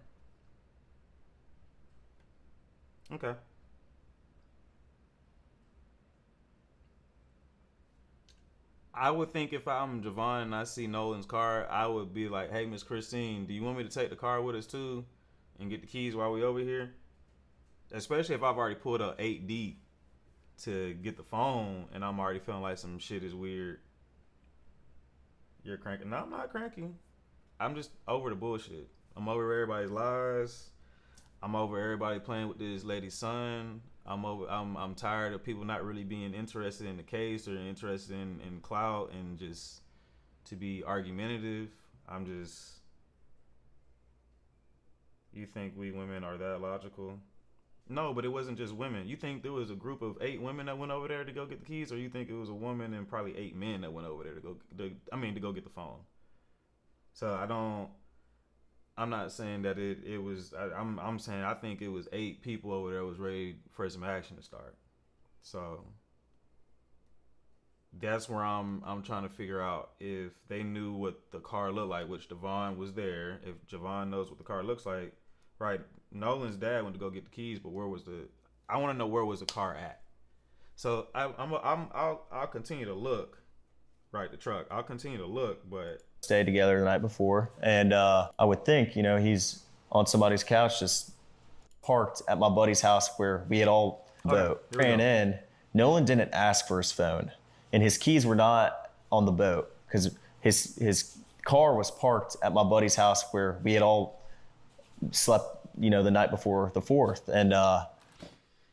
Okay. I would think if I'm Javon and I see Nolan's car, I would be like, hey, Miss Christine, do you want me to take the car with us too and get the keys while we over here? Especially if I've already pulled up 8 deep to get the phone and I'm already feeling like some shit is weird. You're cranky. No, I'm not cranky. I'm just over the bullshit. I'm over everybody's lies. I'm over everybody playing with this lady's son. I'm tired of people not really being interested in the case or interested in clout and just to be argumentative. You think we women are that logical? No, but it wasn't just women. You think there was a group of 8 women that went over there to go get the keys, or you think it was a woman and probably 8 men that went over there to go get the phone? So I'm not saying that it was. I'm saying I think it was 8 people over there was ready for some action to start. So that's where I'm trying to figure out if they knew what the car looked like, which Javon was there. If Javon knows what the car looks like, right? Nolan's dad went to go get the keys, but where was the? I want to know where was the car at. So I'll continue to look, right? The truck. I'll continue to look, but stayed together the night before, and I would think, you know, he's on somebody's couch just parked at my buddy's house where we had all ran in. Nolan didn't ask for his phone, and his keys were not on the boat because his car was parked at my buddy's house where we had all slept, you know, the night before the 4th. And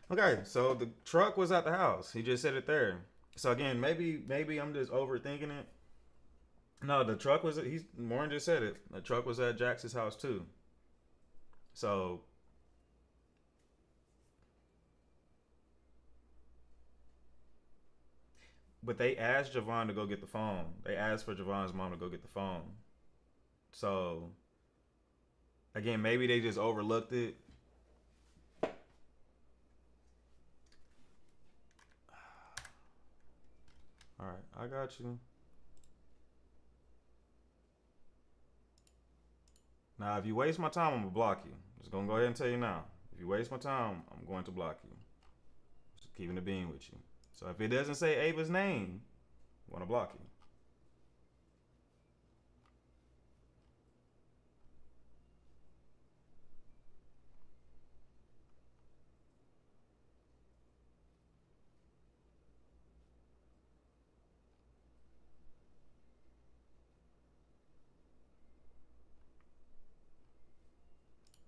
okay, so the truck was at the house. He just said it there. So again, maybe I'm just overthinking it. No, the truck was. Warren just said it. The truck was at Jax's house too. So, but they asked Javon to go get the phone. They asked for Javon's mom to go get the phone. So, again, maybe they just overlooked it. All right, I got you. Now, if you waste my time, I'm going to block you. Just going to go ahead and tell you now. If you waste my time, I'm going to block you. Just keeping the bean with you. So if it doesn't say Ava's name, I'm going to block you.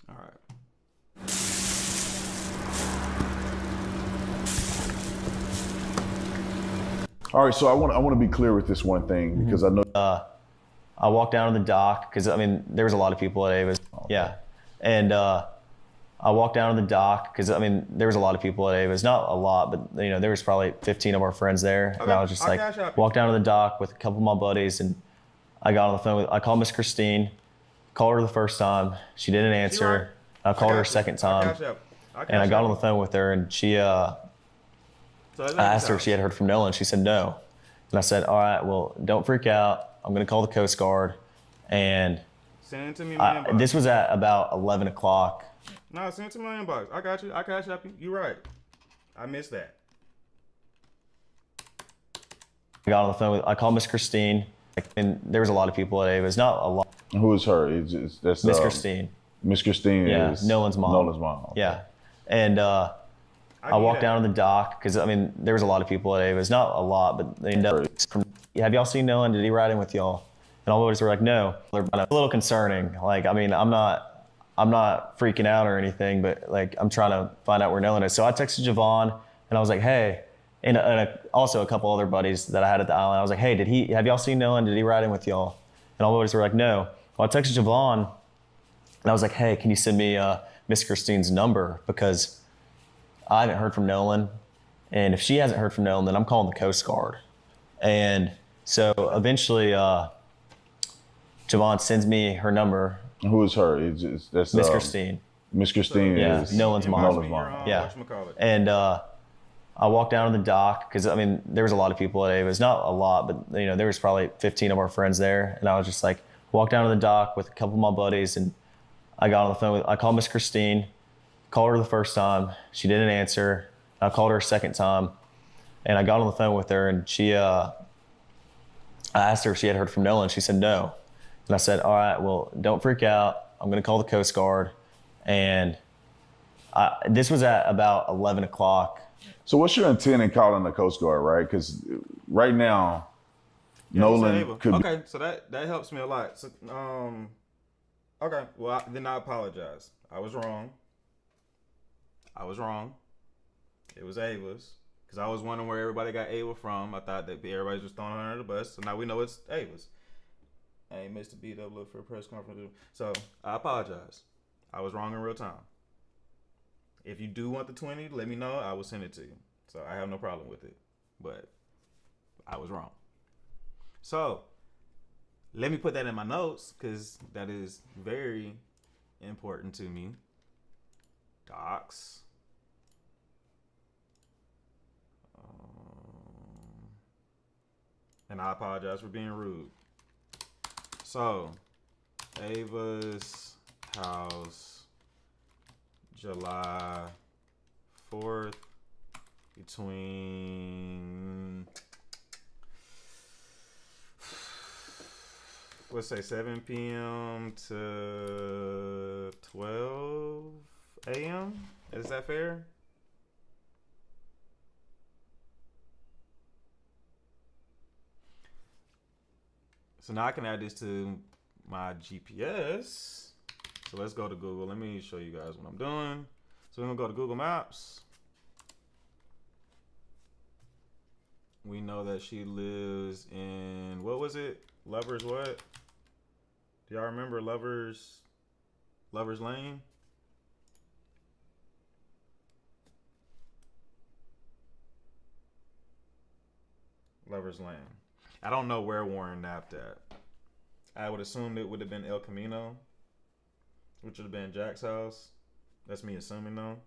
All right. All right, so I want to be clear with this one thing because I know. I walked down to the dock because, I mean, there was a lot of people at Ava's. Yeah. And I walked down to the dock because, I mean, there was a lot of people at Ava's. Not a lot, but, you know, there was probably 15 of our friends there. Okay. And I was just walked down to the dock with a couple of my buddies, and I got on the phone I called Miss Christine, called her the first time. She didn't answer. I called her a second time. And I got on the phone with her, and she, I asked her if she had heard from Nolan. She said no. And I said, all right, well, don't freak out. I'm going to call the Coast Guard. And send it to me in my inbox. This was at about 11 o'clock. No, send it to my inbox. I got you. I cash up you. You're right. I missed that. I got on the phone I called Miss Christine. And there was a lot of people at Ava's. Not a lot. Who is her? That's Miss Christine. Miss Christine is Nolan's mom. Nolan's mom. Okay. Yeah. And I walked down to the dock because, I mean, there was a lot of people at Ava's. Not a lot, but they ended up have y'all seen Nolan? Did he ride in with y'all? And all the boys were like, no. They're a little concerning. Like, I mean, I'm not freaking out or anything, but like, I'm trying to find out where Nolan is. So I texted Javon and I was like, hey, and also a couple other buddies that I had at the island. I was like, hey, have y'all seen Nolan? Did he ride in with y'all? And all the boys were like, no. Well, I texted Javon and I was like, hey, can you send me Miss Christine's number? Because I haven't heard from Nolan. And if she hasn't heard from Nolan, then I'm calling the Coast Guard. And so eventually, Javon sends me her number. Who is her? That's Miss Christine. Miss Christine is Nolan's mom. Nolan's mom. Yeah. And I walked down to the dock because, I mean, there was a lot of people at Ava's. Not a lot, but, you know, there was probably 15 of our friends there. And I was just like, walked down to the dock with a couple of my buddies, and I got on the phone I called Miss Christine, called her the first time. She didn't answer. I called her a second time, and I got on the phone with her, and she, I asked her if she had heard from Nolan. She said no. And I said, all right, well, don't freak out. I'm going to call the Coast Guard. And this was at about 11 o'clock. So what's your intent in calling the Coast Guard, right? Because right now, Nolan could okay, so that helps me a lot. So, okay, well, then I apologize. I was wrong. It was Ava's. Because I was wondering where everybody got Ava from. I thought that everybody was throwing her under the bus. So now we know it's Ava's. I ain't missed a beat up look for a press conference. So I apologize. I was wrong in real time. If you do want the 20, let me know. I will send it to you. So I have no problem with it. But I was wrong. So let me put that in my notes because that is very important to me. Docs. And I apologize for being rude. So, Ava's house, July 4th, between, let's say 7 p.m. to 12 a.m. Is that fair? So now I can add this to my GPS. So let's go to Google. Let me show you guys what I'm doing. So we're gonna go to Google Maps. We know that she lives in, what was it? Lovers what? Do y'all remember Lovers Lane? Lovers Lane. I don't know where Warren napped at. I would assume it would have been El Camino, which would have been Jack's house. That's me assuming though.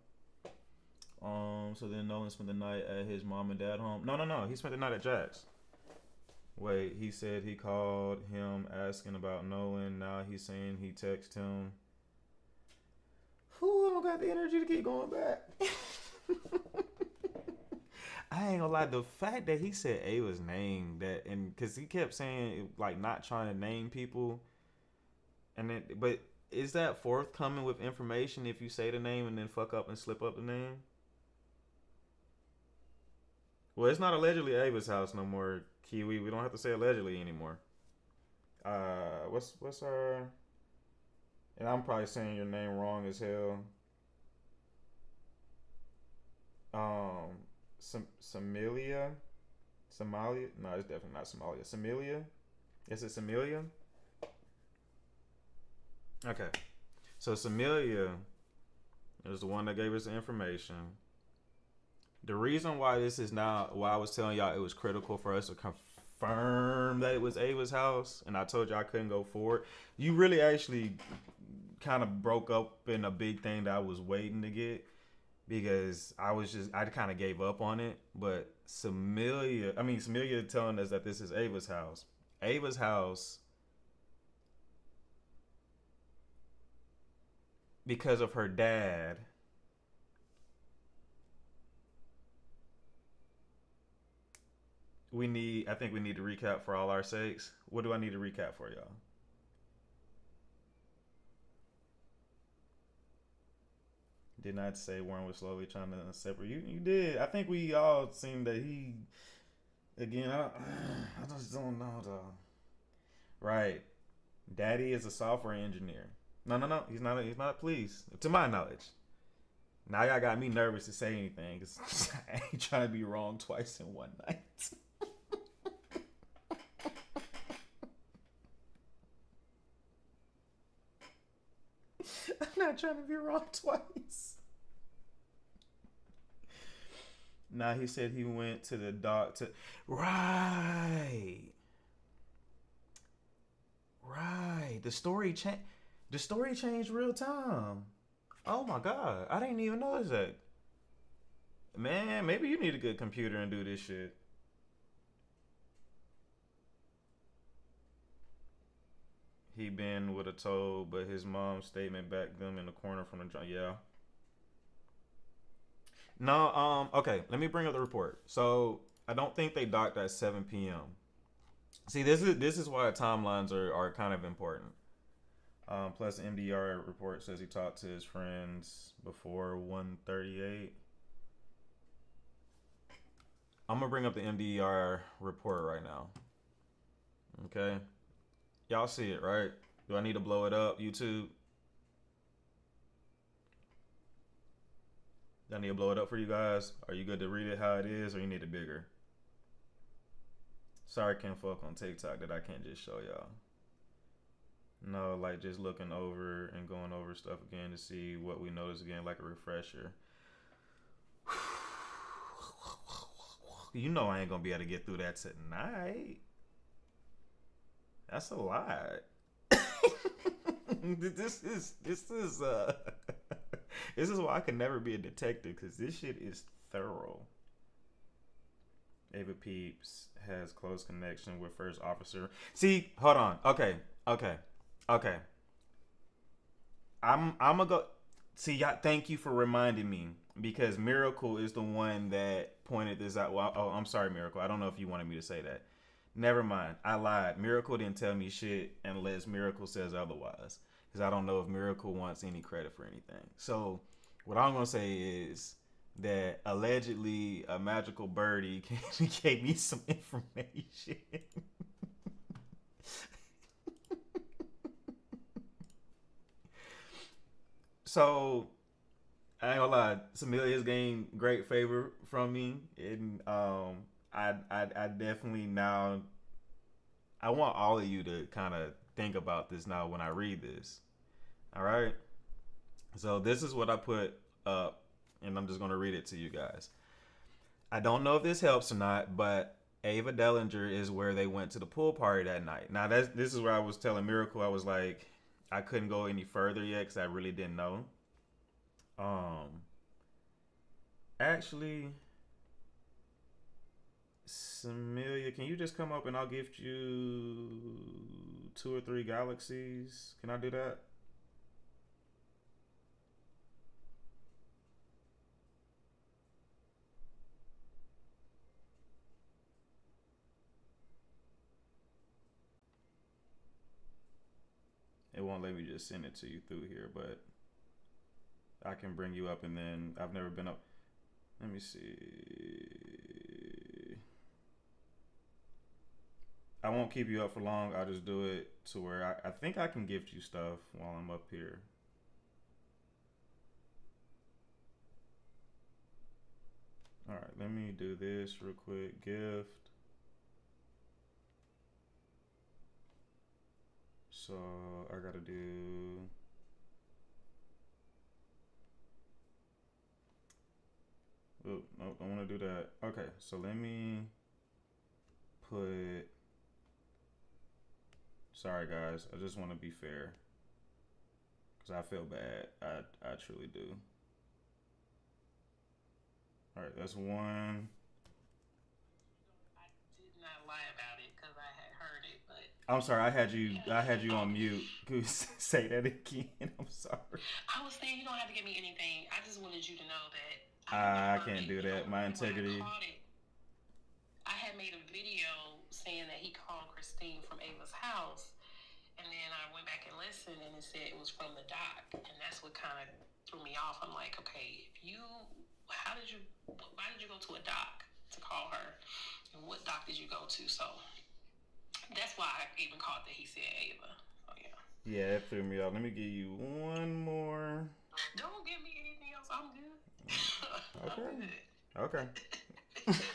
So then Nolan spent the night at his mom and dad home. No. He spent the night at Jack's. Wait, he said he called him asking about Nolan. Now he's saying he texted him. Who? I don't got the energy to keep going back. I ain't gonna lie, the fact that he said Ava's name, that, and because he kept saying like not trying to name people, and then, but is that forthcoming with information if you say the name and then fuck up and slip up the name? Well, it's not allegedly Ava's house no more, Kiwi. We don't have to say allegedly anymore. What's her? And I'm probably saying your name wrong as hell. Somalia? Somalia? No, it's definitely not Somalia. Somalia? Is it Somalia? Okay. So Somalia is the one that gave us the information. The reason why this is now, why I was telling y'all it was critical for us to confirm that it was Ava's house, and I told you I couldn't go forward. You really actually kind of broke up in a big thing that I was waiting to get. Because I kind of gave up on it. But Somalia telling us that this is Ava's house. Ava's house, because of her dad, I think we need to recap for all our sakes. What do I need to recap for y'all? Did not say Warren was slowly trying to separate. You did. I think we all seen that he. Again, I just don't know though. Right, Daddy is a software engineer. No. He's not. Please, to my knowledge. Now y'all got me nervous to say anything because I ain't trying to be wrong twice in one night. I'm not trying to be wrong twice. Now he said he went to the doctor. Right. The story changed. The story changed real time. Oh my God, I didn't even notice that. Man, maybe you need a good computer and do this shit. He been with a tow, but his mom's statement backed them in the corner from the joint. Yeah. No, okay, let me bring up the report. So I don't think they docked at 7 p.m. See, this is why timelines are kind of important. Plus the MDR report says he talked to his friends before 1:38. I'm gonna bring up the MDR report right now. Okay. Y'all see it, right? Do I need to blow it up, YouTube? Do I need to blow it up for you guys? Are you good to read it how it is, or you need it bigger? Sorry, I can't fuck on TikTok that I can't just show y'all. No, like just looking over and going over stuff again to see what we noticed again, like a refresher. You know I ain't gonna be able to get through that tonight. That's a lot. this is this is why I can never be a detective, because this shit is thorough. Ava Peeps has close connection with first officer. See, hold on. Okay. I'm gonna go. See, y'all, thank you for reminding me, because Miracle is the one that pointed this out. Well, oh, I'm sorry, Miracle. I don't know if you wanted me to say that. Never mind. I lied. Miracle didn't tell me shit unless Miracle says otherwise, because I don't know if Miracle wants any credit for anything. So what I'm gonna say is that allegedly a magical birdie gave me some information. So I ain't gonna lie, Samelia has gained great favor from me, and I definitely now I want all of you to kind of think about this now when I read this. All right. So this is what I put up, and I'm just gonna read it to you guys. I don't know if this helps or not, but Ava Dellinger is where they went to the pool party that night. Now this is where I was telling Miracle, I was like, I couldn't go any further yet because I really didn't know. Actually, Samelia, can you just come up and I'll gift you 2 or 3 galaxies? Can I do that? It won't let me just send it to you through here, but I can bring you up, and then I've never been up. Let me see. I won't keep you up for long. I'll just do it to where I think I can gift you stuff while I'm up here. All right, let me do this real quick. Gift. So I gotta do. Oh, no, don't want to do that. Okay, so let me put. Sorry, guys. I just want to be fair, because I feel bad. I truly do. All right, that's one. I did not lie about it because I had heard it, but I'm sorry. I had you on mute. Could you say that again? I'm sorry. I was saying you don't have to give me anything. I just wanted you to know that I can't do that. My integrity. I had made a video saying that he called Christine from Ava's house, and then I went back and listened, and it said it was from the doc, and that's what kind of threw me off. I'm like, okay, why did you go to a doc to call her, and what doc did you go to? So that's why I even caught that he said Ava. So yeah. Yeah, it threw me off. Let me give you one more. Don't give me anything else. I'm good. Okay. I'm good. Okay.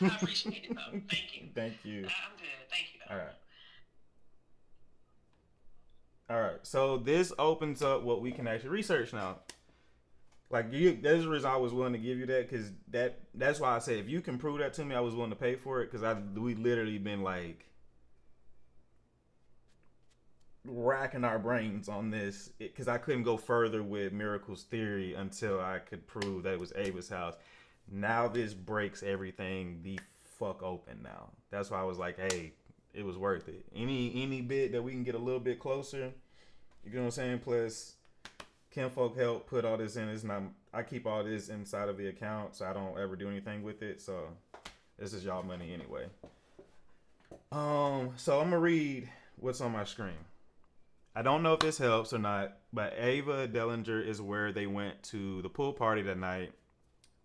I appreciate it though. Thank you. Thank you. I'm good. Thank you though. All right. So this opens up what we can actually research now. Like there's a reason I was willing to give you that, because that's why I said if you can prove that to me, I was willing to pay for it, because we literally been like racking our brains on this, because I couldn't go further with Miracle's theory until I could prove that it was Ava's house. Now this breaks everything the fuck open now. That's why I was like, hey, it was worth it. Any bit that we can get a little bit closer, you know what I'm saying? Plus, kinfolk help put all this in. It's not, I keep all this inside of the account, so I don't ever do anything with it. So this is y'all money anyway. So I'm gonna read what's on my screen. I don't know if this helps or not, but Ava Dellinger is where they went to the pool party that night.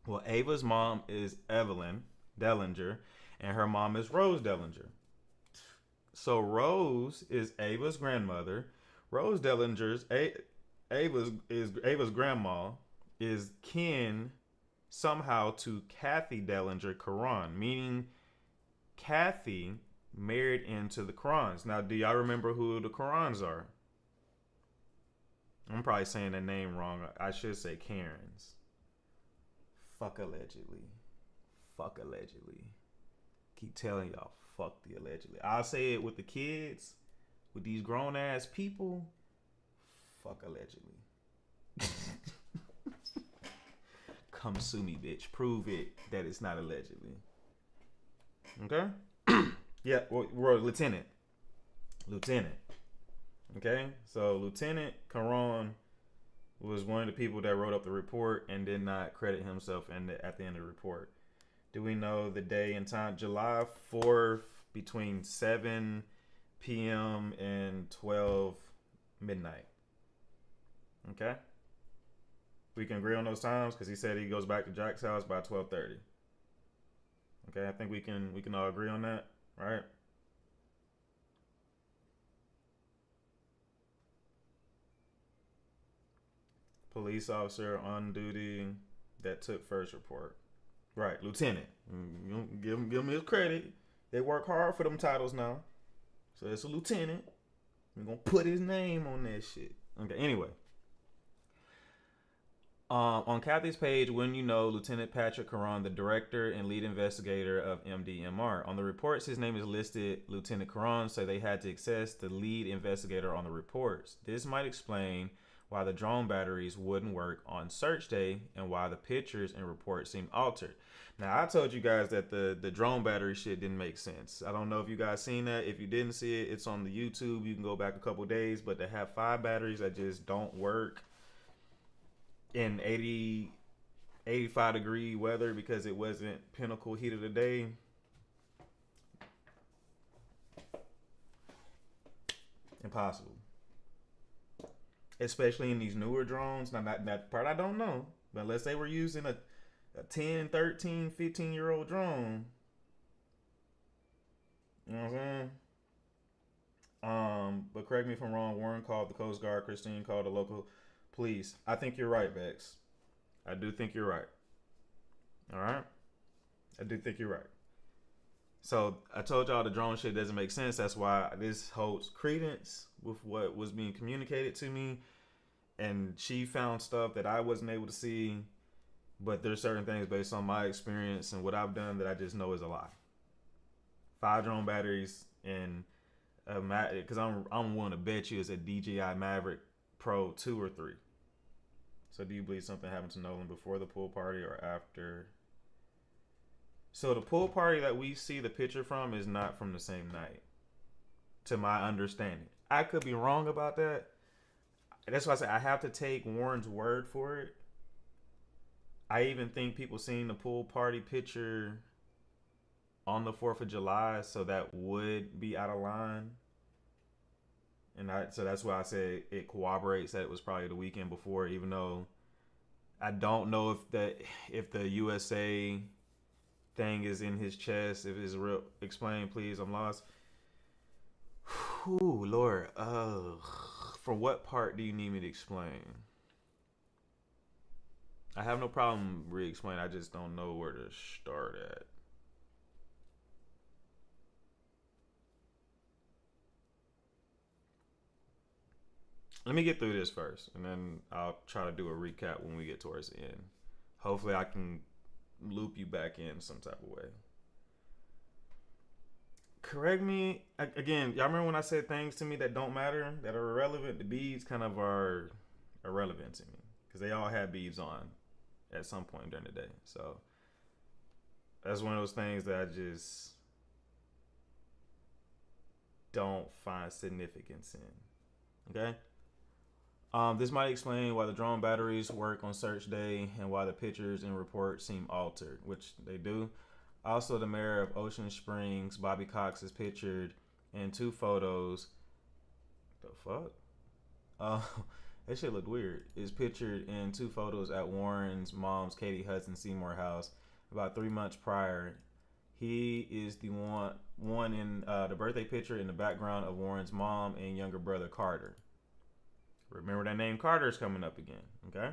Well, Ava's mom is Evelyn Dellinger, and her mom is Rose Dellinger. So Rose is Ava's grandmother. Rose Dellinger's Ava's grandma is kin somehow to Kathy Dellinger Caron, meaning Kathy married into the Carons. Now, do y'all remember who the Carons are? I'm probably saying the name wrong. I should say Karens. Fuck allegedly. Fuck allegedly. Keep telling y'all, fuck the allegedly. I'll say it with the kids, with these grown ass people. Fuck allegedly. Come sue me, bitch. Prove it that it's not allegedly. Okay? Yeah, we're Lieutenant. Okay? So Lieutenant Caron was one of the people that wrote up the report and did not credit himself at the end of the report. Do we know the day and time? July 4th between 7 p.m. and 12 midnight. Okay? We can agree on those times because he said he goes back to Jack's house by 12:30. Okay, I think we can all agree on that, right? Police officer on duty that took first report. Right, lieutenant. Give him his credit. They work hard for them titles now. So it's a lieutenant. We're gonna put his name on that shit. Okay, anyway. On Kathy's page, when you know Lieutenant Patrick Caron, the director and lead investigator of MDMR. On the reports, his name is listed Lieutenant Caron, so they had to access the lead investigator on the reports. This might explain why the drone batteries wouldn't work on search day and why the pictures and reports seem altered. Now, I told you guys that the drone battery shit didn't make sense. I don't know if you guys seen that. If you didn't see it, it's on the YouTube. You can go back a couple days, but to have 5 batteries that just don't work in 85 degree weather because it wasn't pinnacle heat of the day. Impossible. Especially in these newer drones. Now, that part I don't know. But unless they were using a 10, 13, 15-year-old drone. You know what I'm saying? But correct me if I'm wrong. Warren called the Coast Guard. Christine called the local police. I think you're right, Bex. I do think you're right. All right? I do think you're right. So I told y'all the drone shit doesn't make sense. That's why this holds credence with what was being communicated to me. And she found stuff that I wasn't able to see. But there's certain things based on my experience and what I've done that I just know is a lie. 5 drone batteries and because I'm willing to bet you it's a DJI Maverick Pro 2 or 3. So do you believe something happened to Nolan before the pool party or after? So the pool party that we see the picture from is not from the same night, to my understanding. I could be wrong about that. That's why I say I have to take Warren's word for it. I even think people seeing the pool party picture on the 4th of July, so that would be out of line. And so that's why I say it corroborates that it was probably the weekend before, even though I don't know if the USA thing is in his chest, if it's real. Explain, please. I'm lost. Whew, Lord. For what part do you need me to explain? I have no problem re-explaining. I just don't know where to start at. Let me get through this first, and then I'll try to do a recap when we get towards the end. Hopefully I can loop you back in some type of way. Correct me, again, y'all remember when I said things to me that don't matter, that are irrelevant? The beads kind of are irrelevant to me, because they all had beads on at some point during the day. So that's one of those things that I just don't find significance in. Okay? This might explain why the drone batteries work on search day and why the pictures and reports seem altered, which they do. Also, the mayor of Ocean Springs, Bobby Cox, is pictured in 2 photos. The fuck? That shit looked weird. Is pictured in 2 photos at Warren's mom's, Katie Hudson Seymour house about 3 months prior. He is the one in the birthday picture in the background of Warren's mom and younger brother Carter. Remember that name Carter is coming up again, okay?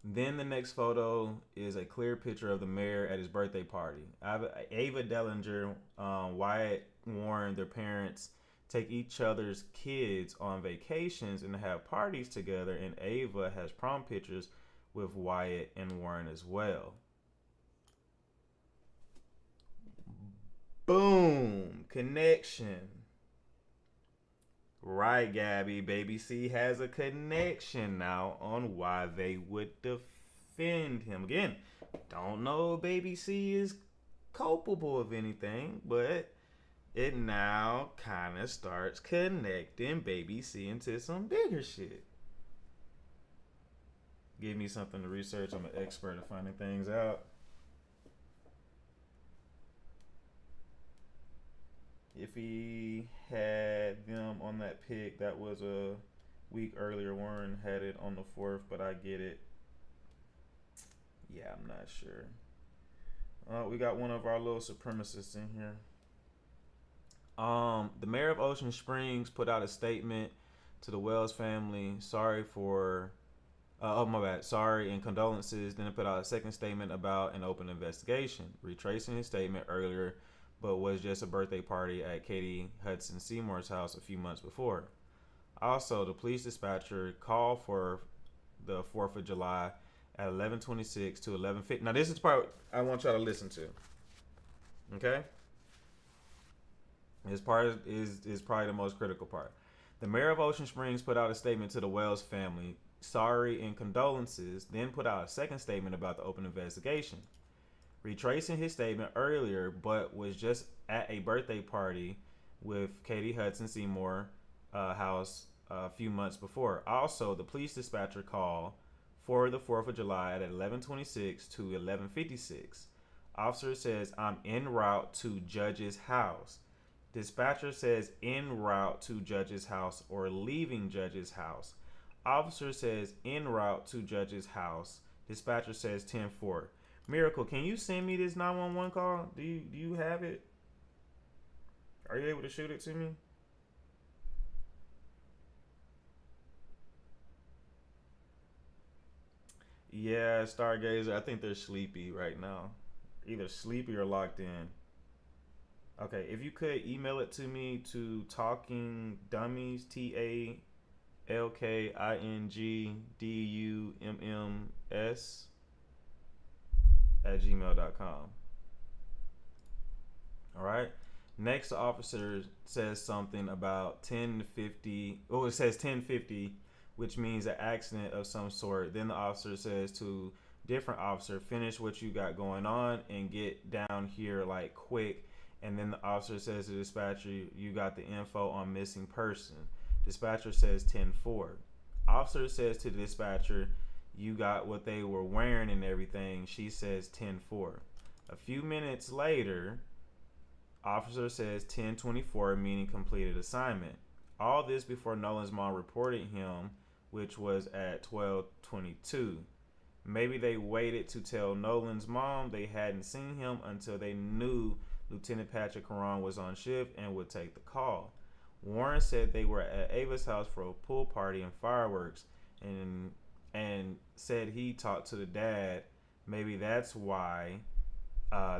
Then the next photo is a clear picture of the mayor at his birthday party. Ava Dellinger, Wyatt Warren, their parents, take each other's kids on vacations and have parties together, and Ava has prom pictures with Wyatt and Warren as well. Boom! Connection. Right, Gabby. Baby C has a connection now on why they would defend him. Again, don't know if Baby C is culpable of anything, but it now kind of starts connecting Baby C into some bigger shit. Give me something to research. I'm an expert at finding things out. If he had them on that pick, that was a week earlier. Warren had it on the 4th, but I get it. Yeah, I'm not sure. We got one of our little supremacists in here. The mayor of Ocean Springs put out a statement to the Wells family. Sorry and condolences. Then it put out a second statement about an open investigation, retracing his statement earlier, but was just a birthday party at Katie Hudson Seymour's house a few months before. Also, the police dispatcher called for the 4th of July at 11:26 to 11:50. Now, this is the part I want y'all to listen to. Okay? This part is probably the most critical part. The mayor of Ocean Springs put out a statement to the Wells family, sorry and condolences, then put out a second statement about the open investigation. Retracing his statement earlier, but was just at a birthday party with Katie Hudson Seymour house a few months before. Also, the police dispatcher called for the 4th of July at 11:26 to 11:56. Officer says, I'm en route to Judge's house. Dispatcher says en route to Judge's house or leaving Judge's house. Officer says en route to Judge's house. Dispatcher says 10-4. Miracle, can you send me this 911 call? Do you have it? Are you able to shoot it to me? Yeah, Stargazer, I think they're sleepy right now. Either sleepy or locked in. Okay, if you could email it to me to talkingdummies, TALKINGDUMMS @gmail.com. All right. Next, the officer says something about 10:50. Oh, it says 10:50, which means an accident of some sort. Then the officer says to different officer, finish what you got going on and get down here like quick. And then the officer says to the dispatcher, you got the info on missing person. Dispatcher says 10-4. Officer says to the dispatcher, you got what they were wearing and everything. She says 10-4. A few minutes later, officer says 10-24, meaning completed assignment. All this before Nolan's mom reported him, which was at 12:22. Maybe they waited to tell Nolan's mom they hadn't seen him until they knew Lieutenant Patrick Caron was on shift and would take the call. Warren said they were at Ava's house for a pool party and fireworks, and said he talked to the dad. Maybe that's why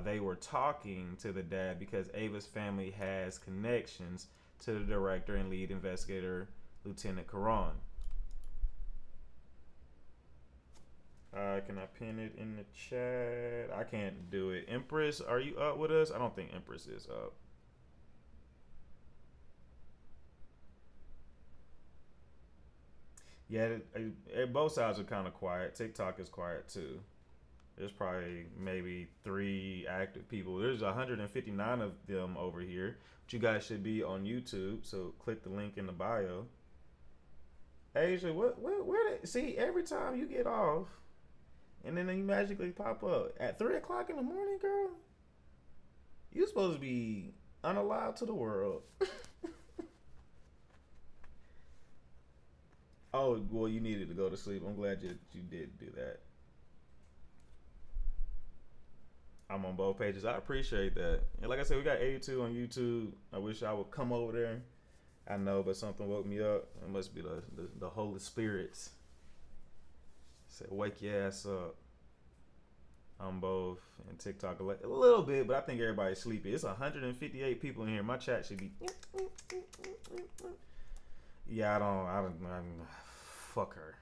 they were talking to the dad, because Ava's family has connections to the director and lead investigator, Lieutenant Caron. Can I pin it in the chat? I can't do it. Empress, are you up with us? I don't think Empress is up. Yeah, both sides are kind of quiet. TikTok is quiet too. There's probably maybe 3 active people. There's 159 of them over here. But you guys should be on YouTube, so click the link in the bio. Asia, where they, see, every time you get off, and then you magically pop up at 3 o'clock in the morning, girl. You supposed to be unalive to the world. Oh, well, you needed to go to sleep. I'm glad you did do that. I'm on both pages. I appreciate that. And like I said, we got 82 on YouTube. I wish I would come over there. I know, but something woke me up. It must be the Holy Spirits. Said, wake your ass up. I'm both and TikTok a little bit, but I think everybody's sleepy. It's 158 people in here. My chat should be. Yeah, I don't. Fuck her.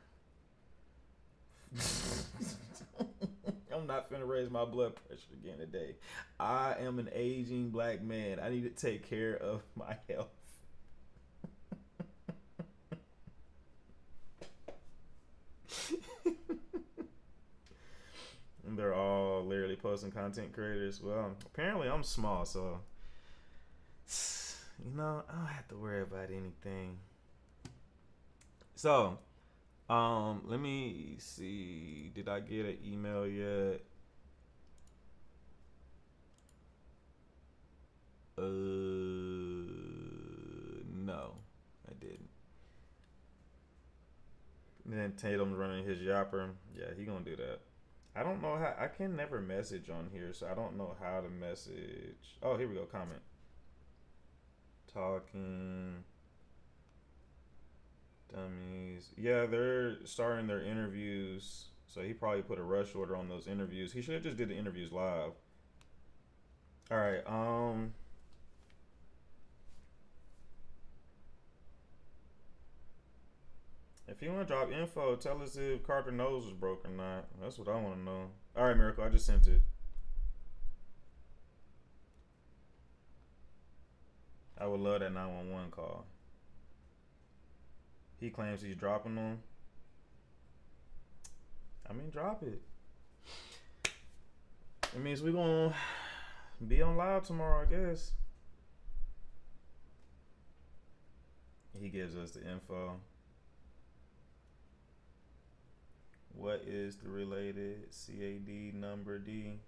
I'm not finna raise my blood pressure again today. I am an aging black man. I need to take care of my health. CEOs and content creators. Well, apparently I'm small, so I don't have to worry about anything. So, let me see. Did I get an email yet? No, I didn't. And then Tatum's running his yapper. Yeah, he gonna do that. I don't know how. I can never message on here, so I don't know how to message. Oh, here we go. Comment. Talking. Dummies. Yeah, they're starting their interviews. So he probably put a rush order on those interviews. He should have just did the interviews live. All right. If you want to drop info, tell us if Carter's nose was broke or not. That's what I want to know. All right, Miracle. I just sent it. I would love that 911 call. He claims he's dropping them. I mean, drop it. It means we're going to be on live tomorrow, I guess. He gives us the info. What is the related CAD number D?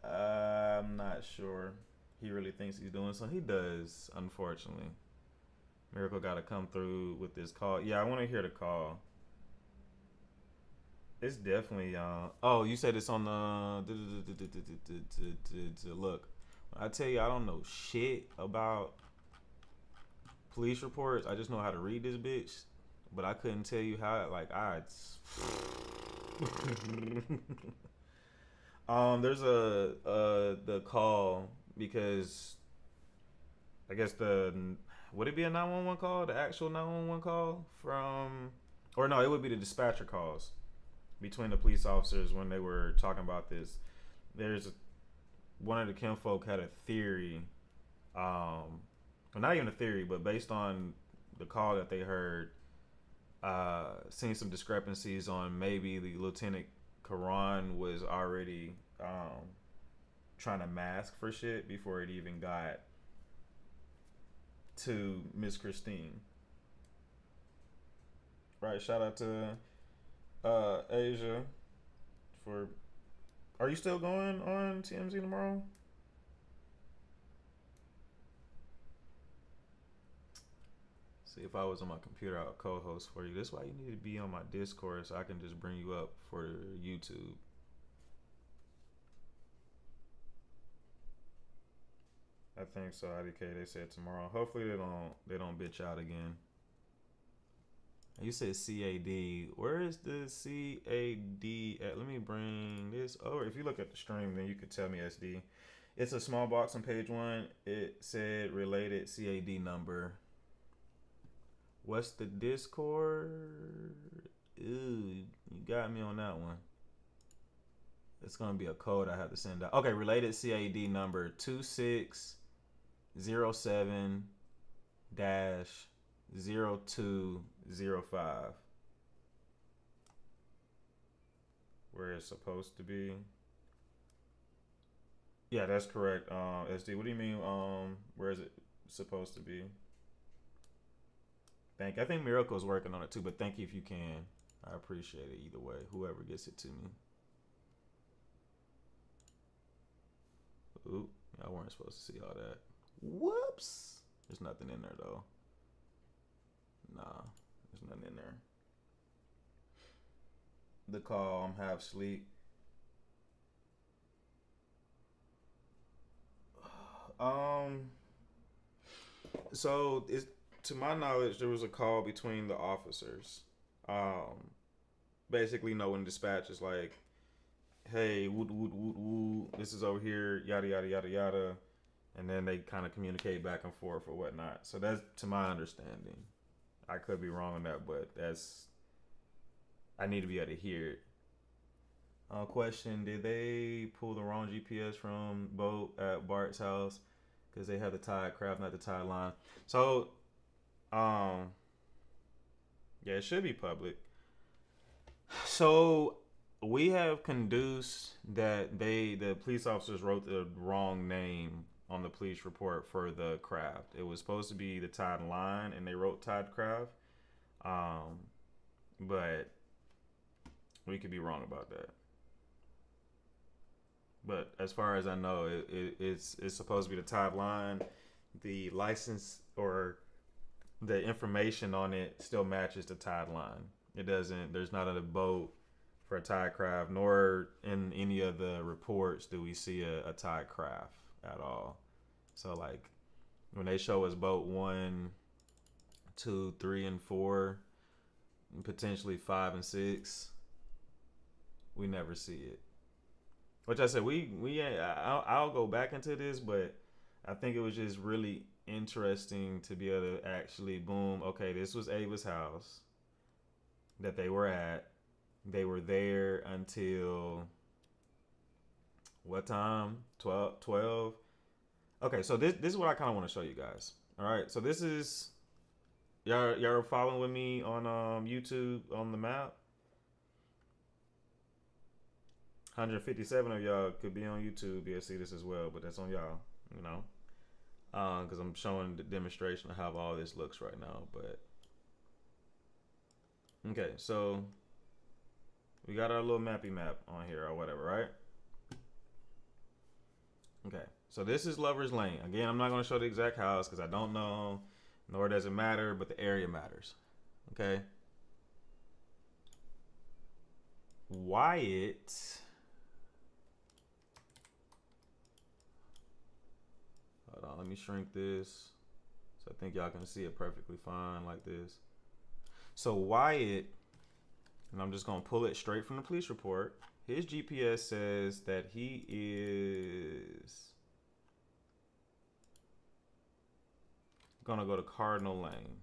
I'm not sure. He really thinks he's doing so. He does, unfortunately. Miracle got to come through with this call. Yeah, I want to hear the call. It's definitely oh, you said it's on the look. When I tell you I don't know shit about police reports. I just know how to read this bitch, but I couldn't tell you how. Like there's the call because I guess would it be a 911 call? The actual 911 call from, or no, it would be the dispatcher calls between the police officers when they were talking about this. There's one of the kinfolk had a theory, well, not even a theory, but based on the call that they heard, seeing some discrepancies on maybe the Lieutenant Karan was already trying to mask for shit before it even got to Miss Christine. Right, shout out to Asia for. Are you still going on TMZ tomorrow? See, if I was on my computer, I'll co-host for you. That's why you need to be on my Discord so I can just bring you up for YouTube. I think so, IDK. They said tomorrow. Hopefully they don't bitch out again. You said CAD. Where is the CAD at? Let me bring this over. If you look at the stream, then you could tell me SD. It's a small box on page 1. It said related CAD number. What's the Discord? Ooh, you got me on that one. It's going to be a code I have to send out. Okay, related CAD number 2607-0205. Where it's supposed to be. Yeah, that's correct. SD, what do you mean? Where is it supposed to be? I think Miracle's working on it too, but thank you if you can. I appreciate it either way, whoever gets it to me. Ooh, I weren't supposed to see all that. Whoops. There's nothing in there though. Nah, there's nothing in there. The call, I'm half asleep. So it's, to my knowledge, there was a call between the officers. Basically knowing dispatch is like, hey, woot, woot, woot, woot, this is over here, yada, yada, yada, yada. And then they kind of communicate back and forth or whatnot. So that's to my understanding. I could be wrong on that, but I need to be able to hear it. Question, did they pull the wrong GPS from boat at Bart's house? Because they had the tide craft, not the tide line. So, yeah, it should be public. So, we have conduced that the police officers wrote the wrong name on the police report for the craft. It was supposed to be the Tide Line, and they wrote Tide Craft. But we could be wrong about that. But as far as I know, it's supposed to be the Tide Line. The license or the information on it still matches the Tide Line. It doesn't. There's not a boat for a Tide Craft, nor in any of the reports do we see a Tide Craft at all. So like when they show us boat 1, 2, 3, and 4, and potentially 5 and 6, we never see it. Which I said I'll go back into this, but I think it was just really interesting to be able to actually boom. Okay, this was Ava's house that they were at. They were there until what time? 12. Okay, so this is what I kind of want to show you guys. All right, so this is y'all following with me on YouTube on the map. 157 of y'all could be on YouTube. You'll see this as well, but that's on y'all, you know, because I'm showing the demonstration of how all this looks right now. But okay, so we got our little mappy map on here or whatever, right? Okay, so this is Lover's Lane. Again, I'm not going to show the exact house because I don't know, nor does it matter, but the area matters. Okay. Wyatt. Hold on, let me shrink this so I think y'all can see it perfectly fine like this. So Wyatt, and I'm just going to pull it straight from the police report. His GPS says that he is going to go to Cardinal Lane.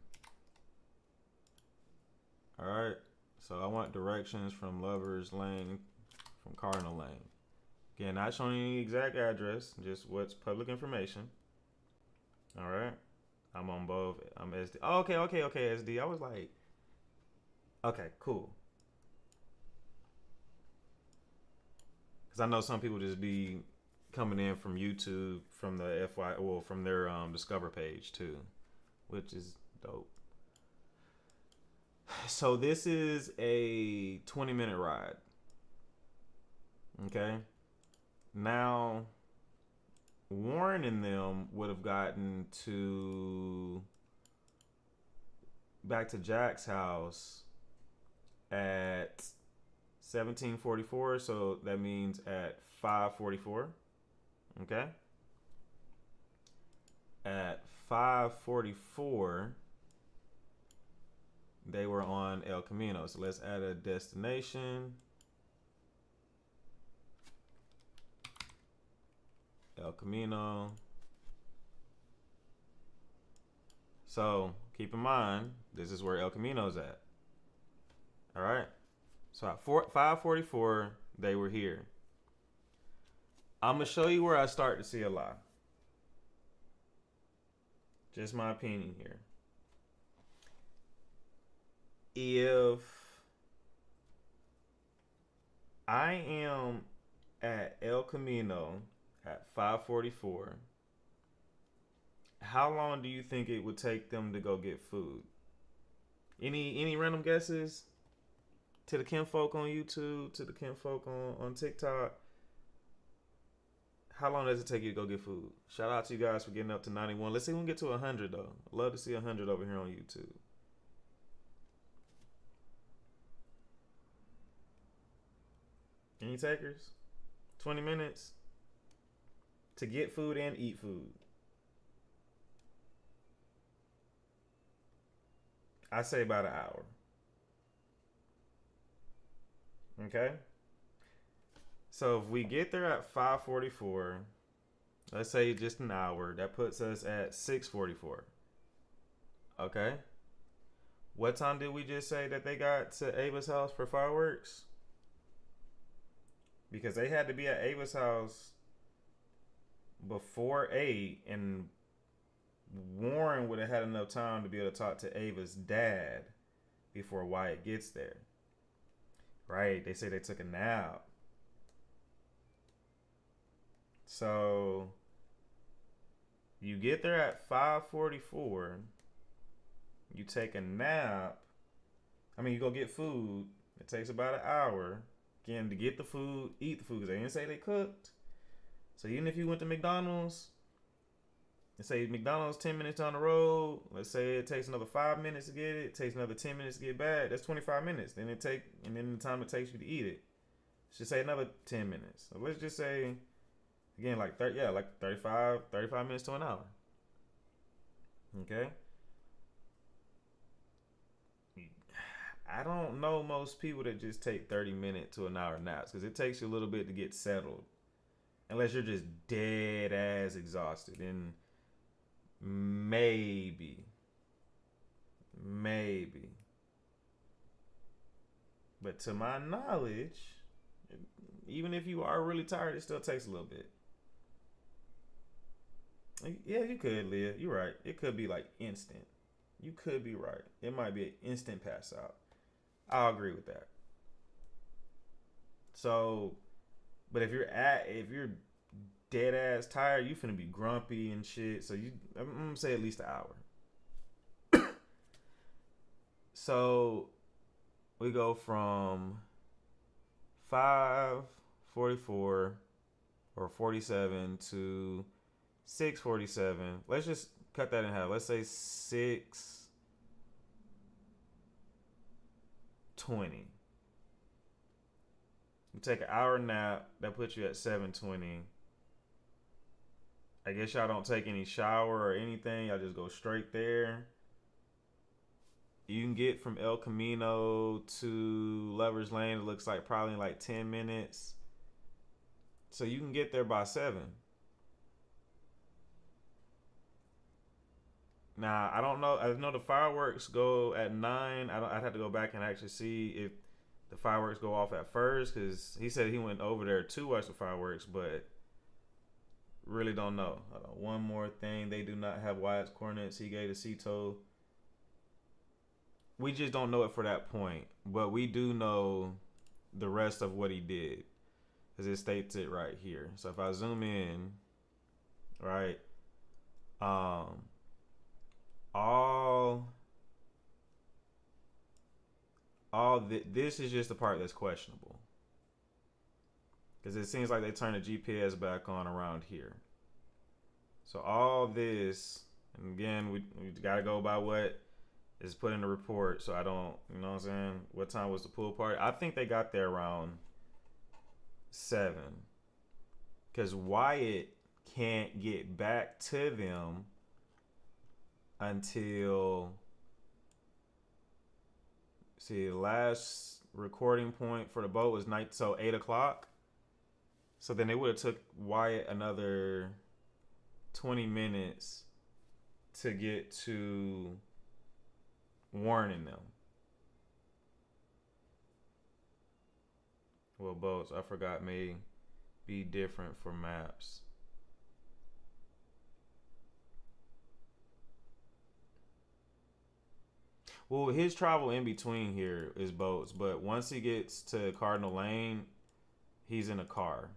All right. So I want directions from Lover's Lane from Cardinal Lane. Again, not showing any exact address, just what's public information. All right. I'm on both. I'm SD. Oh, okay, SD. I was like, okay, cool. Because I know some people just be coming in from YouTube, from the from their Discover page too, which is dope. So this is a 20-minute ride. Okay. Now, Warren and them would have gotten back to Jack's house at 17:44, so that means at 5:44. Okay. At 5:44, they were on El Camino. So let's add a destination. El Camino. So keep in mind, this is where El Camino's at. All right. So at 5:44, they were here. I'm going to show you where I start to see a lie. Just my opinion here. If I am at El Camino at 5:44, how long do you think it would take them to go get food? Any random guesses? To the kinfolk on YouTube, to the kinfolk on TikTok, how long does it take you to go get food? Shout out to you guys for getting up to 91. Let's see if we can get to 100 though. I'd love to see 100 over here on YouTube. Any takers? 20 minutes to get food and eat food. I say about an hour. Okay. So if we get there at 5:44, let's say just an hour, that puts us at 6:44. Okay. What time did we just say that they got to Ava's house for fireworks? Because they had to be at Ava's house before 8, and Warren would have had enough time to be able to talk to Ava's dad before Wyatt gets there. Right. They say they took a nap. So you get there at 5:44. You take a nap. I mean, you go get food. It takes about an hour. Again, to get the food, eat the food, because they didn't say they cooked. So even if you went to McDonald's, let's say McDonald's 10 minutes down the road, let's say it takes another 5 minutes to get it, it takes another 10 minutes to get back, that's 25 minutes. Then the time it takes you to eat it, let's just say another 10 minutes. So let's just say, again, like 35 minutes to an hour. Okay? I don't know most people that just take 30-minute to an hour naps, because it takes you a little bit to get settled. Unless you're just dead ass exhausted. And maybe. But to my knowledge, even if you are really tired, it still takes a little bit. Yeah, you could, Leah. You're right. It could be like instant. You could be right. It might be an instant pass out. I'll agree with that. So, but if you're dead ass tired, you finna be grumpy and shit. So I'm gonna say at least an hour. So we go from 5:44 or 47 to 6:47. Let's just cut that in half. Let's say 6:20. You take an hour nap, that puts you at 7:20. I guess y'all don't take any shower or anything. Y'all just go straight there. You can get from El Camino to Lover's Lane. It looks like probably like 10 minutes. So you can get there by 7. Now, I don't know. I know the fireworks go at 9. I'd have to go back and actually see if the fireworks go off at first, because he said he went over there to watch the fireworks, but really don't know. One more thing. They do not have Wyatt's coordinates he gave to Cito. We just don't know it for that point, but we do know the rest of what he did, because it states it right here. So if I zoom in, right, this is just the part that's questionable, because it seems like they turned the GPS back on around here. So all this, and again, we got to go by what is put in the report. So I don't, you know what I'm saying? What time was the pool party? I think they got there around 7, because Wyatt can't get back to them until, see, the last recording point for the boat was night, so 8 o'clock. So then it would have took Wyatt another 20 minutes to get to warning them. Well, boats, I forgot, may be different for maps. Well, his travel in between here is boats, but once he gets to Cardinal Lane, he's in a car.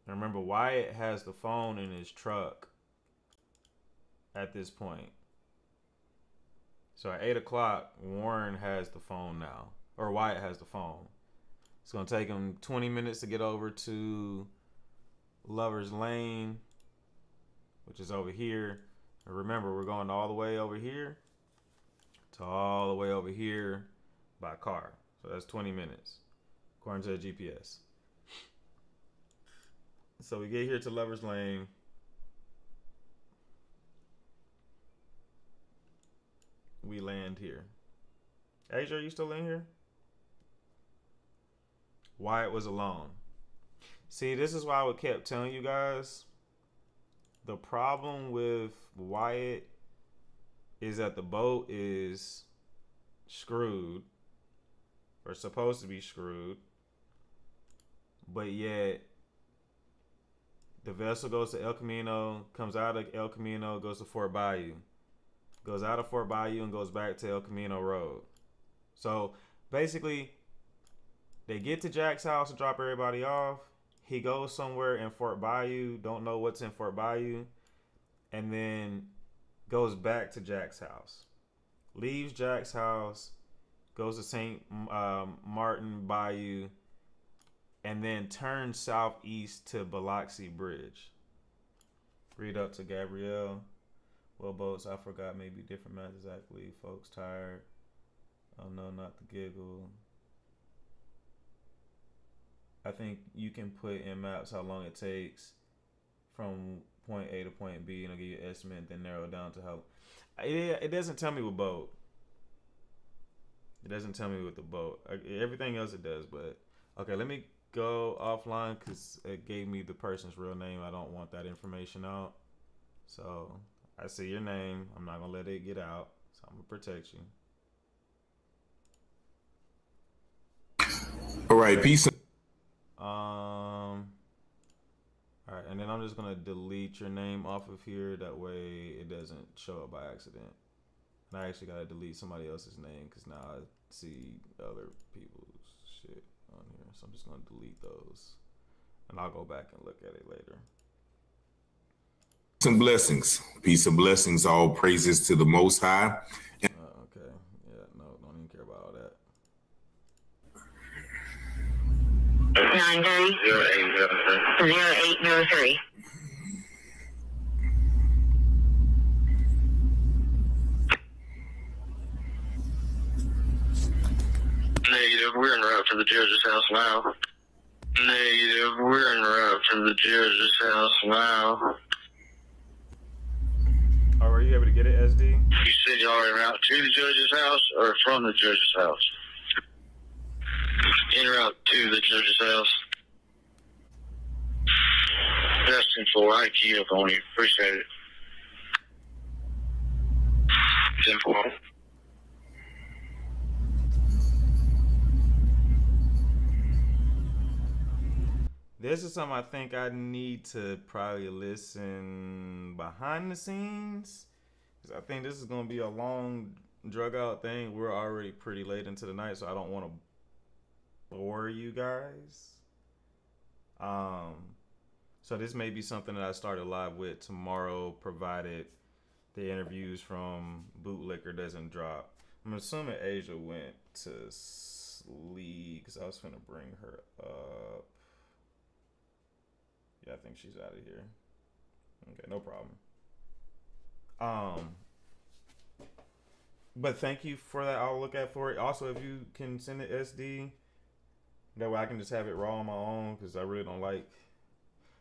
And remember, Wyatt has the phone in his truck at this point. So at 8 o'clock, Warren has the phone now, or Wyatt has the phone. It's going to take him 20 minutes to get over to Lover's Lane, which is over here. And remember, we're going all the way over here to all the way over here by car. So that's 20 minutes, according to the GPS. So we get here to Lover's Lane. We land here. Asia, are you still in here? Wyatt was alone. See, this is why I kept telling you guys. The problem with Wyatt is that the boat is screwed, or supposed to be screwed, but yet the vessel goes to El Camino, comes out of El Camino, goes to Fort Bayou, goes out of Fort Bayou and goes back to El Camino Road. So Basically, they get to Jack's house to drop everybody off. He goes somewhere in Fort Bayou, don't know what's in Fort Bayou, and then goes back to Jack's house. Leaves Jack's house, goes to St. Martin Bayou, and then turns southeast to Biloxi Bridge. Read up to Gabrielle. Well, boats, I forgot, maybe different math exactly. Folks tired. Oh no, not the giggle. I think you can put in maps how long it takes from point A to point B, and it'll give you an estimate, and then narrow it down to how. It doesn't tell me what boat. It doesn't tell me with the boat. Everything else it does, but okay. Let me go offline because it gave me the person's real name. I don't want that information out. So I see your name. I'm not gonna let it get out. So I'm gonna protect you. All right, peace. All right, and then I'm just gonna delete your name off of here. That way it doesn't show up by accident. And I actually gotta delete somebody else's name because now I see other people's shit on here. So I'm just gonna delete those, and I'll go back and look at it later. Peace and blessings. Peace and blessings. All praises to the Most High. Okay. Yeah. No, don't even care about all that. 930-0803. Negative, we're en route to the judge's house now. Negative, we're en route to the judge's house now. Oh, were you able to get it, SD? You said y'all en route to the judge's house or from the judge's house? En route to the judge's house. Asking for IQ up on you. Appreciate it. 10-4. This is something I think I need to probably listen behind the scenes. 'Cause I think this is going to be a long, drug out thing. We're already pretty late into the night, so I don't want to bore you guys. So this may be something that I started live with tomorrow, provided the interviews from Bootlicker doesn't drop. I'm assuming Asia went to sleep because I was finna bring her up. Yeah, I think she's out of here. Okay, no problem. But thank you for that. I'll look at for it. Also, if you can send it SD, that way I can just have it raw on my own because I really don't like.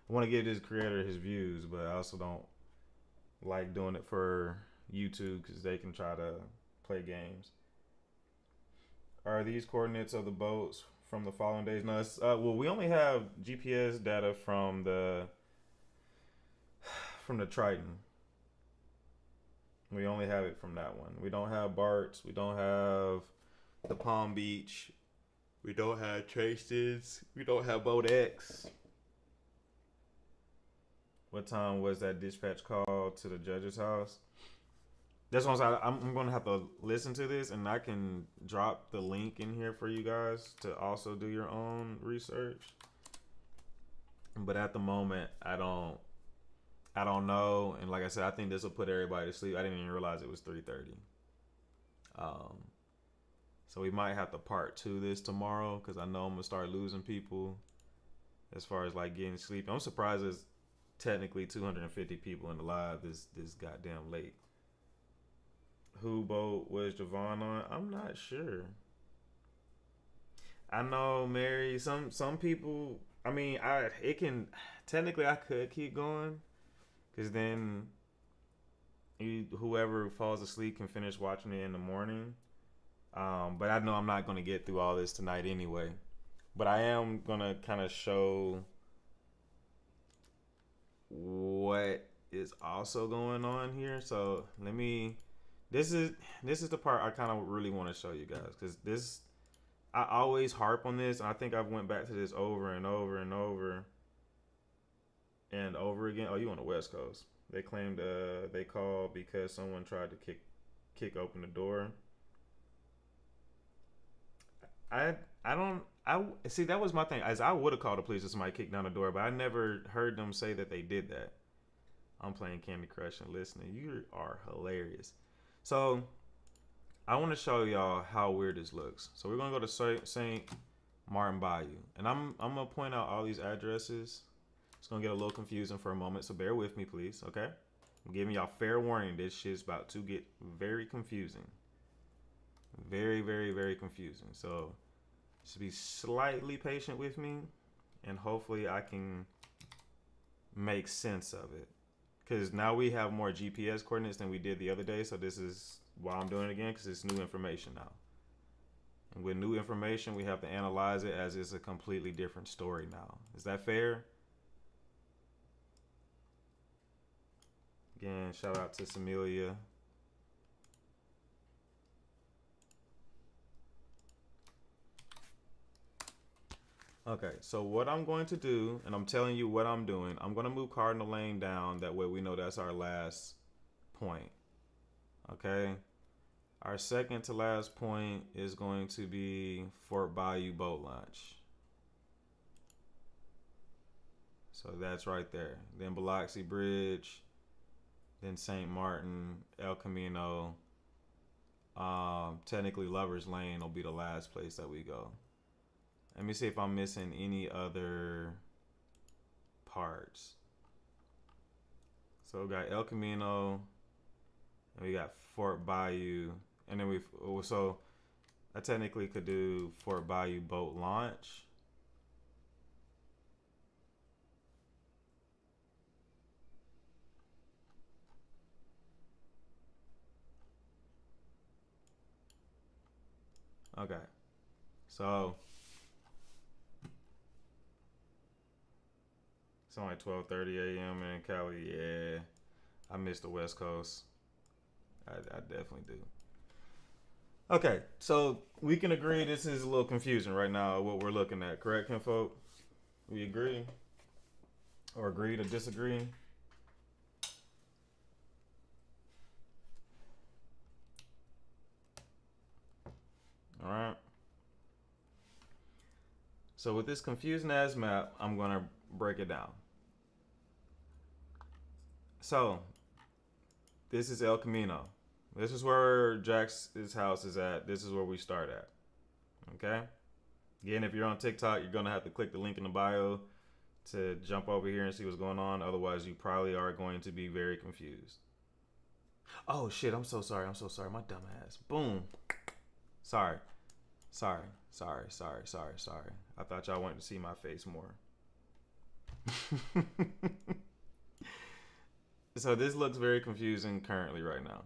I want to give this creator his views, but I also don't like doing it for YouTube because they can try to play games. Are these coordinates of the boats from the following days? No, it's, well, we only have GPS data from the Triton. We only have it from that one. We don't have Bart's. We don't have the Palm Beach. We don't have Tracy's. We don't have Boat X. What time was that dispatch call to the judge's house? That's what I'm going to have to listen to this, and I can drop the link in here for you guys to also do your own research. But at the moment, I don't know. And like I said, I think this will put everybody to sleep. I didn't even realize it was 3:30. So we might have to part 2 this tomorrow because I know I'm going to start losing people as far as like getting sleep. I'm surprised there's technically 250 people in the live this goddamn late. Who boat was Javon on? I'm not sure. I know, Mary. Some people. I mean, I could keep going, because then whoever falls asleep can finish watching it in the morning. But I know I'm not gonna get through all this tonight anyway. But I am gonna kind of show what is also going on here. So let me. This is the part I kind of really want to show you guys, because I always harp on this, and I think I've went back to this over and over and over and over again. Oh, you on the West Coast? They claimed they called because someone tried to kick open the door. I don't. I see. That was my thing. As I would have called the police if somebody kicked down the door, but I never heard them say that they did that. I'm playing Candy Crush and listening. You are hilarious. So I want to show y'all how weird this looks. So we're gonna go to St. Martin Bayou, and I'm gonna point out all these addresses. It's gonna get a little confusing for a moment, so bear with me, please. Okay, I'm giving y'all fair warning. This shit's about to get very confusing. Very, very, very confusing. So just be slightly patient with me, and hopefully I can make sense of it. Because now we have more GPS coordinates than we did the other day, so this is why I'm doing it again, because it's new information now. And with new information, we have to analyze it as it's a completely different story now. Is that fair? Again, shout out to Samelia. Okay, so what I'm going to do, and I'm telling you what I'm doing, I'm going to move Cardinal Lane down. That way we know that's our last point. Okay? Our second to last point is going to be Fort Bayou Boat Launch. So that's right there. Then Biloxi Bridge, then St. Martin, El Camino. Technically Lover's Lane will be the last place that we go. Let me see if I'm missing any other parts. So we got El Camino, and we got Fort Bayou, and then so I technically could do Fort Bayou Boat Launch. Okay, so it's only 12:30 a.m. in Cali. Yeah, I missed the West Coast. I definitely do. Okay, so we can agree this is a little confusing right now, what we're looking at. Correct, kinfolk? We agree? Or agree to disagree? All right. So with this confusing ass map, I'm going to break it down. So this is El Camino. This is where Jack's house is at. This is where we start at. Okay? Again, if you're on TikTok, you're going to have to click the link in the bio to jump over here and see what's going on. Otherwise, you probably are going to be very confused. Oh, shit. I'm so sorry. I'm so sorry. My dumb ass. Boom. Sorry. I thought y'all wanted to see my face more. So this looks very confusing currently right now.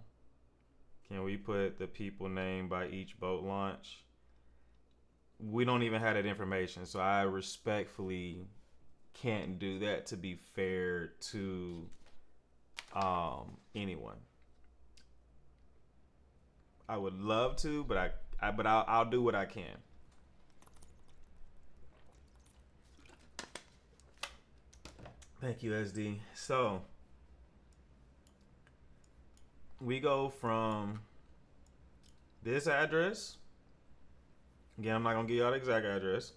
Can we put the people named by each boat launch? We don't even have that information, so I respectfully can't do that to be fair to anyone. I would love to, but I'll do what I can. Thank you, SD. So we go from this address. Again, I'm not gonna give y'all the exact address,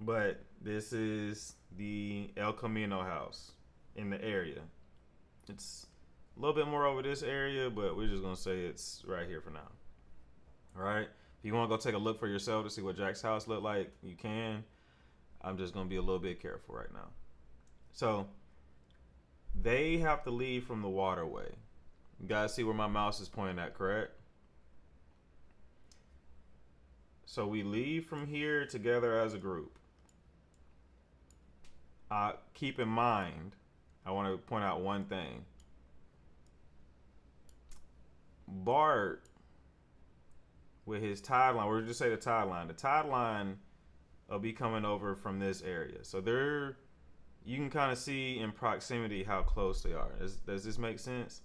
but this is the El Camino house in the area. It's a little bit more over this area, but we're just gonna say it's right here for now. All right. If you want to go take a look for yourself to see what Jack's house looked like, you can. I'm just gonna be a little bit careful right now. So they have to leave from the waterway. You guys see where my mouse is pointing at, correct? So we leave from here together as a group. Keep in mind, I want to point out one thing. Bart, with his tide line, we'll just say the tide line will be coming over from this area. So you can kind of see in proximity how close they are. Does this make sense?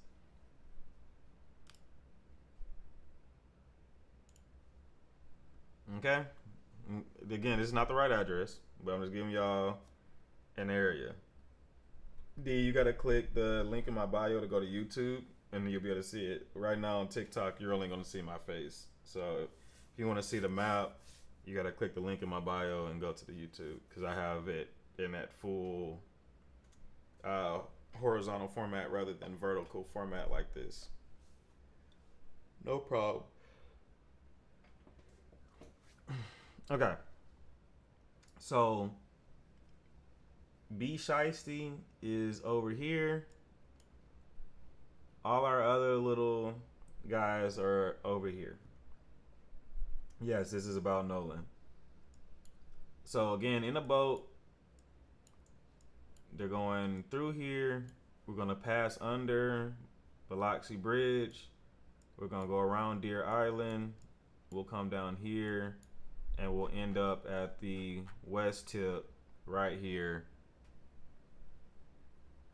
Okay. Again, this is not the right address, but I'm just giving y'all an area. D, you gotta click the link in my bio to go to YouTube, and you'll be able to see it. Right now on TikTok, you're only gonna see my face. So if If you want to see the map, you got to click the link in my bio and go to the YouTube, because I have it in that full horizontal format rather than vertical format like this. No problem. Okay. So B Shiesty is over here. All our other little guys are over here. Yes, this is about Nolan. So again, in a boat, they're going through here. We're gonna pass under Biloxi Bridge. We're gonna go around Deer Island. We'll come down here, and we'll end up at the west tip right here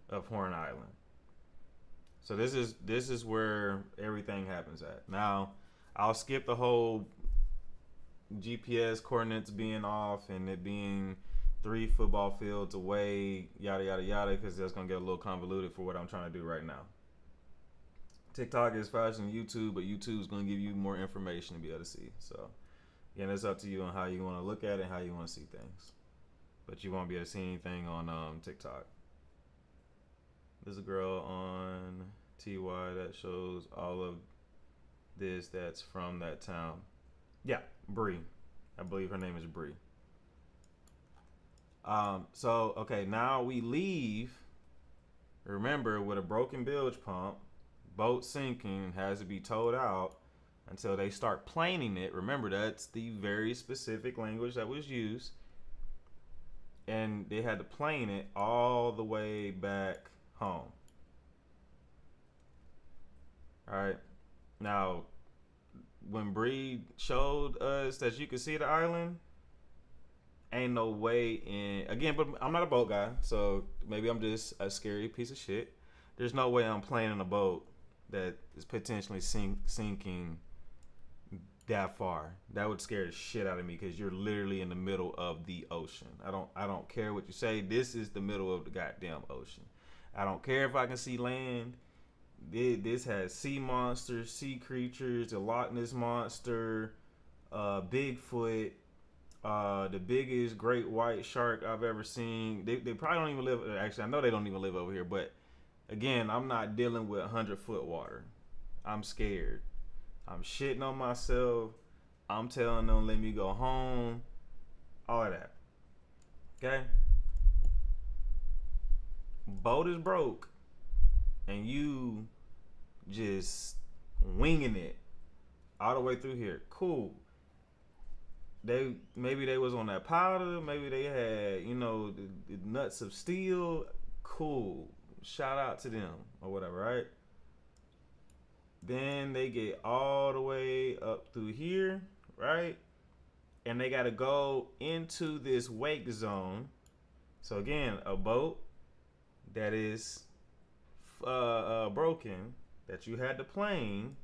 of Horn Island. So this is where everything happens at. Now, I'll skip the whole GPS coordinates being off and it being 3 football fields away, yada yada yada, because that's gonna get a little convoluted for what I'm trying to do right now. TikTok is faster than YouTube, but YouTube's gonna give you more information to be able to see. So again, it's up to you on how you want to look at it and how you want to see things. But you won't be able to see anything on TikTok. There's a girl on TY that shows all of this that's from that town. Yeah, Bree. I believe her name is Bree. So, okay, now we leave. Remember, with a broken bilge pump, boat sinking has to be towed out until they start planing it. Remember, that's the very specific language that was used. And they had to plane it all the way back home. All right. Now, when Bree showed us that you could see the island, ain't no way in, again, but I'm not a boat guy, so maybe I'm just a scary piece of shit. There's no way I'm playing in a boat that is potentially sinking that far. That would scare the shit out of me, because you're literally in the middle of the ocean. I don't care what you say. This is the middle of the goddamn ocean. I don't care if I can see land. This has sea monsters, sea creatures, the Loch Ness monster, Bigfoot, the biggest great white shark I've ever seen. They probably don't even live. Actually, I know they don't even live over here. But again, I'm not dealing with 100-foot water. I'm scared. I'm shitting on myself. I'm telling them, let me go home. All of that. Okay? Boat is broke. And you just winging it all the way through here. Cool. Maybe they was on that powder. Maybe they had, the nuts of steel. Cool. Shout out to them or whatever, right? Then they get all the way up through here, right? And they got to go into this wake zone. So again, a boat that is broken, that you had to plane.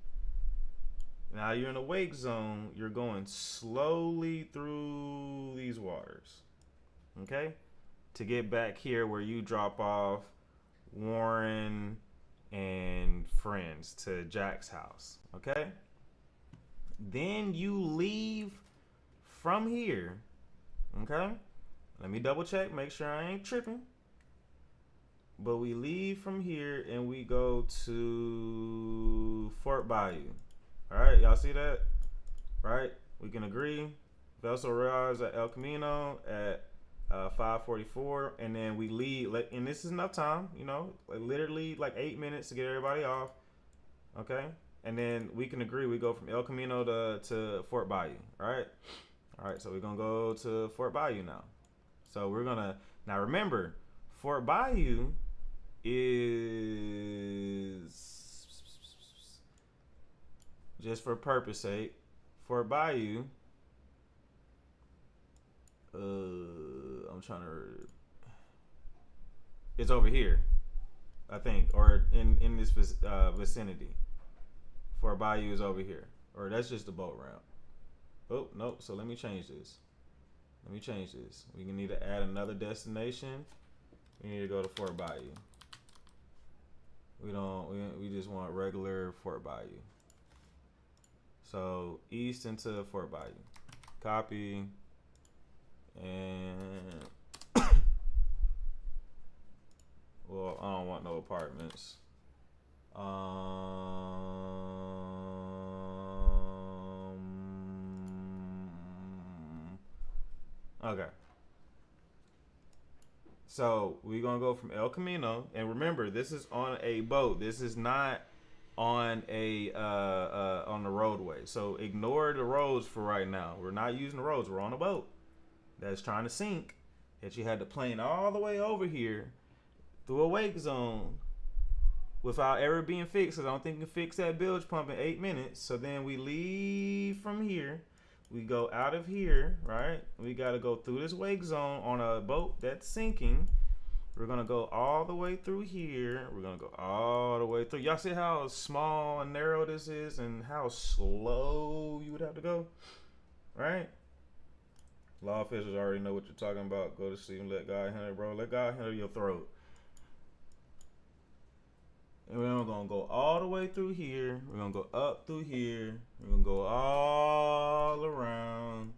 Now you're in a wake zone. You're going slowly through these waters, okay, to get back here where you drop off Warren and friends to Jack's house, okay? Then you leave from here, okay? Let me double check, make sure I ain't tripping. But we leave from here and we go to Fort Bayou. All right, y'all see that? Right? We can agree. Vessel arrives at El Camino at 5:44, and then we leave. And this is enough time, literally like 8 minutes to get everybody off. Okay? And then we can agree. We go from El Camino to Fort Bayou. All right? All right, so we're going to go to Fort Bayou now. So we're going to, now remember, Fort Bayou is, just for purpose sake, Fort Bayou, I'm trying to, it's over here, I think, or in this vicinity. Fort Bayou is over here, or that's just the boat ramp. Oh, no, so let me change this. We need to add another destination. We need to go to Fort Bayou. We just want regular Fort Bayou. So east into Fort Bayou. Copy. And well, I don't want no apartments. Okay. So we're gonna go from El Camino, and remember, this is on a boat. This is not on a on the roadway. So ignore the roads for right now. We're not using the roads. We're on a boat that's trying to sink. That you had the plane all the way over here through a wake zone without ever being fixed. Cause I don't think you can fix that bilge pump in 8 minutes. So then we leave from here. We go out of here, right? We got to go through this wake zone on a boat that's sinking. We're going to go all the way through here. We're going to go all the way through. Y'all see how small and narrow this is and how slow you would have to go, right? Law officials already know what you're talking about. Go to sleep and let God handle it, bro. Let God handle your throat. And we're going to go all the way through here. We're going to go up through here. We're going to go all around.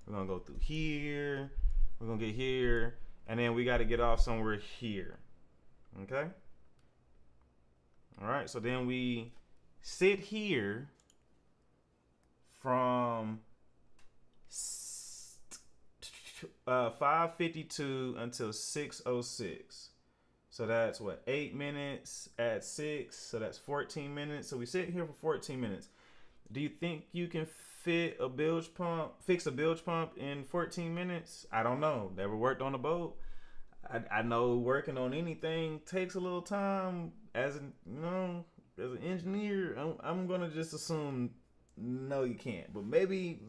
We're going to go through here. We're going to get here. And then we got to get off somewhere here. Okay? All right. So then we sit here from 5:52 until 6:06. So that's what, 8 minutes at 6. So that's 14 minutes. So we sit here for 14 minutes. Do you think you can fix a bilge pump in 14 minutes? I don't know. Never worked on a boat. I know working on anything takes a little time. As an engineer, I'm gonna just assume no, you can't. But maybe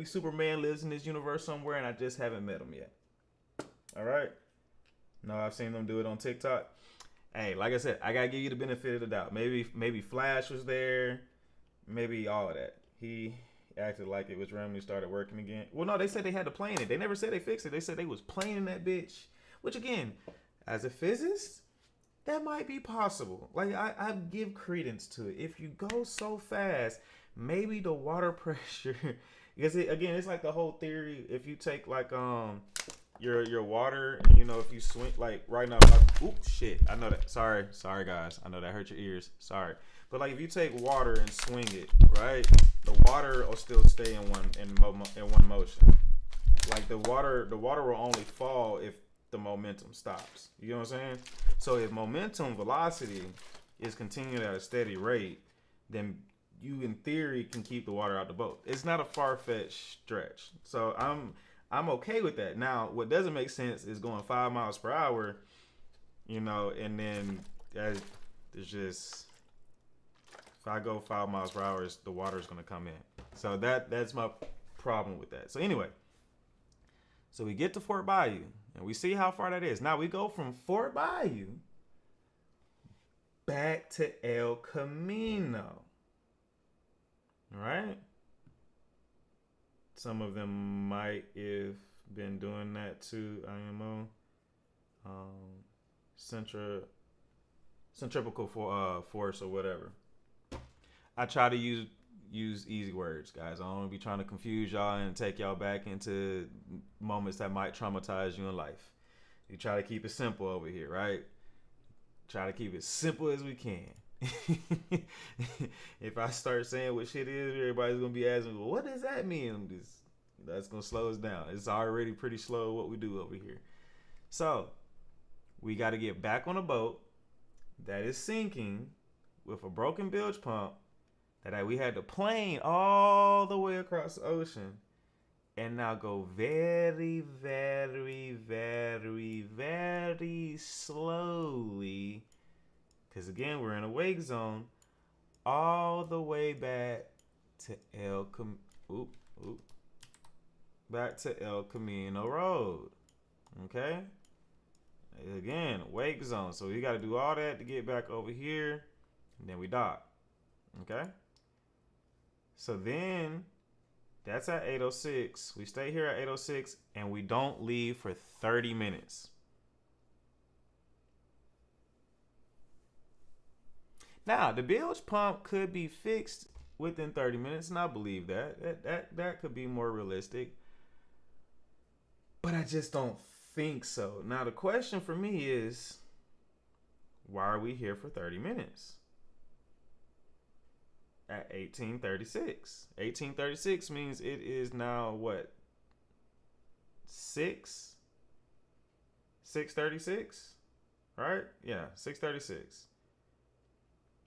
Superman lives in this universe somewhere, and I just haven't met him yet. All right. No, I've seen them do it on TikTok. Hey, like I said, I gotta give you the benefit of the doubt. Maybe Flash was there. Maybe all of that. He acted like it was randomly started working again. Well, no, they said they had to plane it. They never said they fixed it. They said they was planing that bitch. Which again, as a physicist, that might be possible. Like I give credence to it. If you go so fast, maybe the water pressure. Because it's like the whole theory. If you take like your water, if you swing like right now, oops, shit, I know that. Sorry guys, I know that hurt your ears. Sorry, but like if you take water and swing it, right, the water will still stay in one motion. Like the water will only fall if the momentum stops. You know what I'm saying? So if momentum velocity is continuing at a steady rate, then you in theory can keep the water out the boat. It's not a far-fetched stretch. So I'm okay with that. Now, what doesn't make sense is going 5 miles per hour, and then there's just, if I go 5 miles per hour, the water is going to come in. So that's my problem with that. So anyway, so we get to Fort Bayou, and we see how far that is. Now we go from Fort Bayou back to El Camino. All right? Some of them might have been doing that to IMO. Centripetal force or whatever. I try to use easy words, guys. I don't want to be trying to confuse y'all and take y'all back into moments that might traumatize you in life. We try to keep it simple over here, right? Try to keep it simple as we can. If I start saying what shit is, everybody's gonna be asking, well, what does that mean? That's gonna slow us down. It's already pretty slow what we do over here. So we got to get back on a boat that is sinking with a broken bilge pump that we had to plane all the way across the ocean and now go very, very, very, very slowly, because again, we're in a wake zone, all the way back to El Camino Road. Okay? Again, wake zone. So we got to do all that to get back over here, and then we dock. Okay? So then that's at 8:06. We stay here at 8:06, and we don't leave for 30 minutes. Now, the bilge pump could be fixed within 30 minutes, and I believe that could be more realistic. But I just don't think so. Now the question for me is, why are we here for 30 minutes? At 1836. 1836 means it is now what? 6:36, right? Yeah, 6:36.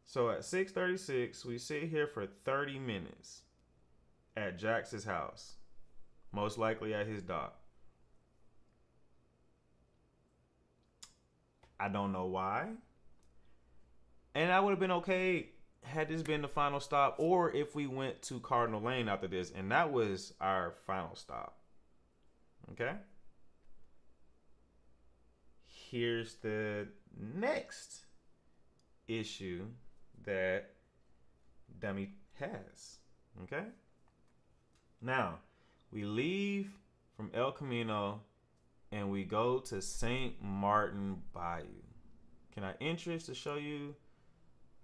So at 6:36, we sit here for 30 minutes at Jax's house, most likely at his dock. I don't know why. And I would have been okay had this been the final stop, or if we went to Cardinal Lane after this, and that was our final stop. Okay? Here's the next issue that Dummy has. Okay? Now, we leave from El Camino and we go to St. Martin Bayou. Can I interest to show you?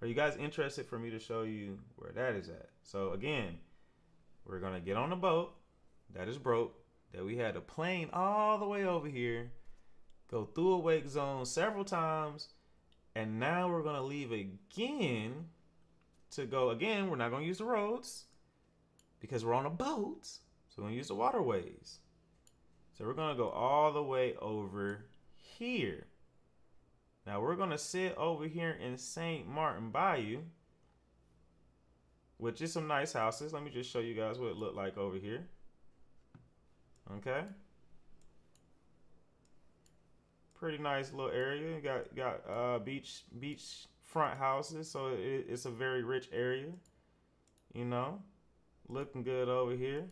Are you guys interested for me to show you where that is at? So again, we're gonna get on the boat that is broke, that we had a plane all the way over here, go through a wake zone several times, and now we're gonna leave again to go again. We're not gonna use the roads because we're on a boat, so we're gonna use the waterways. So we're gonna go all the way over here. Now we're gonna sit over here in St. Martin Bayou, which is some nice houses. Let me just show you guys what it looked like over here. Okay. Pretty nice little area. Got beach front houses, so it's a very rich area. You know, looking good over here.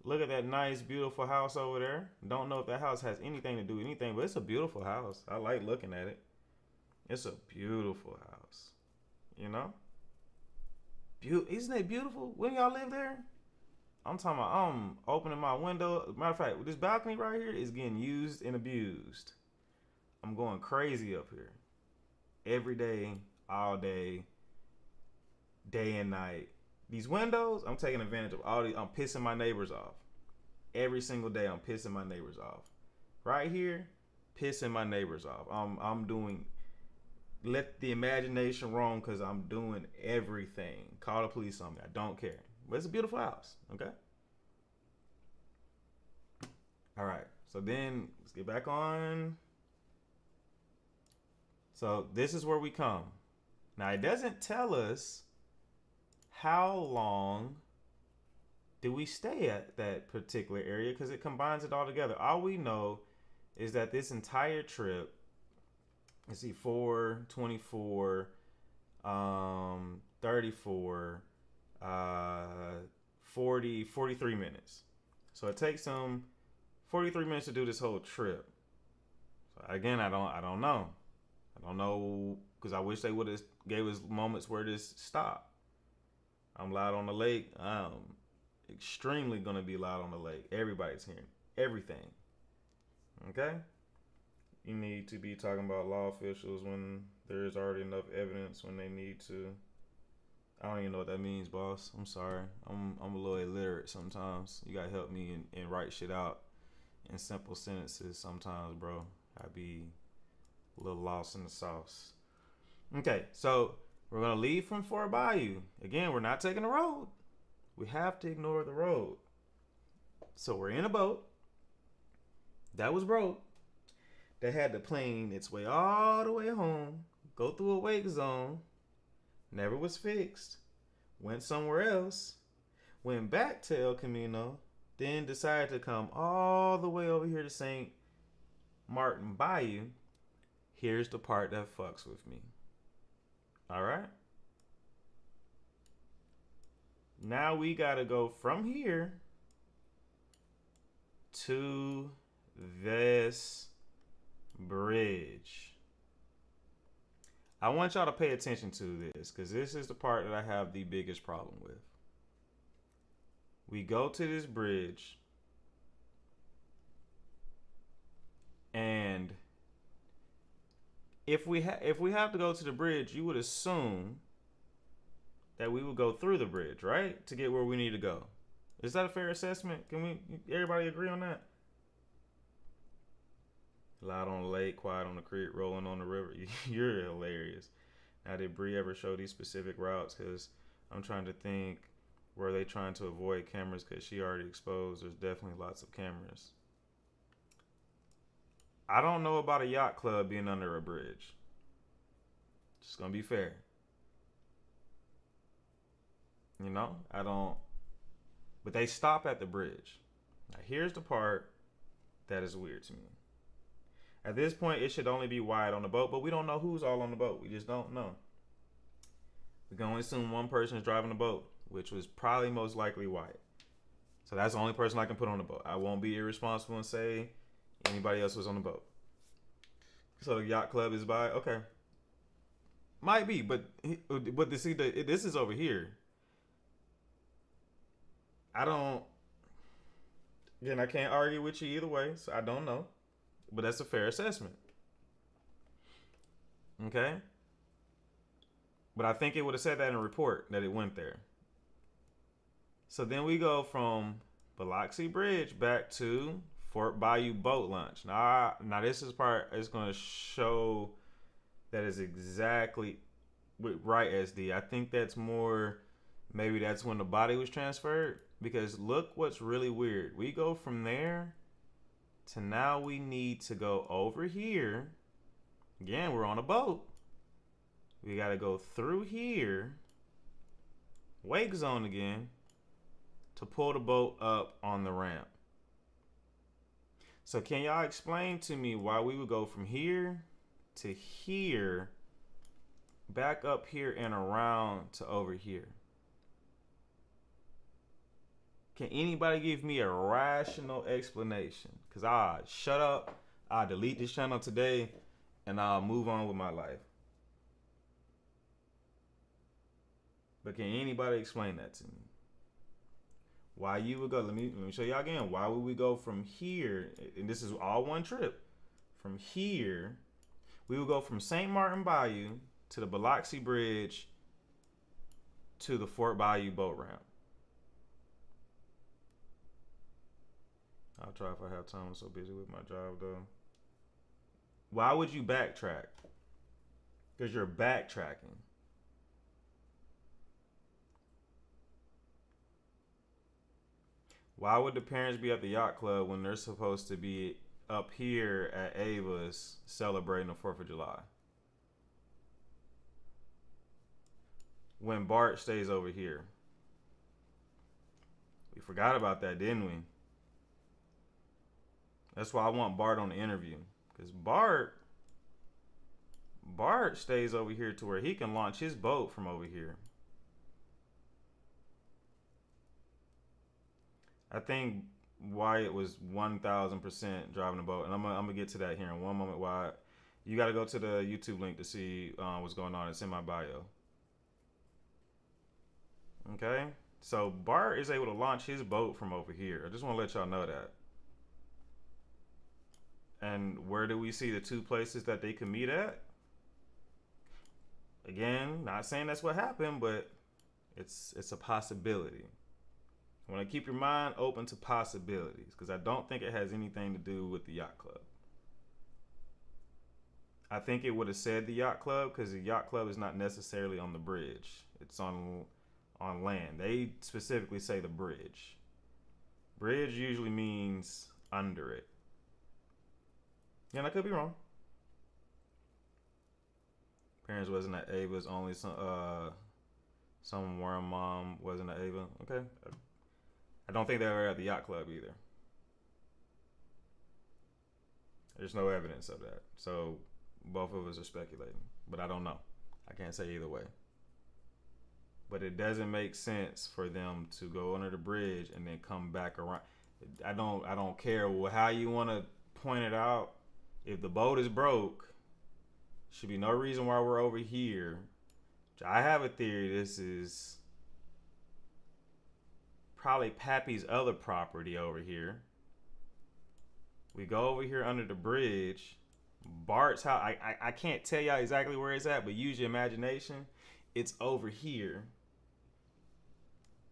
Look at that nice, beautiful house over there. Don't know if that house has anything to do with anything, but it's a beautiful house. I like looking at it. It's a beautiful house. You know? Isn't it beautiful? When y'all live there? I'm talking about, I'm opening my window. Matter of fact, this balcony right here is getting used and abused. I'm going crazy up here. Every day, all day, day and night. These windows, I'm taking advantage of all these. I'm pissing my neighbors off. Every single day, I'm pissing my neighbors off. Right here, pissing my neighbors off. I'm doing, let the imagination roam, because I'm doing everything. Call the police on me. I don't care. But it's a beautiful house, okay? All right, so then let's get back on. So this is where we come. Now, it doesn't tell us how long do we stay at that particular area, because it combines it all together. All we know is that this entire trip, let's see, 4, 24, 34, 40, 43 minutes. So it takes them 43 minutes to do this whole trip. So again, I don't know. I don't know, because I wish they would have gave us moments where this stopped. I'm loud on the lake. I'm extremely going to be loud on the lake. Everybody's hearing everything. Okay? You need to be talking about law officials when there is already enough evidence, when they need to. I don't even know what that means, boss. I'm sorry. I'm a little illiterate sometimes. You got to help me and write shit out in simple sentences sometimes, bro. I be a little lost in the sauce. Okay, so we're going to leave from Fort Bayou. Again, we're not taking the road. We have to ignore the road. So we're in a boat that was broke, that had the plane its way all the way home, go through a wake zone, never was fixed, went somewhere else, went back to El Camino, then decided to come all the way over here to St. Martin Bayou. Here's the part that fucks with me. All right. Now we got to go from here to this bridge. I want y'all to pay attention to this, because this is the part that I have the biggest problem with. We go to this bridge, and if we have to go to the bridge, you would assume that we would go through the bridge, right? To get where we need to go. Is that a fair assessment? Can everybody agree on that? Loud on the lake, quiet on the creek, rolling on the river. You're hilarious. Now, did Bree ever show these specific routes? Because I'm trying to think, were they trying to avoid cameras because she already exposed? There's definitely lots of cameras. I don't know about a yacht club being under a bridge. Just gonna be fair. You know, I don't. But they stop at the bridge. Now, here's the part that is weird to me. At this point, it should only be wide on the boat, but we don't know who's all on the boat. We just don't know. We can only assume one person is driving the boat, which was probably most likely white. So that's the only person I can put on the boat. I won't be irresponsible and say anybody else was on the boat. So the yacht club is by, okay. Might be, but see, this is over here. Again, I can't argue with you either way, so I don't know. But that's a fair assessment. Okay? But I think it would have said that in a report that it went there. So then we go from Biloxi Bridge back to Fort Bayou Boat Launch. Now this is part, it's going to show that is exactly right, SD. I think that's more, maybe that's when the body was transferred. Because look what's really weird. We go from there to now we need to go over here. Again, we're on a boat. We got to go through here. Wake zone again. To pull the boat up on the ramp. So can y'all explain to me why we would go from here to here, back up here and around to over here? Can anybody give me a rational explanation? Because I'll shut up, I'll delete this channel today, and I'll move on with my life. But can anybody explain that to me? Why you would go, let me show y'all again. Why would we go from here, and this is all one trip. From here, we would go from St. Martin Bayou to the Biloxi Bridge to the Fort Bayou boat ramp. I'll try if I have time. I'm so busy with my job, though. Why would you backtrack? Because you're backtracking. Why would the parents be at the yacht club when they're supposed to be up here at Ava's celebrating the 4th of July? When Bart stays over here. We forgot about that, didn't we? That's why I want Bart on the interview. Because Bart stays over here to where he can launch his boat from over here. I think Wyatt was 1,000% driving the boat. And I'm gonna get to that here in one moment. Why you got to go to the YouTube link to see what's going on. It's in my bio. Okay? So Bart is able to launch his boat from over here. I just want to let y'all know that. And where do we see the two places that they can meet at? Again, not saying that's what happened, but it's a possibility. I want to keep your mind open to possibilities because I don't think it has anything to do with the yacht club. I think it would have said the yacht club because the yacht club is not necessarily on the bridge. It's on land. They specifically say the bridge. Bridge usually means under it. Yeah, I could be wrong. Parents wasn't at Ava's, only some warm mom wasn't at Ava. Okay. I don't think they were at the yacht club either. There's no evidence of that. So both of us are speculating, but I don't know. I can't say either way. But it doesn't make sense for them to go under the bridge and then come back around. I don't care how you want to point it out. If the boat is broke, should be no reason why we're over here. I have a theory this is probably Pappy's other property over here. We go over here under the bridge. Bart's house, I can't tell y'all exactly where it's at, but use your imagination. It's over here.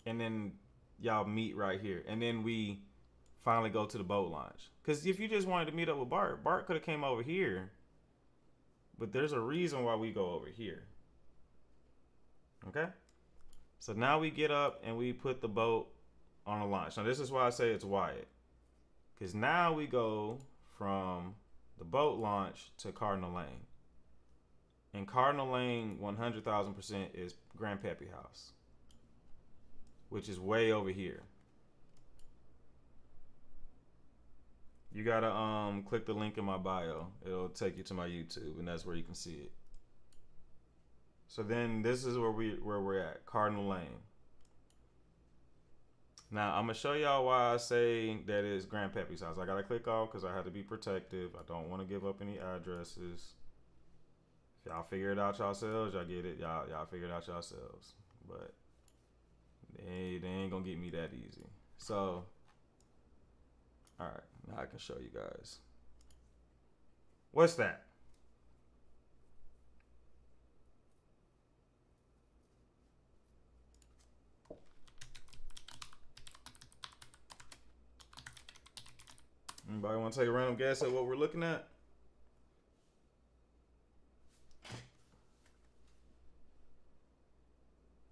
and then y'all meet right here, and then we finally go to the boat launch. Because if you just wanted to meet up with Bart could have came over here, but there's a reason why we go over here. Okay, so now we get up and we put the boat on a launch. Now this is why I say it's Wyatt, because now we go from the boat launch to Cardinal Lane. And Cardinal Lane 100,000% is Grandpappy house, which is way over here. You gotta click the link in my bio. It'll take you to my YouTube, and that's where you can see it. So then this is where we're at, Cardinal Lane. Now I'm gonna show y'all why I say that is Grandpappy's house. I gotta click off because I had to be protective. I don't want to give up any addresses. If y'all figure it out yourselves, y'all get it. Y'all figure it out yourselves. But they ain't gonna get me that easy. So, all right, now I can show you guys. What's that? Anybody want to take a random guess at what we're looking at?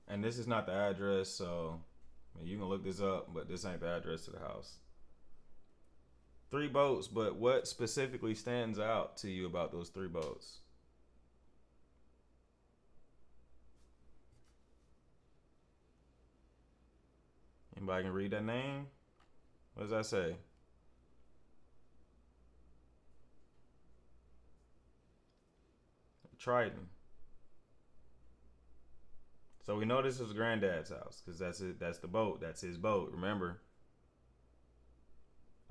And this is not the address, so I mean, you can look this up, but this ain't the address to the house. 3 boats, but what specifically stands out to you about those 3 boats? Anybody can read that name? What does that say? Triton. So we know this is Granddad's house because that's it. That's the boat. That's his boat. Remember?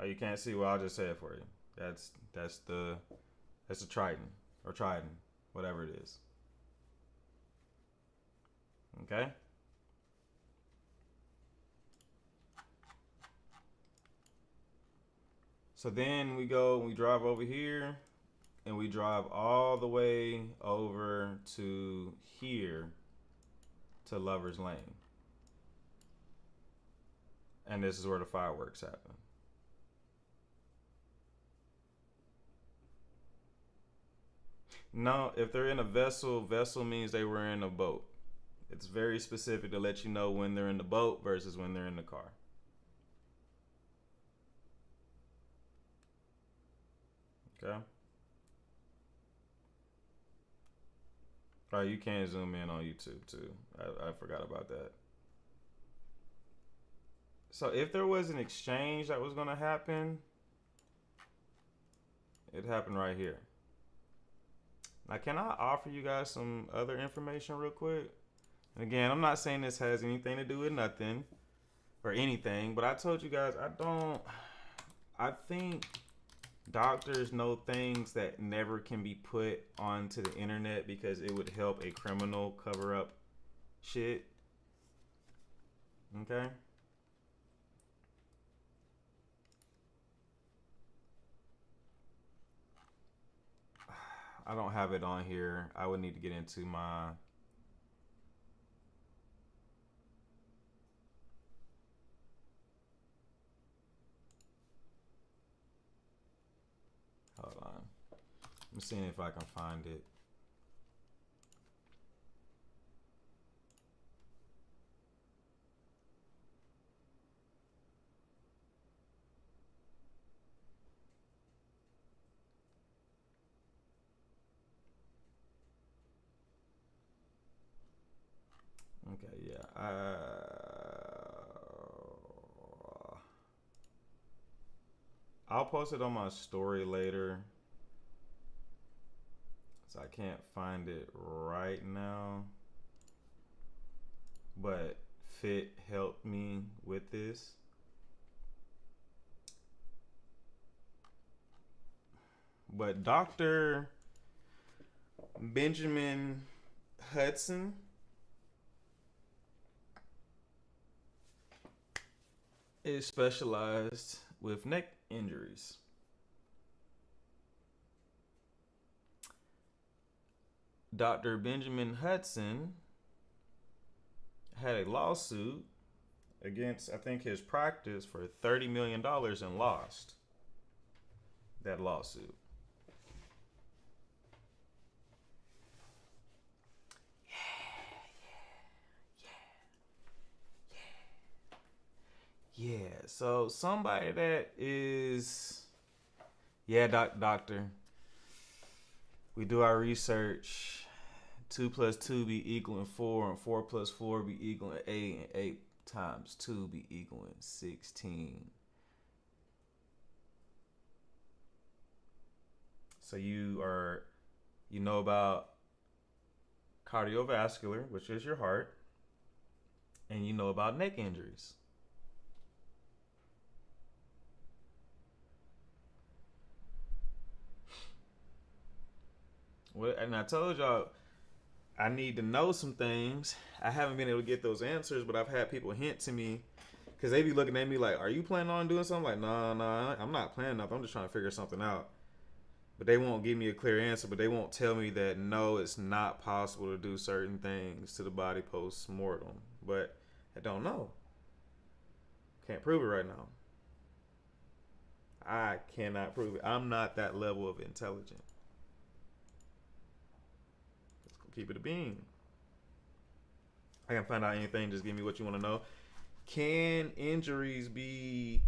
Oh, you can't see? Well, I'll just say it for you. That's the Triton or Trident, whatever it is. Okay. So then we drive over here, and we drive all the way over to here to Lover's Lane. And this is where the fireworks happen. No, if they're in a vessel means they were in a boat. It's very specific to let you know when they're in the boat versus when they're in the car. Okay. Oh, you can zoom in on YouTube too. I forgot about that. So if there was an exchange that was going to happen, it happened right here. Now, can I offer you guys some other information real quick? And again, I'm not saying this has anything to do with nothing or anything, but I told you guys I think doctors know things that never can be put onto the internet because it would help a criminal cover up shit. Okay? I don't have it on here. I would need to get into my... Hold on. I'm seeing if I can find it. Okay, yeah. I'll post it on my story later. So I can't find it right now. But Fit helped me with this. But Dr. Benjamin Hudson is specialized with neck injuries. Dr. Benjamin Hudson had a lawsuit against, I think, his practice for $30 million and lost that lawsuit. Yeah, so somebody that is, doctor, we do our research. 2 plus 2 be equaling 4, and 4 plus 4 be equaling 8, and 8 times 2 be equaling 16. So you know about cardiovascular, which is your heart, and you know about neck injuries. Well, and I told y'all I need to know some things. I haven't been able to get those answers, but I've had people hint to me because they be looking at me like, "Are you planning on doing something?" Like, nah, I'm not planning nothing. I'm just trying to figure something out. But they won't give me a clear answer, but they won't tell me that no, it's not possible to do certain things to the body post-mortem. But I don't know. Can't prove it right now. I cannot prove it. I'm not that level of intelligent. Keep it a bean. I can find out anything. Just give me what you want to know. Can injuries be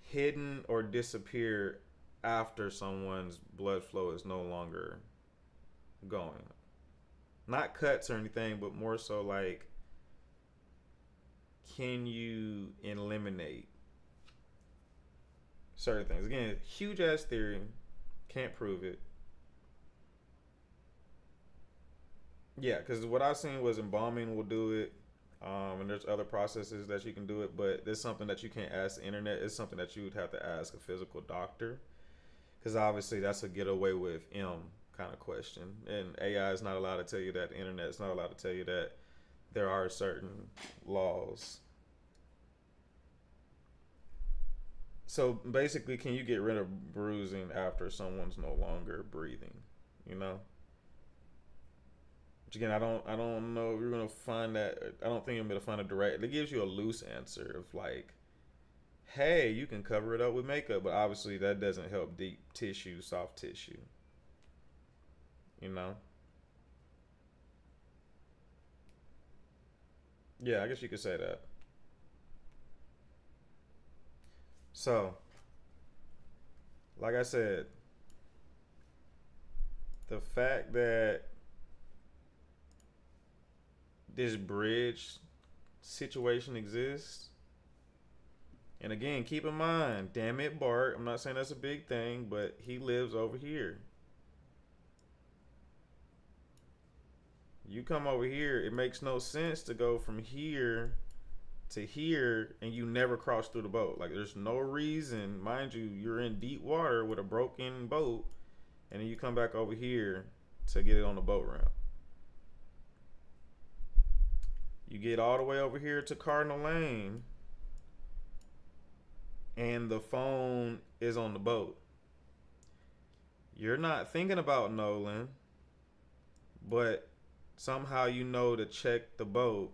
hidden or disappear after someone's blood flow is no longer going? Not cuts or anything, but more so like, can you eliminate certain things? Again, huge ass theory. Can't prove it. Yeah, because what I've seen was embalming will do it, and there's other processes that you can do it, but there's something that you can't ask the internet. It's something that you would have to ask a physical doctor, because obviously that's a get away with kind of question, and AI is not allowed to tell you that. The internet is not allowed to tell you that. There are certain laws. So basically, can you get rid of bruising after someone's no longer breathing? You know. Which again, I don't know if you're gonna find that. I don't think you're gonna find a direct. It gives you a loose answer of like, hey, you can cover it up with makeup, but obviously that doesn't help deep tissue, soft tissue. You know. Yeah, I guess you could say that. So, like I said, the fact that this bridge situation exists, and again, keep in mind, damn it, Bart, I'm not saying that's a big thing, but he lives over here. You come over here, it makes no sense to go from here to here and you never cross through the boat. Like, there's no reason, mind you, you're in deep water with a broken boat, and then you come back over here to get it on the boat ramp. You get all the way over here to Cardinal Lane, and the phone is on the boat. You're not thinking about Nolan, but somehow you know to check the boat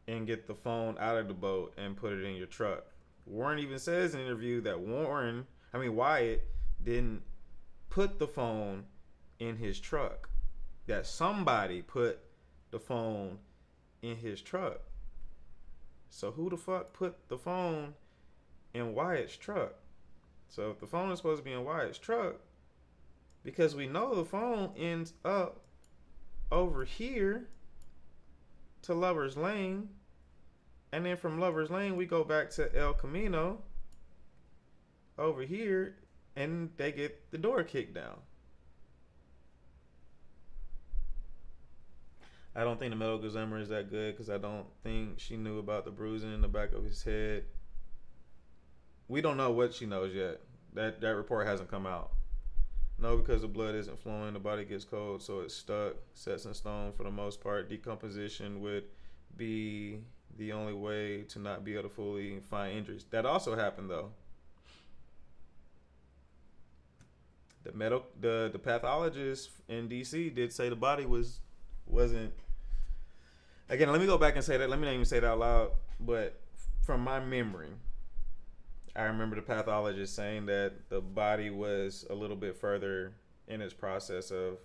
and get the phone out of the boat and put it in your truck. Warren even says in an interview that Wyatt didn't put the phone in his truck. That somebody put the phone in his truck. So who the fuck put the phone in Wyatt's truck? So if the phone is supposed to be in Wyatt's truck, because we know the phone ends up over here to Lover's Lane, and then from Lover's Lane we go back to El Camino over here, and they get the door kicked down. I don't think the medical examiner is that good, because I don't think she knew about the bruising in the back of his head. We don't know what she knows yet. That report hasn't come out. No, because the blood isn't flowing, the body gets cold, so it's stuck, sets in stone for the most part. Decomposition would be the only way to not be able to fully find injuries. That also happened though. The pathologist in DC did say the body wasn't Again, let me go back and say that. Let me not even say that out loud. But from my memory, I remember the pathologist saying that the body was a little bit further in its process of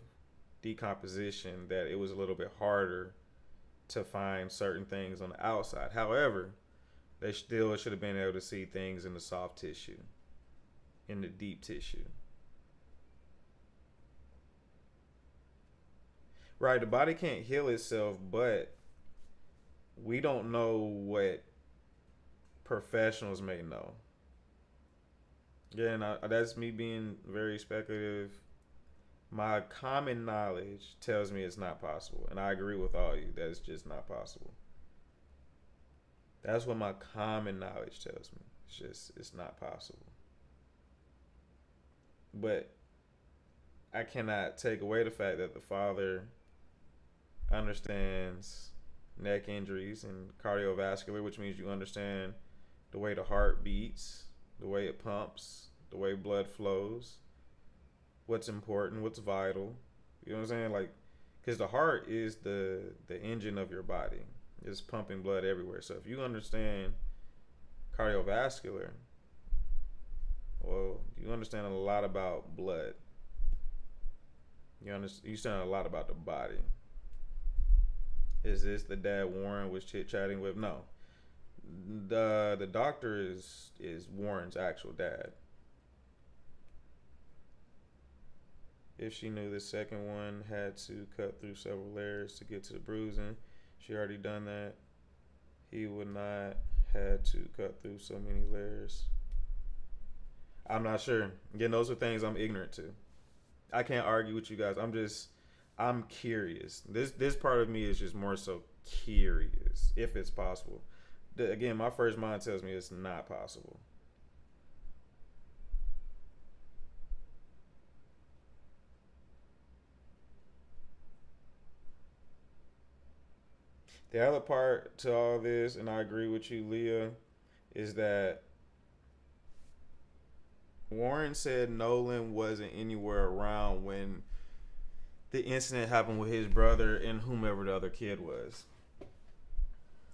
decomposition, that it was a little bit harder to find certain things on the outside. However, they still should have been able to see things in the soft tissue, in the deep tissue. Right, the body can't heal itself, but we don't know what professionals may know. Again, that's me being very speculative. My common knowledge tells me it's not possible, and I agree with all you that it's just not possible. That's what my common knowledge tells me. It's not possible. But I cannot take away the fact that the father understands neck injuries and cardiovascular, which means you understand the way the heart beats, the way it pumps, the way blood flows, what's important, what's vital. You know what I'm saying? Like, because the heart is the engine of your body. It's pumping blood everywhere. So if you understand cardiovascular, well, you understand a lot about blood. You understand a lot about the body. Is this the dad Warren was chit-chatting with? No. The doctor is Warren's actual dad. If she knew the second one had to cut through several layers to get to the bruising, she already done that. He would not had to cut through so many layers. I'm not sure. Again, those are things I'm ignorant to. I can't argue with you guys. I'm curious. This part of me is just more so curious if it's possible. Again, my first mind tells me it's not possible. The other part to all this, and I agree with you, Leah, is that Warren said Nolan wasn't anywhere around when the incident happened with his brother and whomever the other kid was.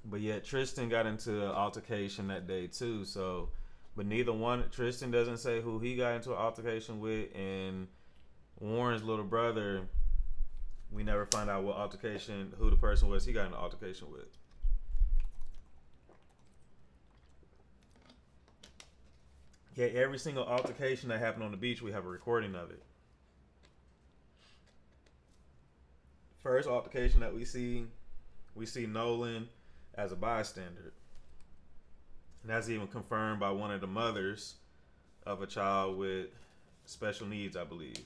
But yet Tristan got into an altercation that day too. So, but neither one, Tristan doesn't say who he got into an altercation with, and Warren's little brother, we never find out what altercation, who the person was he got in an altercation with. Yeah, every single altercation that happened on the beach, we have a recording of it. First altercation that we see Nolan as a bystander. And that's even confirmed by one of the mothers of a child with special needs, I believe.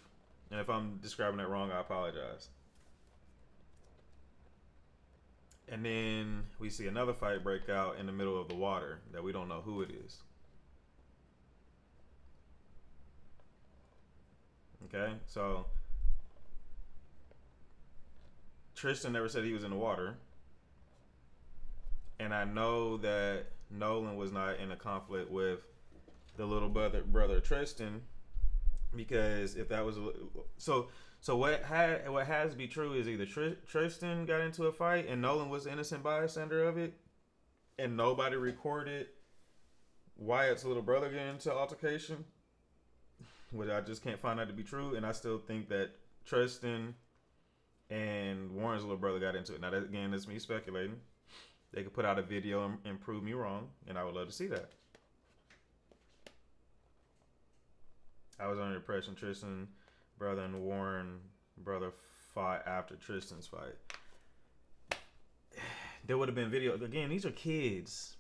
And if I'm describing that wrong, I apologize. And then we see another fight break out in the middle of the water that we don't know who it is. Okay, so Tristan never said he was in the water. And I know that Nolan was not in a conflict with the little brother Tristan, because if that was so what has to be true is either Tristan got into a fight and Nolan was the innocent bystander of it, and nobody recorded Wyatt's little brother getting into altercation, which I just can't find that to be true. And I still think that Tristan and Warren's little brother got into it. Now, that, again, that's me speculating. They could put out a video and prove me wrong, and I would love to see that. I was under the impression Tristan brother and Warren brother fought after Tristan's fight. There would have been video. Again, these are kids.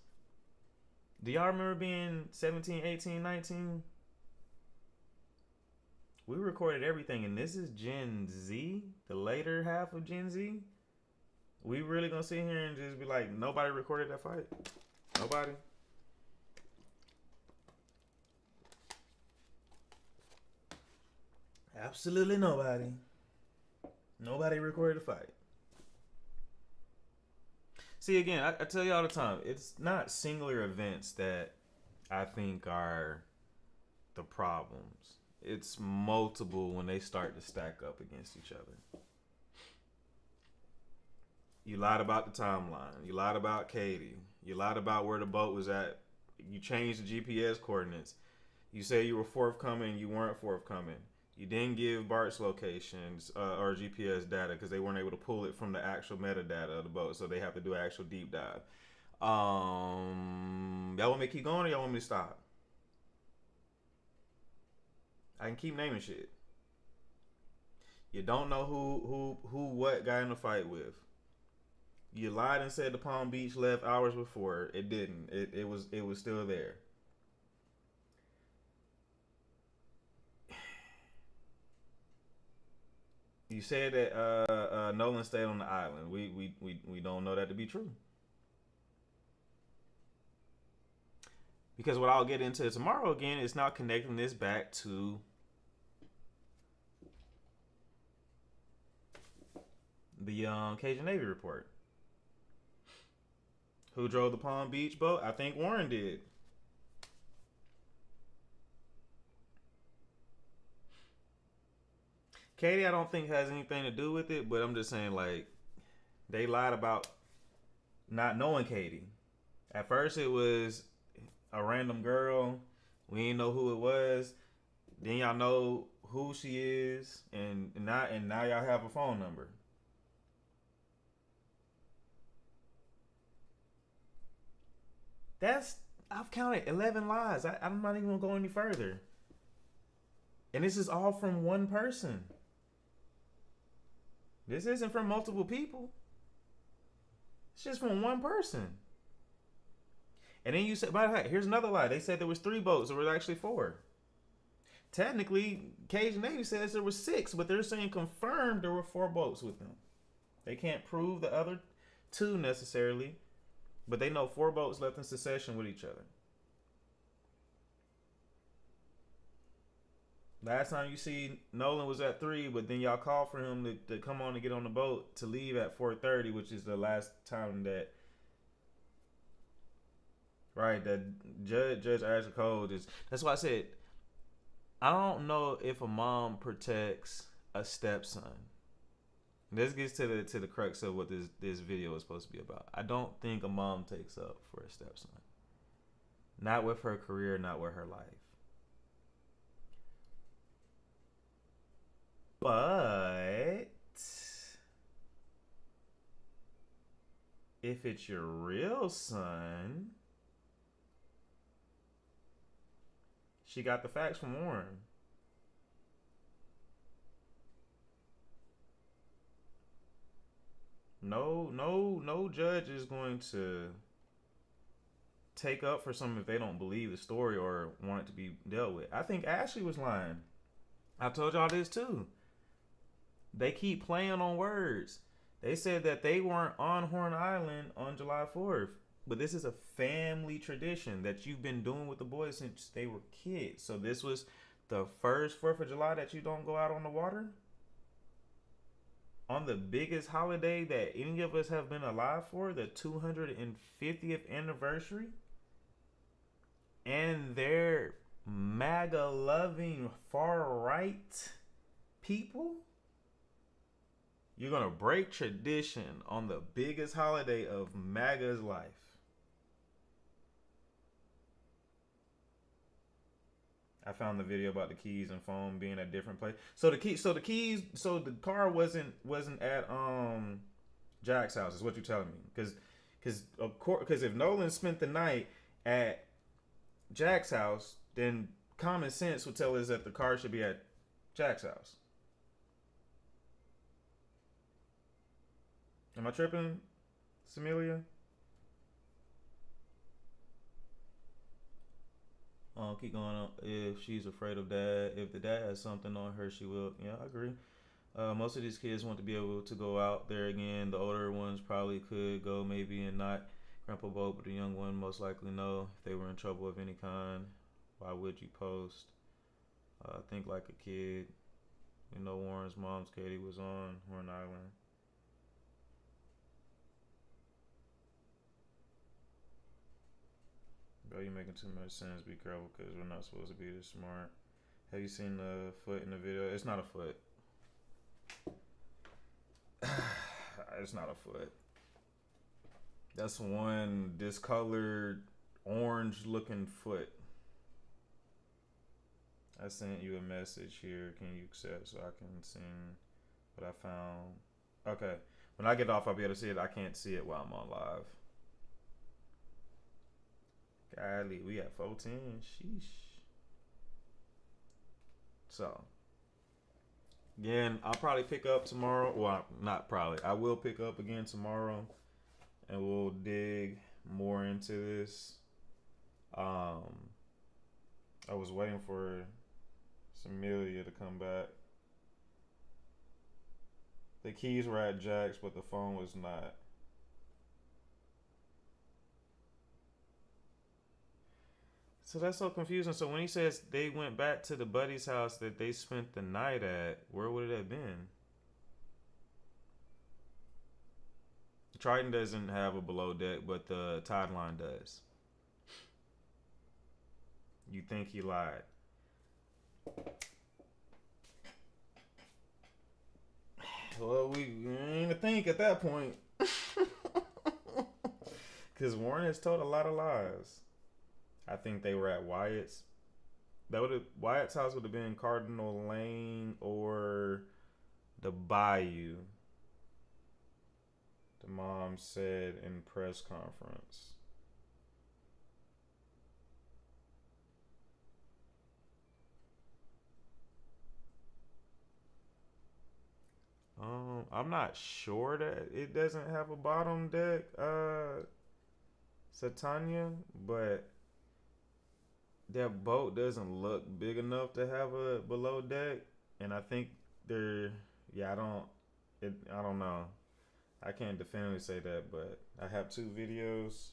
Do y'all remember being 17, 18, 19? We recorded everything, and this is Gen Z, the later half of Gen Z. We really gonna sit here and just be like, nobody recorded that fight? Nobody? Absolutely nobody. Nobody recorded the fight. See, again, I tell you all the time, it's not singular events that I think are the problems. It's multiple when they start to stack up against each other. You lied about the timeline. You lied about Katie. You lied about where the boat was at. You changed the GPS coordinates. You said you were forthcoming. You weren't forthcoming. You didn't give Bart's locations or GPS data because they weren't able to pull it from the actual metadata of the boat, so they have to do an actual deep dive. Y'all want me to keep going or y'all want me to stop? I can keep naming shit. You don't know who what got in a fight with. You lied and said the Palm Beach left hours before. It didn't. It was still there. You said that Nolan stayed on the island. We don't know that to be true. Because what I'll get into tomorrow again is now connecting this back to the Cajun Navy report. Who drove the Palm Beach boat? I think Warren did. Katie, I don't think has anything to do with it, but I'm just saying, like, they lied about not knowing Katie. At first, it was a random girl. We didn't know who it was. Then y'all know who she is, and now y'all have a phone number. I've counted 11 lies. I'm not even gonna go any further. And this is all from one person. This isn't from multiple people. It's just from one person. And then you said, by the way, here's another lie. They said there was 3 boats. There was actually 4. Technically, Cajun Navy says there was 6, but they're saying confirmed there were 4 boats with them. They can't prove the other 2 necessarily, but they know 4 boats left in succession with each other. Last time you see Nolan was at 3, but then y'all called for him to come on and get on the boat to leave at 4:30, which is the last time that, right, that Judge Ashley Cole is. That's why I said, I don't know if a mom protects a stepson. This gets to the crux of what this video is supposed to be about. I don't think a mom takes up for a stepson. Not with her career, not with her life. But if it's your real son, she got the facts from Warren. No judge is going to take up for someone if they don't believe the story or want it to be dealt with. I think Ashley was lying. I told y'all this too. They keep playing on words. They said that they weren't on Horn Island on July 4th. But this is a family tradition that you've been doing with the boys since they were kids. So this was the first 4th of July that you don't go out on the water? On the biggest holiday that any of us have been alive for, the 250th anniversary? And they're MAGA-loving far-right people? You're going to break tradition on the biggest holiday of MAGA's life. I found the video about the keys and phone being at different places. So the car wasn't at Jack's house, is what you're telling me. Because if Nolan spent the night at Jack's house, then common sense would tell us that the car should be at Jack's house. Am I tripping, Samelia? Keep going on. If she's afraid of dad, if the dad has something on her, she will. Yeah, I agree. Most of these kids want to be able to go out there again. The older ones probably could go maybe and not grandpa boat, but the young one most likely no. If they were in trouble of any kind, why would you post? Think like a kid. You know, Warren's mom's Katie was on Horn Island. Bro, you're making too much sense. Be careful because we're not supposed to be this smart. Have you seen the foot in the video? It's not a foot. It's not a foot. That's one discolored orange looking foot. I sent you a message here. Can you accept so I can send what I found? Okay. When I get off, I'll be able to see it. I can't see it while I'm on live. Golly, we at 14. Sheesh. So, again, I'll probably pick up tomorrow. Well, not probably. I will pick up again tomorrow, and we'll dig more into this. I was waiting for Samilia to come back. The keys were at Jack's, but the phone was not. So that's so confusing. So when he says they went back to the buddy's house that they spent the night at, where would it have been? Triton doesn't have a below deck, but the Tide Line does. You think he lied? Well, we ain't even think at that point. Because Warren has told a lot of lies. I think they were at Wyatt's. Wyatt's house would have been Cardinal Lane or the Bayou. The mom said in press conference. I'm not sure that it doesn't have a bottom deck, Satanya, but that boat doesn't look big enough to have a below deck, and I think I don't know. I can't definitively say that, but I have 2 videos.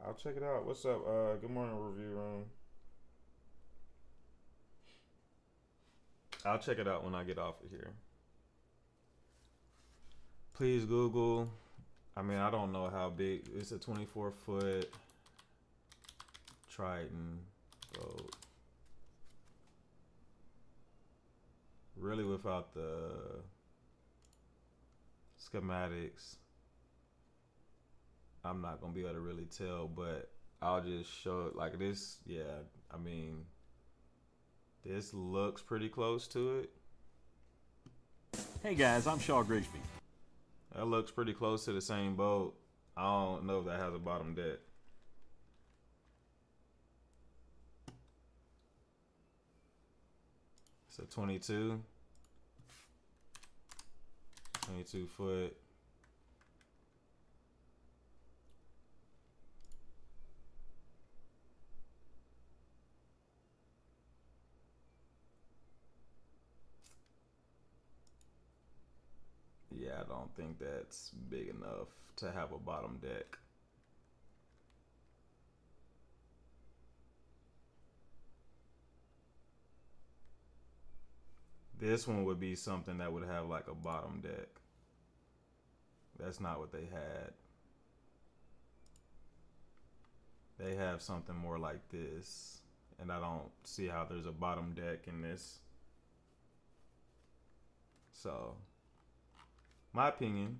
I'll check it out. What's up? Good morning, review room. I'll check it out when I get off of here. Please Google. I mean, I don't know how big. It's a 24-foot Triton boat. Really, without the schematics, I'm not gonna be able to really tell, but I'll just show it like this. Yeah, I mean, this looks pretty close to it. Hey guys, I'm Shaw Grigsby. That looks pretty close to the same boat. I don't know if that has a bottom deck. It's a 22 foot. Yeah, I don't think that's big enough to have a bottom deck. This one would be something that would have like a bottom deck. That's not what they had. They have something more like this, and I don't see how there's a bottom deck in this. So, my opinion,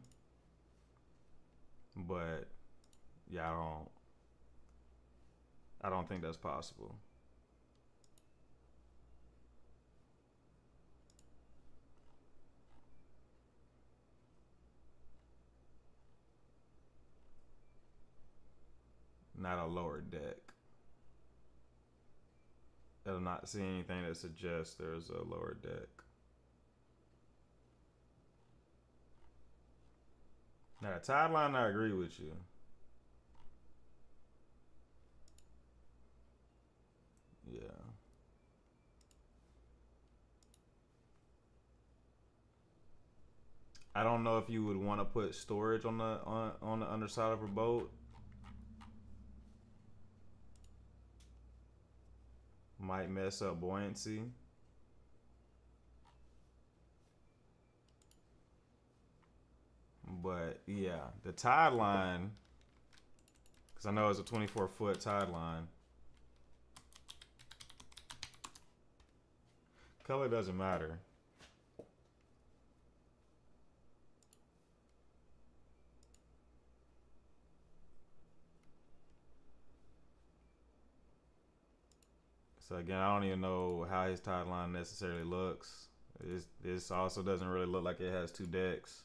but yeah, I don't think that's possible. Not a lower deck. I'm not seeing anything that suggests there's a lower deck. Now, the tide line, I agree with you. Yeah. I don't know if you would want to put storage on the underside of a boat. Might mess up buoyancy. But yeah, the tide line, because I know it's a 24-foot tide line. Color doesn't matter. So again, I don't even know how his timeline necessarily looks. This also doesn't really look like it has 2 decks.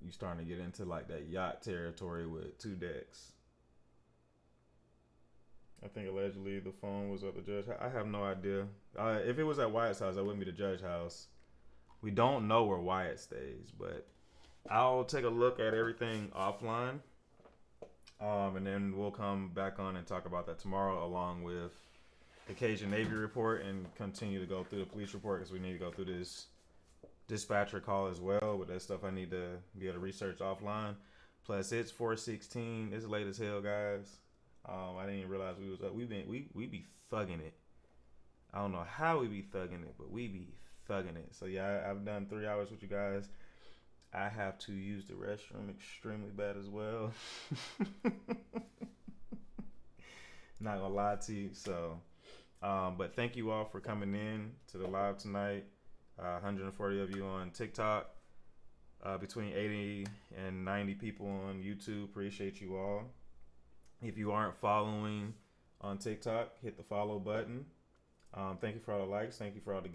You starting to get into like that yacht territory with 2 decks. I think allegedly the phone was at the judge. I have no idea. If it was at Wyatt's house, that wouldn't be the judge house. We don't know where Wyatt stays, but I'll take a look at everything offline. And then we'll come back on and talk about that tomorrow, along with the Cajun Navy report, and continue to go through the police report, because we need to go through this dispatcher call as well. With that stuff I need to be able to research offline. Plus it's 4:16. It's late as hell, guys. I didn't even realize we was up. We be thugging it. I don't know how we be thugging it, but we be thugging it. So yeah, I've done 3 hours with you guys. I have to use the restroom extremely bad as well. Not gonna lie to you. So, but thank you all for coming in to the live tonight. 140 of you on TikTok. Between 80 and 90 people on YouTube. Appreciate you all. If you aren't following on TikTok, hit the follow button. Thank you for all the likes. Thank you for all the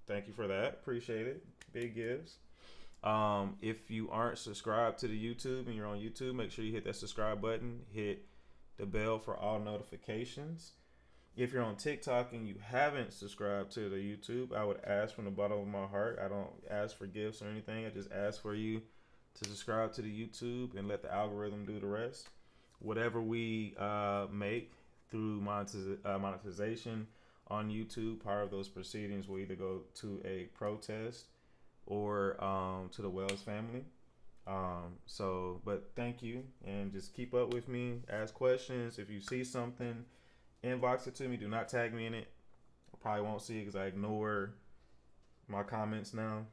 thank you for that. Appreciate it. Big gives. If you aren't subscribed to the YouTube and you're on YouTube, make sure you hit that subscribe button. Hit the bell for all notifications. If you're on TikTok and you haven't subscribed to the YouTube, I would ask from the bottom of my heart. I don't ask for gifts or anything. I just ask for you to subscribe to the YouTube and let the algorithm do the rest. Whatever we make through monetization on YouTube, part of those proceedings will either go to a protest or to the Wells family. But thank you, and just keep up with me. Ask questions. If you see something, inbox it to me. Do not tag me in it. I probably won't see it because I ignore my comments now.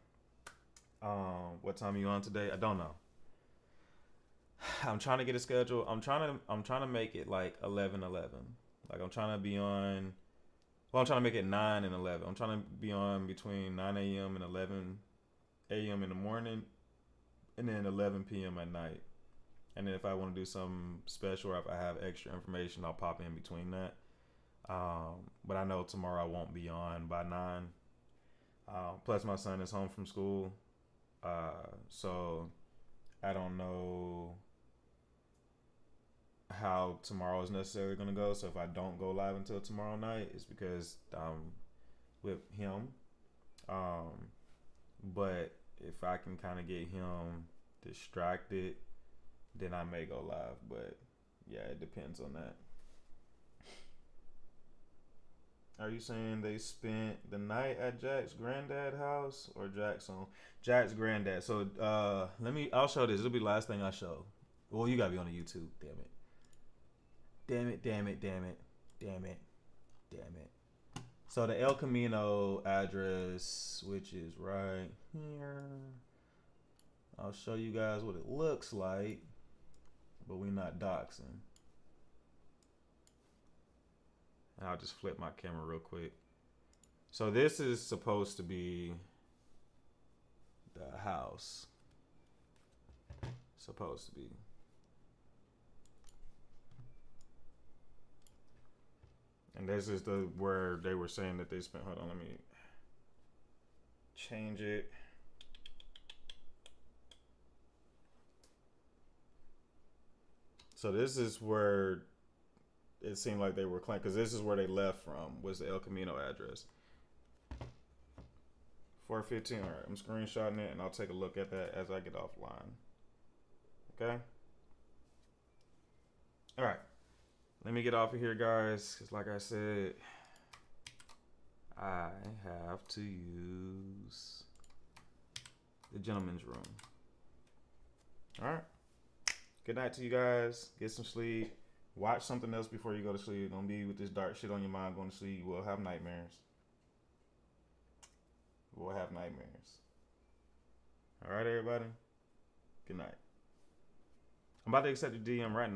What time are you on today? I don't know. I'm trying to get a schedule. I'm trying to make it like 11. Like I'm trying to be on. Well, I'm trying to make it 9 and 11. I'm trying to be on between 9 a.m. and 11 a.m. in the morning, and then 11 p.m. at night. And then if I want to do something special, or if I have extra information, I'll pop in between that. But I know tomorrow I won't be on by 9. Plus my son is home from school. So I don't know how tomorrow is necessarily going to go. So if I don't go live until tomorrow night, it's because I'm with him. But if I can kind of get him distracted, then I may go live. But yeah, it depends on that. Are you saying they spent the night at Jack's granddad house or Jack's granddad? So I'll show this. It'll be the last thing I show. Well, you gotta be on the YouTube. Damn it. So the El Camino address, which is right here. I'll show you guys what it looks like, but we're not doxing. I'll just flip my camera real quick. So this is supposed to be the house. Supposed to be. And this is where they were saying that they spent. Hold on, let me change it. So this is where it seemed like they were claiming, because this is where they left from, was the El Camino address. 415. All right, I'm screenshotting it, and I'll take a look at that as I get offline. Okay. All right. Let me get off of here, guys, because like I said, I have to use the gentleman's room. All right. Good night to you guys. Get some sleep. Watch something else before you go to sleep. Don't be with this dark shit on your mind going to sleep. You will have nightmares. We'll have nightmares. All right, everybody. Good night. I'm about to accept your DM right now.